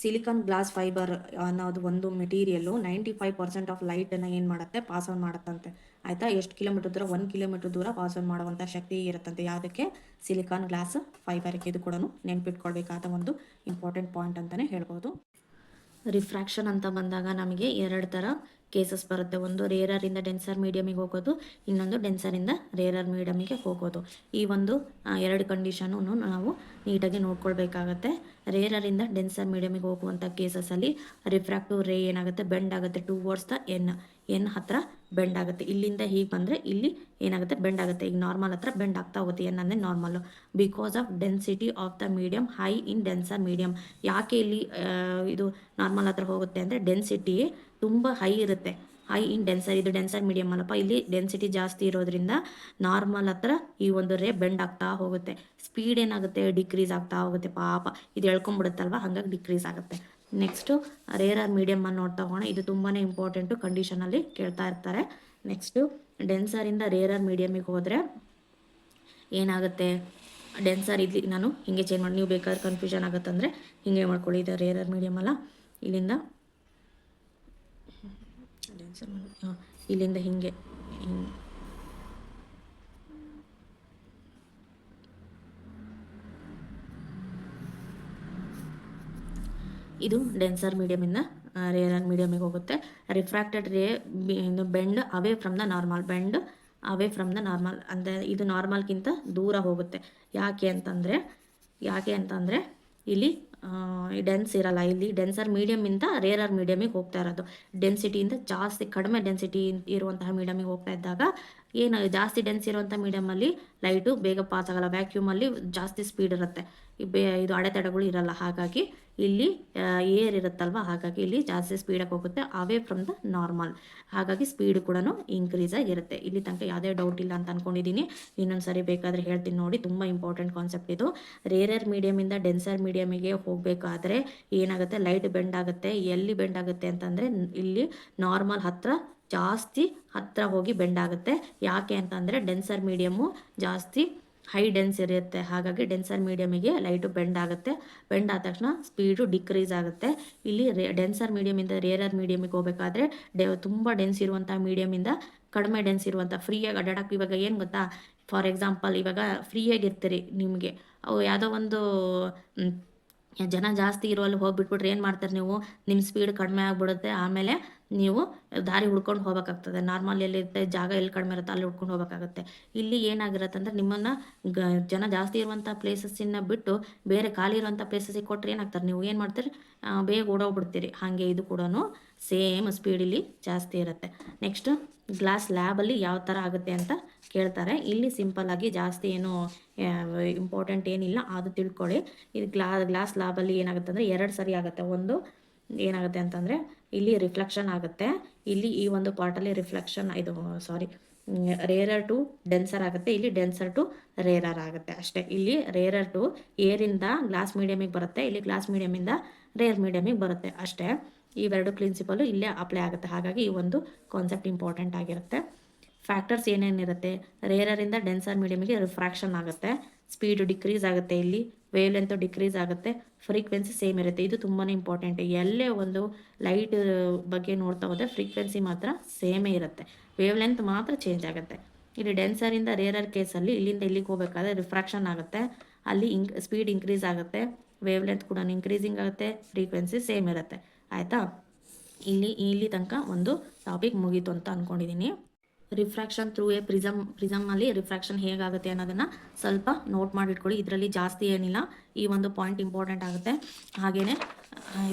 ಸಿಲಿಕಾನ್ ಗ್ಲಾಸ್ ಫೈಬರ್ ಅನ್ನೋದು ಒಂದು ಮೆಟೀರಿಯಲ್ಲು 95% ಆಫ್ ಲೈಟನ್ನು ಏನು ಮಾಡುತ್ತೆ, ಪಾಸ್ ಆನ್ ಮಾಡುತ್ತಂತೆ. ಆಯಿತಾ, ಎಷ್ಟು ಕಿಲೋಮೀಟರ್ ದೂರ, 1 ಕಿಲೋಮೀಟರ್ ದೂರ ಪಾಸ್ ಆನ್ ಮಾಡುವಂಥ ಶಕ್ತಿ ಇರುತ್ತಂತೆ. ಯಾವುದಕ್ಕೆ? ಸಿಲಿಕಾನ್ ಗ್ಲಾಸ್ ಫೈಬರ್ಗೆ. ಇದು ಕೂಡ ನೆನ್ಪಿಟ್ಕೊಳ್ಬೇಕಾದ ಒಂದು ಇಂಪಾರ್ಟೆಂಟ್ ಪಾಯಿಂಟ್ ಅಂತಲೇ ಹೇಳ್ಬೋದು. ರಿಫ್ರಾಕ್ಷನ್ ಅಂತ ಬಂದಾಗ ನಮಗೆ 2 ಥರ ಕೇಸಸ್ ಬರುತ್ತೆ. ಒಂದು ರೇರರಿಂದ ಡೆನ್ಸರ್ ಮೀಡಿಯಮಿಗೆ ಹೋಗೋದು, ಇನ್ನೊಂದು ಡೆನ್ಸರಿಂದ ರೇರರ್ ಮೀಡಿಯಮಿಗೆ ಹೋಗೋದು. ಈ ಒಂದು 2 ಕಂಡೀಷನನ್ನು ನಾವು ನೀಟಾಗಿ ನೋಡ್ಕೊಳ್ಬೇಕಾಗತ್ತೆ. ರೇರರಿಂದ ಡೆನ್ಸರ್ ಮೀಡಿಯಮಿಗೆ ಹೋಗುವಂಥ ಕೇಸಸಲ್ಲಿ ರಿಫ್ರಾಕ್ಟಿವ್ ರೇ ಏನಾಗುತ್ತೆ, ಬೆಂಡ್ ಆಗುತ್ತೆ ಟುವರ್ಡ್ಸ್ ದ ಎನ್ ಹತ್ರ ಬೆಂಡ್ ಆಗುತ್ತೆ. ಇಲ್ಲಿಂದ ಹೀಗೆ ಬಂದರೆ ಇಲ್ಲಿ ಏನಾಗುತ್ತೆ, ಬೆಂಡ್ ಆಗುತ್ತೆ. ಈಗ ನಾರ್ಮಲ್ ಹತ್ರ ಬೆಂಡ್ ಆಗ್ತಾ ಹೋಗುತ್ತೆ. ಎನ್ ಅಂದರೆ normal. Because of density of the medium high in denser medium. ಯಾಕೆ ಇಲ್ಲಿ ಇದು ನಾರ್ಮಲ್ ಹತ್ರ ಹೋಗುತ್ತೆ ಅಂದರೆ ಡೆನ್ಸಿಟಿ ತುಂಬ ಹೈ ಇರುತ್ತೆ. ಹೈ ಇನ್ ಡೆನ್ಸರ್, ಇದು ಡೆನ್ಸರ್ ಮೀಡಿಯಮ್ ಅಲ್ಲಪ್ಪ, ಇಲ್ಲಿ ಡೆನ್ಸಿಟಿ ಜಾಸ್ತಿ ಇರೋದ್ರಿಂದ ನಾರ್ಮಲ್ ಹತ್ರ ಈ ಒಂದು ರೇ ಬೆಂಡ್ ಆಗ್ತಾ ಹೋಗುತ್ತೆ. ಸ್ಪೀಡ್ ಏನಾಗುತ್ತೆ, ಡಿಕ್ರೀಸ್ ಆಗ್ತಾ ಹೋಗುತ್ತೆ. ಪಾಪ ಇದು ಎಳ್ಕೊಂಬಿಡುತ್ತಲ್ವ, ಹಾಗಾಗಿ ಡಿಕ್ರೀಸ್ ಆಗುತ್ತೆ. ನೆಕ್ಸ್ಟು ರೇರರ್ ಮೀಡಿಯಮನ್ನು ನೋಡ್ತಾ ಹೋಗೋಣ. ಇದು ತುಂಬಾ ಇಂಪಾರ್ಟೆಂಟು, ಕಂಡೀಷನಲ್ಲಿ ಕೇಳ್ತಾ ಇರ್ತಾರೆ. ನೆಕ್ಸ್ಟು ಡೆನ್ಸರಿಂದ ರೇರರ್ ಮೀಡಿಯಮಿಗೆ ಹೋದರೆ ಏನಾಗುತ್ತೆ, ಡೆನ್ಸರ್ ಇಲ್ಲಿ ನಾನು ಹಿಂಗೆ ಚೇಂಜ್ ಮಾಡಿ, ನೀವು ಬೇಕಾದ್ರೆ ಕನ್ಫ್ಯೂಷನ್ ಆಗುತ್ತಂದರೆ ಹಿಂಗೆ ಮಾಡ್ಕೊಳ್ಳಿ. ಇದು ರೇರರ್ ಮೀಡಿಯಮ್ ಅಲ್ಲ, ಇಲ್ಲಿಂದ ಇಲ್ಲಿಂದ ಹಿಂಗೆ ಇದು ಡೆನ್ಸರ್ ಮೀಡಿಯಮಿಂದ ರೇರರ್ ಮೀಡಿಯಮಿಗೆ ಹೋಗುತ್ತೆ. ರಿಫ್ರಾಕ್ಟೆಡ್ ರೇ bend away from the normal, bend away from the normal ಅಂದರೆ ಇದು ನಾರ್ಮಲ್ಗಿಂತ ದೂರ ಹೋಗುತ್ತೆ. ಯಾಕೆ ಅಂತಂದರೆ ಇಲ್ಲಿ ಡೆನ್ಸ್ ಇರಲ್ಲ. ಇಲ್ಲಿ ಡೆನ್ಸರ್ ಮೀಡಿಯಮಿಂದ ರೇರರ್ ಮೀಡಿಯಮಿಗೆ ಹೋಗ್ತಾ ಇರೋದು. ಡೆನ್ಸಿಟಿಯಿಂದ ಜಾಸ್ತಿ ಕಡಿಮೆ ಡೆನ್ಸಿಟಿ ಇರುವಂತಹ ಮೀಡಿಯಮಿಗೆ ಹೋಗ್ತಾ ಇದ್ದಾಗ ಏನು, ಜಾಸ್ತಿ ಡೆನ್ಸ್ ಇರುವಂಥ ಮೀಡಿಯಮಲ್ಲಿ ಲೈಟು ಬೇಗ ಪಾಸ್ ಆಗಲ್ಲ. ವ್ಯಾಕ್ಯೂಮಲ್ಲಿ ಜಾಸ್ತಿ ಸ್ಪೀಡ್ ಇರುತ್ತೆ, ಇದು ಅಡೆತಡೆಗಳು ಇರಲ್ಲ. ಹಾಗಾಗಿ ಇಲ್ಲಿ ಏರ್ ಇರುತ್ತಲ್ವ, ಹಾಗಾಗಿ ಇಲ್ಲಿ ಜಾಸ್ತಿ ಸ್ಪೀಡಾಗಿ ಹೋಗುತ್ತೆ, ಅವೇ ಫ್ರಮ್ ದ ನಾರ್ಮಲ್. ಹಾಗಾಗಿ ಸ್ಪೀಡ್ ಕೂಡ ಇನ್ಕ್ರೀಸ್ ಆಗಿರುತ್ತೆ. ಇಲ್ಲಿ ತನಕ ಯಾವುದೇ ಡೌಟ್ ಇಲ್ಲ ಅಂತ ಅಂದ್ಕೊಂಡಿದ್ದೀನಿ. ಇನ್ನೊಂದು ಸರಿ ಬೇಕಾದರೆ ಹೇಳ್ತೀನಿ ನೋಡಿ, ತುಂಬ ಇಂಪಾರ್ಟೆಂಟ್ ಕಾನ್ಸೆಪ್ಟ್ ಇದು. ರೇರರ್ ಮೀಡಿಯಮಿಂದ ಡೆನ್ಸರ್ ಮೀಡಿಯಮಿಗೆ ಹೋಗಬೇಕಾದ್ರೆ ಏನಾಗುತ್ತೆ, ಲೈಟ್ ಬೆಂಡ್ ಆಗುತ್ತೆ. ಎಲ್ಲಿ ಬೆಂಡ್ ಆಗುತ್ತೆ ಅಂತಂದರೆ ಇಲ್ಲಿ ನಾರ್ಮಲ್ ಹತ್ರ ಜಾಸ್ತಿ ಹತ್ರ ಹೋಗಿ ಬೆಂಡ್ ಆಗುತ್ತೆ. ಯಾಕೆ ಅಂತಂದರೆ ಡೆನ್ಸರ್ ಮೀಡಿಯಮ್ಮು ಜಾಸ್ತಿ ಹೈ ಡೆನ್ಸ್ ಇರುತ್ತೆ. ಹಾಗಾಗಿ ಡೆನ್ಸರ್ ಮೀಡಿಯಮಿಗೆ ಲೈಟು ಬೆಂಡ್ ಆಗುತ್ತೆ. ಬೆಂಡ್ ಆದ ತಕ್ಷಣ ಸ್ಪೀಡು ಡಿಕ್ರೀಸ್ ಆಗುತ್ತೆ. ಇಲ್ಲಿ ಡೆನ್ಸರ್ ಮೀಡಿಯಮಿಂದ ರೇರರ್ ಮೀಡಿಯಮಿಗೆ ಹೋಗಬೇಕಾದ್ರೆ ತುಂಬ ಡೆನ್ಸ್ ಇರುವಂಥ ಮೀಡಿಯಮಿಂದ ಕಡಿಮೆ ಡೆನ್ಸ್ ಇರುವಂಥ ಫ್ರೀಯಾಗಿ ಅಡ್ಡಾಡಕ್ಕೆ, ಇವಾಗ ಏನು ಗೊತ್ತಾ, ಫಾರ್ ಎಕ್ಸಾಂಪಲ್ ಇವಾಗ ಫ್ರೀಯಾಗಿರ್ತೀರಿ, ನಿಮಗೆ ಅವು ಯಾವುದೋ ಒಂದು ಜನ ಜಾಸ್ತಿ ಇರುವಲ್ಲಿ ಹೋಗ್ಬಿಟ್ಬಿಟ್ರೆ ಏನು ಮಾಡ್ತಾರೆ ನೀವು, ನಿಮ್ಮ ಸ್ಪೀಡ್ ಕಡಿಮೆ ಆಗಿಬಿಡುತ್ತೆ. ಆಮೇಲೆ ನೀವು ದಾರಿ ಹುಡ್ಕೊಂಡು ಹೋಗ್ಬೇಕಾಗ್ತದೆ. ನಾರ್ಮಲ್ ಎಲ್ಲಿರುತ್ತೆ ಜಾಗ ಎಲ್ಲಿ ಕಡಿಮೆ ಇರುತ್ತೆ ಅಲ್ಲಿ ಹುಡ್ಕೊಂಡು ಹೋಗ್ಬೇಕಾಗುತ್ತೆ. ಇಲ್ಲಿ ಏನಾಗಿರುತ್ತೆ ಅಂದರೆ ನಿಮ್ಮನ್ನು ಜನ ಜಾಸ್ತಿ ಇರುವಂಥ ಪ್ಲೇಸಸ್ಸಿನ ಬಿಟ್ಟು ಬೇರೆ ಖಾಲಿ ಇರುವಂಥ ಪ್ಲೇಸಸ್ಸಿಗೆ ಕೊಟ್ಟರೆ ಏನಾಗ್ತಾರೆ, ನೀವು ಏನು ಮಾಡ್ತೀರಿ, ಬೇಗ ಓಡೋಗ್ಬಿಡ್ತೀರಿ. ಹಾಗೆ ಇದು ಕೂಡ ಸೇಮ್ ಸ್ಪೀಡ್ ಇಲ್ಲಿ ಜಾಸ್ತಿ ಇರುತ್ತೆ. ನೆಕ್ಸ್ಟ್ ಗ್ಲಾಸ್ ಲ್ಯಾಬಲ್ಲಿ ಯಾವ ಥರ ಆಗುತ್ತೆ ಅಂತ ಕೇಳ್ತಾರೆ. ಇಲ್ಲಿ ಸಿಂಪಲ್ಲಾಗಿ ಜಾಸ್ತಿ ಏನು ಇಂಪಾರ್ಟೆಂಟ್ ಏನಿಲ್ಲ, ಅದು ತಿಳ್ಕೊಳ್ಳಿ. ಇದು ಗ್ಲಾಸ್ ಲ್ಯಾಬಲ್ಲಿ ಏನಾಗುತ್ತೆ ಅಂದರೆ 2 ಸರಿ ಆಗುತ್ತೆ. ಒಂದು ಏನಾಗುತ್ತೆ ಅಂತಂದರೆ ಇಲ್ಲಿ ರಿಫ್ಲೆಕ್ಷನ್ ಆಗುತ್ತೆ. ಇಲ್ಲಿ ಈ ಒಂದು ಪಾರ್ಟಲ್ಲಿ ರಿಫ್ಲೆಕ್ಷನ್ ರೇರರ್ ಟು ಡೆನ್ಸರ್ ಆಗುತ್ತೆ. ಇಲ್ಲಿ ಡೆನ್ಸರ್ ಟು ರೇರರ್ ಆಗುತ್ತೆ ಅಷ್ಟೇ. ಇಲ್ಲಿ ರೇರರ್ ಟು ಏರಿಂದ ಗ್ಲಾಸ್ ಮೀಡಿಯಮಿಗೆ ಬರುತ್ತೆ, ಇಲ್ಲಿ ಗ್ಲಾಸ್ ಮೀಡಿಯಮಿಂದ ರೇರ್ ಮೀಡಿಯಮಿಗೆ ಬರುತ್ತೆ ಅಷ್ಟೇ. ಇವೆರಡು ಪ್ರಿನ್ಸಿಪಲ್ಲು ಇಲ್ಲೇ ಅಪ್ಲೈ ಆಗುತ್ತೆ. ಹಾಗಾಗಿ ಈ ಒಂದು ಕಾನ್ಸೆಪ್ಟ್ ಇಂಪಾರ್ಟೆಂಟ್ ಆಗಿರುತ್ತೆ. ಫ್ಯಾಕ್ಟರ್ಸ್ ಏನೇನಿರುತ್ತೆ, ರೇರರಿಂದ ಡೆನ್ಸರ್ ಮೀಡಿಯಮಿಗೆ ರಿಫ್ರಾಕ್ಷನ್ ಆಗುತ್ತೆ, ಸ್ಪೀಡು ಡಿಕ್ರೀಸ್ ಆಗುತ್ತೆ, ಇಲ್ಲಿ ವೇವ್ ಲೆಂತ್ ಡಿಕ್ರೀಸ್ ಆಗುತ್ತೆ, ಫ್ರೀಕ್ವೆನ್ಸಿ ಸೇಮ್ ಇರುತ್ತೆ. ಇದು ತುಂಬಾ ಇಂಪಾರ್ಟೆಂಟ್. ಎಲ್ಲೇ ಒಂದು ಲೈಟ್ ಬಗ್ಗೆ ನೋಡ್ತಾ ಹೋದರೆ ಫ್ರೀಕ್ವೆನ್ಸಿ ಮಾತ್ರ ಸೇಮೇ ಇರುತ್ತೆ, ವೇವ್ ಲೆಂತ್ ಮಾತ್ರ ಚೇಂಜ್ ಆಗುತ್ತೆ. ಇಲ್ಲಿ ಡೆನ್ಸರಿಂದ ರೇರರ್ ಕೇಸಲ್ಲಿ ಇಲ್ಲಿಂದ ಇಲ್ಲಿಗೆ ಹೋಗಬೇಕಾದ್ರೆ ರಿಫ್ರಾಕ್ಷನ್ ಆಗುತ್ತೆ, ಅಲ್ಲಿ ಸ್ಪೀಡ್ ಇನ್ಕ್ರೀಸ್ ಆಗುತ್ತೆ, ವೇವ್ ಲೆಂತ್ ಕೂಡ ಇನ್ಕ್ರೀಸಿಂಗ್ ಆಗುತ್ತೆ, ಫ್ರೀಕ್ವೆನ್ಸಿ ಸೇಮ್ ಇರುತ್ತೆ. ಆಯಿತಾ, ಇಲ್ಲಿ ತನಕ ಒಂದು ಟಾಪಿಕ್ ಮುಗೀತು ಅಂತ ಅಂದ್ಕೊಂಡಿದ್ದೀನಿ. ರಿಫ್ರಾಕ್ಷನ್ ಥ್ರೂ ಎ ಪ್ರಿಸಮಲ್ಲಿ ರಿಫ್ರಾಕ್ಷನ್ ಹೇಗಾಗುತ್ತೆ ಅನ್ನೋದನ್ನು ಸ್ವಲ್ಪ ನೋಟ್ ಮಾಡಿಟ್ಕೊಳ್ಳಿ. ಇದರಲ್ಲಿ ಜಾಸ್ತಿ ಏನಿಲ್ಲ, ಈ ಒಂದು ಪಾಯಿಂಟ್ ಇಂಪಾರ್ಟೆಂಟ್ ಆಗುತ್ತೆ. ಹಾಗೆಯೇ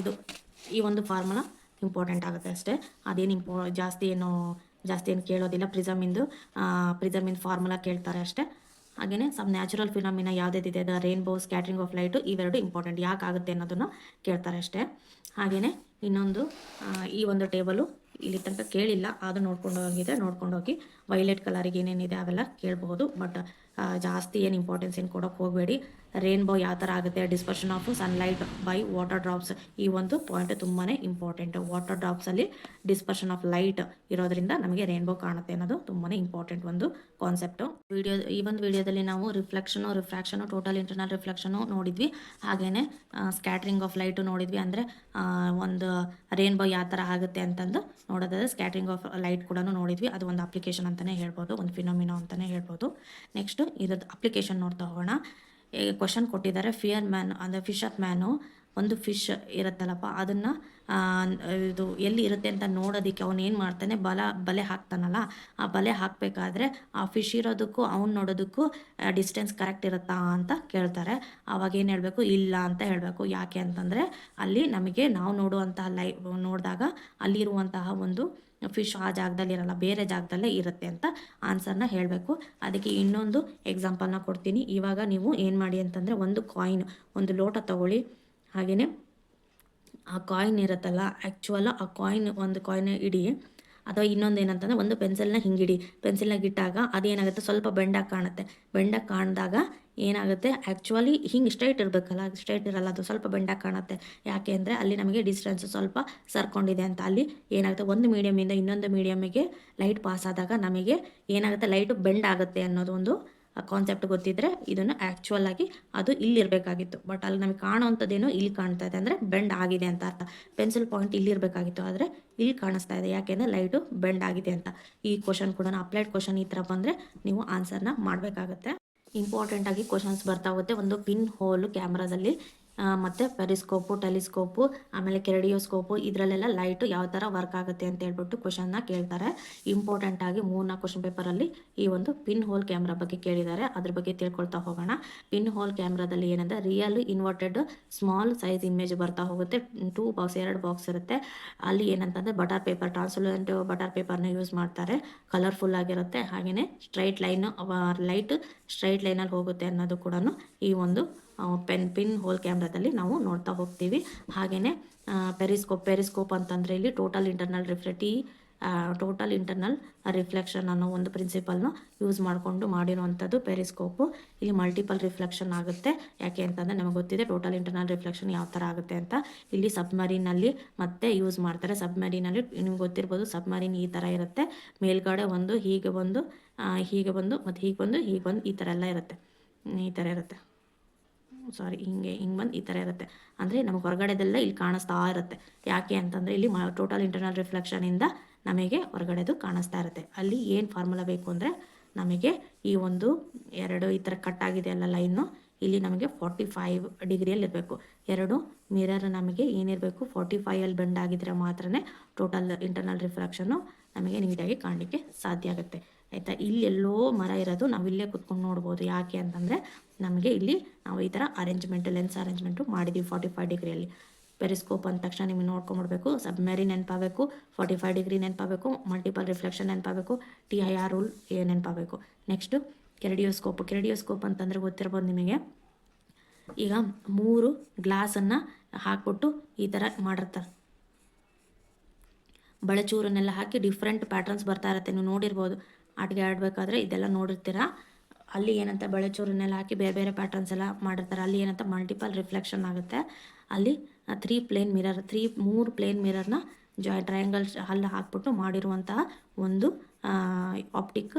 ಈ ಒಂದು ಫಾರ್ಮುಲಾ ಇಂಪಾರ್ಟೆಂಟ್ ಆಗುತ್ತೆ ಅಷ್ಟೇ. ಅದೇನು ಜಾಸ್ತಿ ಏನು ಕೇಳೋದಿಲ್ಲ. ಪ್ರಿಸಮಿಂದು ಫಾರ್ಮುಲಾ ಕೇಳ್ತಾರೆ ಅಷ್ಟೇ. ಹಾಗೆಯೇ ಸಮ್ ನ್ಯಾಚುರಲ್ ಫಿನಾಮಿನಾ ಯಾವುದಿದೆ, the rainbow, scattering of light, ಇವೆರಡು ಇಂಪಾರ್ಟೆಂಟ್, ಯಾಕಾಗುತ್ತೆ ಅನ್ನೋದನ್ನು ಕೇಳ್ತಾರೆ ಅಷ್ಟೇ. ಹಾಗೆಯೇ ಇನ್ನೊಂದು ಈ ಒಂದು ಟೇಬಲು ಇಲ್ಲಿ ತನಕ ಕೇಳಿಲ್ಲ, ಅದು ನೋಡ್ಕೊಂಡು ಹೋಗಿ ವೈಲೆಟ್ ಕಲರಿಗೆ ಏನೇನಿದೆ ಅವೆಲ್ಲ ಕೇಳಬಹುದು. ಬಟ್ ಜಾಸ್ತಿ ಏನು ಇಂಪಾರ್ಟೆನ್ಸ್ ಏನು ಕೊಡೋಕ್ಕೆ ಹೋಗಬೇಡಿ. ರೇನ್ಬೋ ಯಾವ ಥರ ಆಗುತ್ತೆ, dispersion of sunlight by water drops, ಈ ಒಂದು ಪಾಯಿಂಟ್ ತುಂಬಾ ಇಂಪಾರ್ಟೆಂಟ್. ವಾಟರ್ ಡ್ರಾಪ್ಸಲ್ಲಿ ಡಿಸ್ಪರ್ಷನ್ ಆಫ್ ಲೈಟ್ ಇರೋದ್ರಿಂದ ನಮಗೆ ರೇನ್ಬೋ ಕಾಣುತ್ತೆ ಅನ್ನೋದು ತುಂಬಾ ಇಂಪಾರ್ಟೆಂಟ್ ಒಂದು ಕಾನ್ಸೆಪ್ಟು. ಈ ಒಂದು ವಿಡಿಯೋದಲ್ಲಿ ನಾವು ರಿಫ್ಲೆಕ್ಷನು, ರಿಫ್ರಾಕ್ಷನು, ಟೋಟಲ್ ಇಂಟರ್ನಲ್ ರಿಫ್ಲೆಕ್ಷನು ನೋಡಿದ್ವಿ. ಹಾಗೆಯೇ ಸ್ಕ್ಯಾಟ್ರಿಂಗ್ ಆಫ್ ಲೈಟು ನೋಡಿದ್ವಿ. ಅಂದರೆ ಒಂದು ರೇನ್ಬೋ ಯಾವ ಥರ ಆಗುತ್ತೆ ಅಂತಂದು ನೋಡೋದಾದ್ರೆ ಸ್ಕ್ಯಾಟ್ರಿಂಗ್ ಆಫ್ ಲೈಟ್ ಕೂಡ ನೋಡಿದ್ವಿ. ಅದು ಒಂದು ಅಪ್ಲಿಕೇಶನ್ ಅಂತಲೇ ಹೇಳ್ಬೋದು, ಒಂದು ಫಿನೋಮಿನಾ ಅಂತಲೇ ಹೇಳ್ಬೋದು. ನೆಕ್ಸ್ಟು ಇದ್ರದ್ದು ಅಪ್ಲಿಕೇಶನ್ ನೋಡ್ತಾ ಹೋಗೋಣ. ಕ್ವಶನ್ ಕೊಟ್ಟಿದ್ದಾರೆ, ಫಿಯರ್ ಮ್ಯಾನ್ ಅಂದರೆ ಫಿಶರ್ ಮ್ಯಾನು ಒಂದು ಫಿಶ್ ಇರುತ್ತಲ್ಲಪ್ಪ, ಅದನ್ನು ಇದು ಎಲ್ಲಿ ಇರುತ್ತೆ ಅಂತ ನೋಡೋದಕ್ಕೆ ಅವನು ಏನು ಮಾಡ್ತಾನೆ, ಬಲೆ ಹಾಕ್ತಾನಲ್ಲ, ಆ ಬಲೆ ಹಾಕಬೇಕಾದ್ರೆ ಆ ಫಿಶ್ ಇರೋದಕ್ಕೂ ಅವ್ನು ನೋಡೋದಕ್ಕೂ ಡಿಸ್ಟೆನ್ಸ್ ಕರೆಕ್ಟ್ ಇರುತ್ತಾ ಅಂತ ಕೇಳ್ತಾರೆ. ಆವಾಗ ಏನು ಹೇಳಬೇಕು, ಇಲ್ಲ ಅಂತ ಹೇಳಬೇಕು. ಯಾಕೆ ಅಂತಂದರೆ ಅಲ್ಲಿ ನಮಗೆ ನಾವು ನೋಡಿದಾಗ ಅಲ್ಲಿರುವಂತಹ ಒಂದು ಫಿಶ್ ಆ ಜಾಗದಲ್ಲಿ ಇರಲ್ಲ, ಬೇರೆ ಜಾಗದಲ್ಲೇ ಇರುತ್ತೆ ಅಂತ ಆನ್ಸರ್ನ ಹೇಳಬೇಕು. ಅದಕ್ಕೆ ಇನ್ನೊಂದು ಎಕ್ಸಾಂಪಲ್ನ ಕೊಡ್ತೀನಿ. ಇವಾಗ ನೀವು ಏನು ಮಾಡಿ ಅಂತಂದರೆ, ಒಂದು ಲೋಟ ತಗೊಳ್ಳಿ. ಹಾಗೆಯೇ ಆ ಕಾಯಿನ್ ಇರುತ್ತಲ್ಲ, ಆ್ಯಕ್ಚುವಲ್ ಆ ಒಂದು ಕಾಯಿನ್ ಇಡಿ. ಅಥವಾ ಇನ್ನೊಂದು ಏನಂತಂದರೆ, ಒಂದು ಪೆನ್ಸಿಲ್ನ ಹಿಂಗಿಡಿ. ಪೆನ್ಸಿಲ್ನಾಗ ಇಟ್ಟಾಗ ಅದೇನಾಗುತ್ತೆ, ಸ್ವಲ್ಪ ಬೆಂಡಾಗಿ ಕಾಣುತ್ತೆ. ಬೆಂಡಾಗಿ ಕಾಣಿದಾಗ ಏನಾಗುತ್ತೆ, ಆ್ಯಕ್ಚುಲಿ ಹಿಂಗೆ ಸ್ಟ್ರೈಟ್ ಇರಬೇಕಲ್ಲ, ಸ್ಟ್ರೈಟ್ ಇರಲ್ಲ, ಅದು ಸ್ವಲ್ಪ ಬೆಂಡಾಗಿ ಕಾಣುತ್ತೆ. ಯಾಕೆ ಅಂದರೆ ಅಲ್ಲಿ ನಮಗೆ ಡಿಸ್ಟೆನ್ಸ್ ಸ್ವಲ್ಪ ಸರ್ಕೊಂಡಿದೆ ಅಂತ. ಅಲ್ಲಿ ಏನಾಗುತ್ತೆ, ಒಂದು ಮೀಡಿಯಮಿಂದ ಇನ್ನೊಂದು ಮೀಡಿಯಮಿಗೆ ಲೈಟ್ ಪಾಸ್ ಆದಾಗ ನಮಗೆ ಏನಾಗುತ್ತೆ, ಲೈಟು ಬೆಂಡ್ ಆಗುತ್ತೆ ಅನ್ನೋದು ಒಂದು ಕಾನ್ಸೆಪ್ಟ್ ಗೊತ್ತಿದ್ದರೆ ಇದನ್ನು ಆ್ಯಕ್ಚುಯಲ್ ಆಗಿ ಅದು ಇಲ್ಲಿರಬೇಕಾಗಿತ್ತು. ಬಟ್ ಅಲ್ಲಿ ನಮಗೆ ಕಾಣೋವಂಥದ್ದೇನೋ ಇಲ್ಲಿ ಕಾಣ್ತಾ ಇದೆ, ಅಂದರೆ ಬೆಂಡ್ ಆಗಿದೆ ಅಂತ ಅರ್ಥ. ಪೆನ್ಸಿಲ್ ಪಾಯಿಂಟ್ ಇಲ್ಲಿರಬೇಕಾಗಿತ್ತು, ಆದರೆ ಇಲ್ಲಿ ಕಾಣಿಸ್ತಾ ಇದೆ. ಯಾಕೆಂದರೆ ಲೈಟು ಬೆಂಡ್ ಆಗಿದೆ ಅಂತ. ಈ ಕ್ವಶನ್ ಕೂಡ ಅಪ್ಲೈಡ್ ಕ್ವಶನ್ ಈ ಥರ ಬಂದರೆ ನೀವು ಆನ್ಸರ್ನ ಮಾಡಬೇಕಾಗತ್ತೆ. ಇಂಪಾರ್ಟೆಂಟಾಗಿ ಕ್ವಶನ್ಸ್ ಬರ್ತಾ ಹೋಗುತ್ತೆ. ಒಂದು ಪಿನ್ ಹೋಲು ಕ್ಯಾಮ್ರಾದಲ್ಲಿ, ಮತ್ತು ಪೆರಿಸ್ಕೋಪು, ಟೆಲಿಸ್ಕೋಪು, ಆಮೇಲೆ ಕೆರಡಿಯೋಸ್ಕೋಪು, ಇದರಲ್ಲೆಲ್ಲ ಲೈಟು ಯಾವ ಥರ ವರ್ಕ್ ಆಗುತ್ತೆ ಅಂತ ಹೇಳ್ಬಿಟ್ಟು ಕ್ವಶನ್ನ ಕೇಳ್ತಾರೆ. ಇಂಪಾರ್ಟೆಂಟಾಗಿ 3-4 ಕ್ವಶನ್ ಪೇಪರಲ್ಲಿ ಈ ಒಂದು ಪಿನ್ ಹೋಲ್ ಕ್ಯಾಮ್ರಾ ಬಗ್ಗೆ ಕೇಳಿದ್ದಾರೆ. ಅದ್ರ ಬಗ್ಗೆ ತಿಳ್ಕೊಳ್ತಾ ಹೋಗೋಣ. ಪಿನ್ ಹೋಲ್ ಕ್ಯಾಮ್ರಾದಲ್ಲಿ ಏನಂದರೆ, real inverted small size image ಬರ್ತಾ ಹೋಗುತ್ತೆ. 2 ಬಾಕ್ಸ್ ಇರುತ್ತೆ. ಅಲ್ಲಿ ಏನಂತಂದರೆ ಟ್ರಾನ್ಸ್ಪರೆಂಟ್ ಬಟರ್ ಪೇಪರ್ನ ಯೂಸ್ ಮಾಡ್ತಾರೆ. ಕಲರ್ಫುಲ್ ಆಗಿರುತ್ತೆ. ಹಾಗೆಯೇ ಸ್ಟ್ರೈಟ್ ಲೈಟ್ ಸ್ಟ್ರೈಟ್ ಲೈನಲ್ಲಿ ಹೋಗುತ್ತೆ ಅನ್ನೋದು ಕೂಡ ಈ ಒಂದು ಪಿನ್ ಹೋಲ್ ಕ್ಯಾಮ್ರಾದಲ್ಲಿ ನಾವು ನೋಡ್ತಾ ಹೋಗ್ತೀವಿ. ಹಾಗೆಯೇ ಪೆರಿಸ್ಕೋಪ್ ಅಂತಂದರೆ ಇಲ್ಲಿ ಟೋಟಲ್ ಇಂಟರ್ನಲ್ ರಿಫ್ಲೆಕ್ಷನ್ ಅನ್ನೋ ಒಂದು ಪ್ರಿನ್ಸಿಪಲ್ನ ಯೂಸ್ ಮಾಡಿಕೊಂಡು ಮಾಡಿರುವಂಥದ್ದು ಪೆರಿಸ್ಕೋಪು. ಇಲ್ಲಿ ಮಲ್ಟಿಪಲ್ ರಿಫ್ಲೆಕ್ಷನ್ ಆಗುತ್ತೆ. ಯಾಕೆ ಅಂತಂದರೆ ನಮಗೆ ಗೊತ್ತಿದೆ ಟೋಟಲ್ ಇಂಟರ್ನಲ್ ರಿಫ್ಲೆಕ್ಷನ್ ಯಾವ ಥರ ಆಗುತ್ತೆ ಅಂತ. ಇಲ್ಲಿ ಸಬ್ಮರೀನಲ್ಲಿ ಮತ್ತೆ ಯೂಸ್ ಮಾಡ್ತಾರೆ. ಸಬ್ಮರೀನಲ್ಲಿ ನಿಮ್ಗೆ ಗೊತ್ತಿರ್ಬೋದು, ಸಬ್ಮರೀನ್ ಈ ಥರ ಇರುತ್ತೆ. ಮೇಲ್ಗಡೆ ಒಂದು ಹೀಗೆ ಬಂದು ಮತ್ತು ಹೀಗೆ ಬಂದು ಈ ಥರ ಎಲ್ಲ ಇರುತ್ತೆ. ಹಿಂಗೆ ಬಂದು ಈ ಥರ ಇರುತ್ತೆ. ಅಂದರೆ ನಮಗೆ ಹೊರಗಡೆದೆಲ್ಲ ಇಲ್ಲಿ ಕಾಣಿಸ್ತಾ ಇರುತ್ತೆ. ಯಾಕೆ ಅಂತಂದರೆ ಇಲ್ಲಿ ಟೋಟಲ್ ಇಂಟರ್ನಲ್ ರಿಫ್ಲೆಕ್ಷನಿಂದ ನಮಗೆ ಹೊರಗಡೆದು ಕಾಣಿಸ್ತಾ ಇರುತ್ತೆ. ಅಲ್ಲಿ ಏನು ಫಾರ್ಮುಲಾ ಬೇಕು ಅಂದರೆ, ನಮಗೆ ಈ ಒಂದು ಈ ಥರ ಕಟ್ ಆಗಿದೆ ಅಲ್ಲ ಲೈನು, ಇಲ್ಲಿ ನಮಗೆ 45 ಡಿಗ್ರಿಯಲ್ಲಿ ಇರಬೇಕು. ಎರಡು ಮಿರರ್ ನಮಗೆ ಏನಿರಬೇಕು, 45 ಬೆಂಡ್ ಆಗಿದ್ರೆ ಮಾತ್ರ ಟೋಟಲ್ ಇಂಟರ್ನಲ್ ರಿಫ್ಲೆಕ್ಷನ್ನು ನಮಗೆ ನೀಟಾಗಿ ಕಾಣಲಿಕ್ಕೆ ಸಾಧ್ಯ ಆಗುತ್ತೆ. ಆಯಿತಾ, ಇಲ್ಲೆಲ್ಲೋ ಮರ ಇರೋದು ನಾವಿಲ್ಲೇ ಕುತ್ಕೊಂಡು ನೋಡ್ಬೋದು. ಯಾಕೆ ಅಂತಂದರೆ ನಮಗೆ ಇಲ್ಲಿ ನಾವು ಈ ಥರ ಲೆನ್ಸ್ ಅರೇಂಜ್ಮೆಂಟು ಮಾಡಿದ್ದೀವಿ 45 ಡಿಗ್ರಿಯಲ್ಲಿ. ಪೆರಿಸ್ಕೋಪ್ ಅಂದ ತಕ್ಷಣ ನಿಮಗೆ ನೋಡ್ಕೊಂಬಿಡ್ಬೇಕು. ಸಬ್ಮೆರಿನ್ ನೆನಪಾಗಬೇಕು, 45 ಡಿಗ್ರಿ ನೆನಪಾಗಬೇಕು, ಮಲ್ಟಿಪಲ್ ರಿಫ್ಲೆಕ್ಷನ್ ನೆನಪಾಗಬೇಕು, TIR ರೂಲ್ ನೆನಪಾಗಬೇಕು. ನೆಕ್ಸ್ಟು ಕೆರಡಿಯೋಸ್ಕೋಪ್ ಅಂತಂದರೆ ಗೊತ್ತಿರ್ಬೋದು ನಿಮಗೆ. ಈಗ 3 ಗ್ಲಾಸನ್ನು ಹಾಕ್ಬಿಟ್ಟು ಈ ಥರ ಮಾಡಿರ್ತಾರೆ. ಬಳಚೂರನ್ನೆಲ್ಲ ಹಾಕಿ ಡಿಫ್ರೆಂಟ್ ಪ್ಯಾಟರ್ನ್ಸ್ ಬರ್ತಾ ಇರುತ್ತೆ. ನೀವು ನೋಡಿರ್ಬೋದು, ಆಟಿಕೆ ಆಡಬೇಕಾದ್ರೆ ಇದೆಲ್ಲ ನೋಡಿರ್ತೀರ. ಅಲ್ಲಿ ಏನಂತ ಬಳಚೂರನ್ನೆಲ್ಲ ಹಾಕಿ ಬೇರೆ ಬೇರೆ ಪ್ಯಾಟರ್ನ್ಸ್ ಎಲ್ಲ ಮಾಡಿರ್ತಾರೆ. ಅಲ್ಲಿ ಏನಂತ ಮಲ್ಟಿಪಲ್ ರಿಫ್ಲೆಕ್ಷನ್ ಆಗುತ್ತೆ. ಅಲ್ಲಿ 3 ಪ್ಲೇನ್ ಮಿರರ್ನ ಟ್ರಯಾಂಗಲ್ ಹಲ್ಲು ಹಾಕ್ಬಿಟ್ಟು ಮಾಡಿರುವಂತಹ ಒಂದು ಆಪ್ಟಿಕ್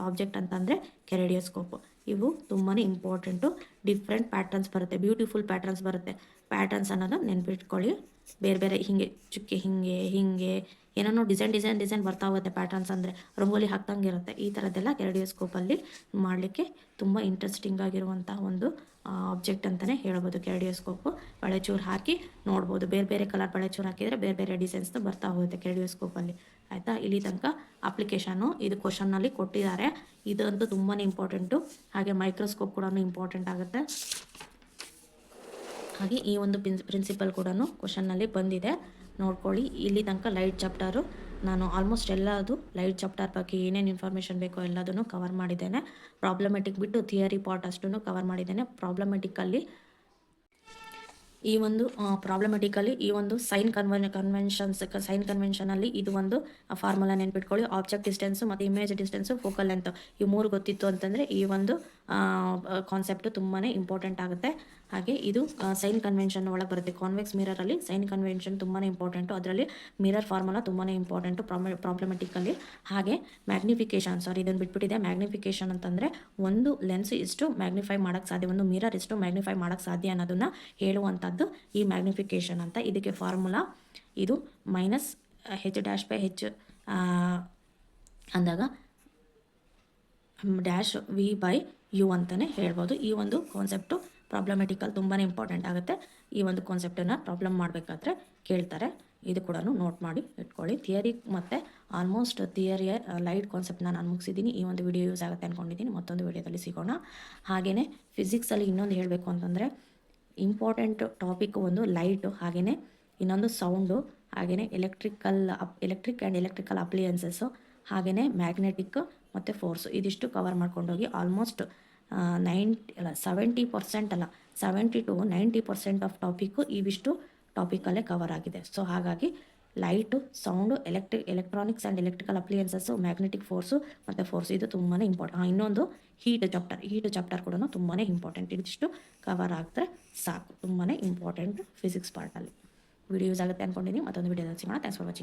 ಆಬ್ಜೆಕ್ಟ್ ಅಂತಂದರೆ ಕೆರಡಿಯೋಸ್ಕೋಪು. ಇವು ತುಂಬಾ ಇಂಪಾರ್ಟೆಂಟು. ಡಿಫ್ರೆಂಟ್ ಪ್ಯಾಟ್ರನ್ಸ್ ಬರುತ್ತೆ, ಬ್ಯೂಟಿಫುಲ್ ಪ್ಯಾಟ್ರನ್ಸ್ ಬರುತ್ತೆ. ಪ್ಯಾಟ್ರನ್ಸ್ ಅನ್ನೋದು ನೆನ್ಪಿಟ್ಕೊಳ್ಳಿ. ಬೇರೆ ಬೇರೆ ಹಿಂಗೆ ಚುಕ್ಕೆ ಹಿಂಗೆ ಹಿಂಗೆ ಏನೇನೋ ಡಿಸೈನ್ ಬರ್ತಾ ಹೋಗುತ್ತೆ. ಪ್ಯಾಟ್ರನ್ಸ್ ಅಂದರೆ ರಂಗೋಲಿ ಹಾಕ್ದಂಗೆ ಇರುತ್ತೆ. ಈ ಥರದ್ದೆಲ್ಲ ಕೆರಡಿಯೋಸ್ಕೋಪಲ್ಲಿ ಮಾಡಲಿಕ್ಕೆ ತುಂಬ ಇಂಟ್ರೆಸ್ಟಿಂಗ್ ಆಗಿರುವಂಥ ಒಂದು ಆಬ್ಜೆಕ್ಟ್ ಅಂತಲೇ ಹೇಳ್ಬೋದು ಕೆರಡಿಯೋಸ್ಕೋಪು. ಬಳೆಚೂರು ಹಾಕಿ ನೋಡ್ಬೋದು. ಬೇರೆ ಬೇರೆ ಕಲರ್ ಬಳೆಚೂರು ಹಾಕಿದರೆ ಬೇರೆ ಬೇರೆ ಡಿಸೈನ್ಸ್ದು ಬರ್ತಾ ಹೋಗುತ್ತೆ ಕೆರಡಿಯೋಸ್ಕೋಪಲ್ಲಿ. ಆಯಿತಾ? ಇಲ್ಲಿ ತನಕ ಅಪ್ಲಿಕೇಶನ್ನು ಇದು ಕ್ವಶನ್ನಲ್ಲಿ ಕೊಟ್ಟಿದ್ದಾರೆ. ಇದಂತೂ ತುಂಬಾ ಇಂಪಾರ್ಟೆಂಟು. ಹಾಗೆ ಮೈಕ್ರೋಸ್ಕೋಪ್ ಕೂಡ ಇಂಪಾರ್ಟೆಂಟ್ ಆಗುತ್ತೆ. ಹಾಗೆ ಈ ಒಂದು ಪ್ರಿನ್ಸಿಪಲ್ ಕೂಡ ಕ್ವಶನ್ನಲ್ಲಿ ಬಂದಿದೆ, ನೋಡ್ಕೊಳ್ಳಿ. ಇಲ್ಲಿ ತನಕ ಲೈಟ್ ಚಾಪ್ಟರು ನಾನು ಆಲ್ಮೋಸ್ಟ್ ಎಲ್ಲದು ಲೈಟ್ ಚಾಪ್ಟರ್ ಬಗ್ಗೆ ಏನೇನು ಇನ್ಫಾರ್ಮೇಷನ್ ಬೇಕೋ ಎಲ್ಲದನ್ನು ಕವರ್ ಮಾಡಿದ್ದೇನೆ. ಪ್ರಾಬ್ಲಮೆಟಿಕ್ ಬಿಟ್ಟು ಥಿಯರಿ ಪಾರ್ಟ್ ಅಷ್ಟನ್ನು ಕವರ್ ಮಾಡಿದ್ದೇನೆ. ಪ್ರಾಬ್ಲಮೆಟಿಕಲ್ಲಿ ಈ ಒಂದು ಸೈನ್ ಕನ್ವೆನ್ಷನಲ್ಲಿ ಇದು ಒಂದು ಫಾರ್ಮುಲಾ ನೆನ್ಪಿಟ್ಕೊಳ್ಳಿ. ಆಬ್ಜೆಕ್ಟ್ ಡಿಸ್ಟೆನ್ಸು ಮತ್ತು ಇಮೇಜ್ ಡಿಸ್ಟೆನ್ಸು, ಫೋಕಲ್ ಲೆಂತ್, ಈ 3 ಗೊತ್ತಿತ್ತು ಅಂತಂದರೆ ಈ ಒಂದು ಕಾನ್ಸೆಪ್ಟು ತುಂಬಾ ಇಂಪಾರ್ಟೆಂಟ್ ಆಗುತ್ತೆ. ಹಾಗೆ ಇದು ಸೈನ್ ಕನ್ವೆನ್ಷನ್ ಒಳಗೆ ಬರುತ್ತೆ. ಕಾನ್ವೆಕ್ಸ್ ಮಿರರಲ್ಲಿ ಸೈನ್ ಕನ್ವೆನ್ಷನ್ ತುಂಬಾ ಇಂಪಾರ್ಟೆಂಟು. ಅದರಲ್ಲಿ ಮಿರರ್ ಫಾರ್ಮುಲಾ ತುಂಬಾ ಇಂಪಾರ್ಟೆಂಟು ಪ್ರಾಬ್ಲಮೆಟಿಕಲ್ಲಿ. ಹಾಗೆ ಮ್ಯಾಗ್ನಿಫಿಕೇಷನ್, ಇದನ್ನು ಬಿಟ್ಬಿಟ್ಟಿದೆ. ಮ್ಯಾಗ್ನಿಫಿಕೇಷನ್ ಅಂತಂದರೆ ಒಂದು ಲೆನ್ಸ್ ಎಷ್ಟು ಮ್ಯಾಗ್ನಿಫೈ ಮಾಡೋಕ್ಕೆ ಸಾಧ್ಯ, ಒಂದು ಮಿರರ್ ಎಷ್ಟು ಮ್ಯಾಗ್ನಿಫೈ ಮಾಡೋಕ್ಕೆ ಸಾಧ್ಯ ಅನ್ನೋದನ್ನು ಹೇಳುವಂಥದ್ದು ಈ ಮ್ಯಾಗ್ನಿಫಿಕೇಷನ್ ಅಂತ. ಇದಕ್ಕೆ ಫಾರ್ಮುಲಾ ಇದು -H'/H ಅಂದಾಗ -V/U ಅಂತಲೇ ಹೇಳ್ಬೋದು. ಈ ಒಂದು ಕಾನ್ಸೆಪ್ಟು ಪ್ರಾಬ್ಲಮೆಟಿಕಲ್ ತುಂಬಾ ಇಂಪಾರ್ಟೆಂಟ್ ಆಗುತ್ತೆ. ಈ ಒಂದು ಕಾನ್ಸೆಪ್ಟನ್ನು ಪ್ರಾಬ್ಲಮ್ ಮಾಡಬೇಕಾದ್ರೆ ಕೇಳ್ತಾರೆ. ಇದು ಕೂಡ ನೋಟ್ ಮಾಡಿ ಇಟ್ಕೊಳ್ಳಿ. ಥಿಯರಿ ಮತ್ತು ಆಲ್ಮೋಸ್ಟ್ ಥಿಯರಿಯ ಲೈಟ್ ಕಾನ್ಸೆಪ್ಟ್ನ ನಾನು ಮುಗಿಸಿದ್ದೀನಿ. ಈ ಒಂದು ವಿಡಿಯೋ ಯೂಸ್ ಆಗುತ್ತೆ ಅಂದ್ಕೊಂಡಿದ್ದೀನಿ. ಮತ್ತೊಂದು ವಿಡಿಯೋದಲ್ಲಿ ಸಿಗೋಣ. ಹಾಗೆಯೇ ಫಿಸಿಕ್ಸಲ್ಲಿ ಇನ್ನೊಂದು ಹೇಳಬೇಕು ಅಂತಂದರೆ ಇಂಪಾರ್ಟೆಂಟ್ ಟಾಪಿಕ್ ಒಂದು ಲೈಟು, ಹಾಗೆಯೇ ಇನ್ನೊಂದು ಸೌಂಡು, ಹಾಗೆಯೇ ಎಲೆಕ್ಟ್ರಿಕ್ ಆ್ಯಂಡ್ ಎಲೆಕ್ಟ್ರಿಕಲ್ ಅಪ್ಲಿಯನ್ಸಸ್ಸು, ಹಾಗೆಯೇ ಮ್ಯಾಗ್ನೆಟಿಕ್ ಮತ್ತು ಫೋರ್ಸು. ಇದಿಷ್ಟು ಕವರ್ ಮಾಡ್ಕೊಂಡೋಗಿ ಆಲ್ಮೋಸ್ಟ್ 70 to 90% ಆಫ್ ಟಾಪಿಕ್ಕು ಇವಿಷ್ಟು ಟಾಪಿಕಲ್ಲೇ ಕವರ್ ಆಗಿದೆ. ಸೊ ಹಾಗಾಗಿ light, sound, electronics and electrical appliances, magnetic force ಮತ್ತು ಫೋರ್ಸ್ ಇದು ತುಂಬಾ ಇಂಪಾರ್ಟೆಂಟ್. ಇನ್ನೊಂದು ಹೀಟ್ ಚಾಪ್ಟರ್ ಕೂಡ ತುಂಬಾ ಇಂಪಾರ್ಟೆಂಟ್. ಇದಿಷ್ಟು ಕವರ್ ಆಗಿದ್ರೆ ಸಾಕು. ತುಂಬಾ ಇಂಪಾರ್ಟೆಂಟ್ ಫಿಸಿಕ್ಸ್ ಪಾರ್ಟಲ್ಲಿ. ವಿಡಿಯೋ ಯೂಸ್ ಆಗುತ್ತೆ ಅಂದ್ಕೊಂಡಿದ್ದೀನಿ. ಮತ್ತೊಂದು ವಿಡಿಯೋದಲ್ಲಿ ಸಿಗೋಣ. Thanks for watching.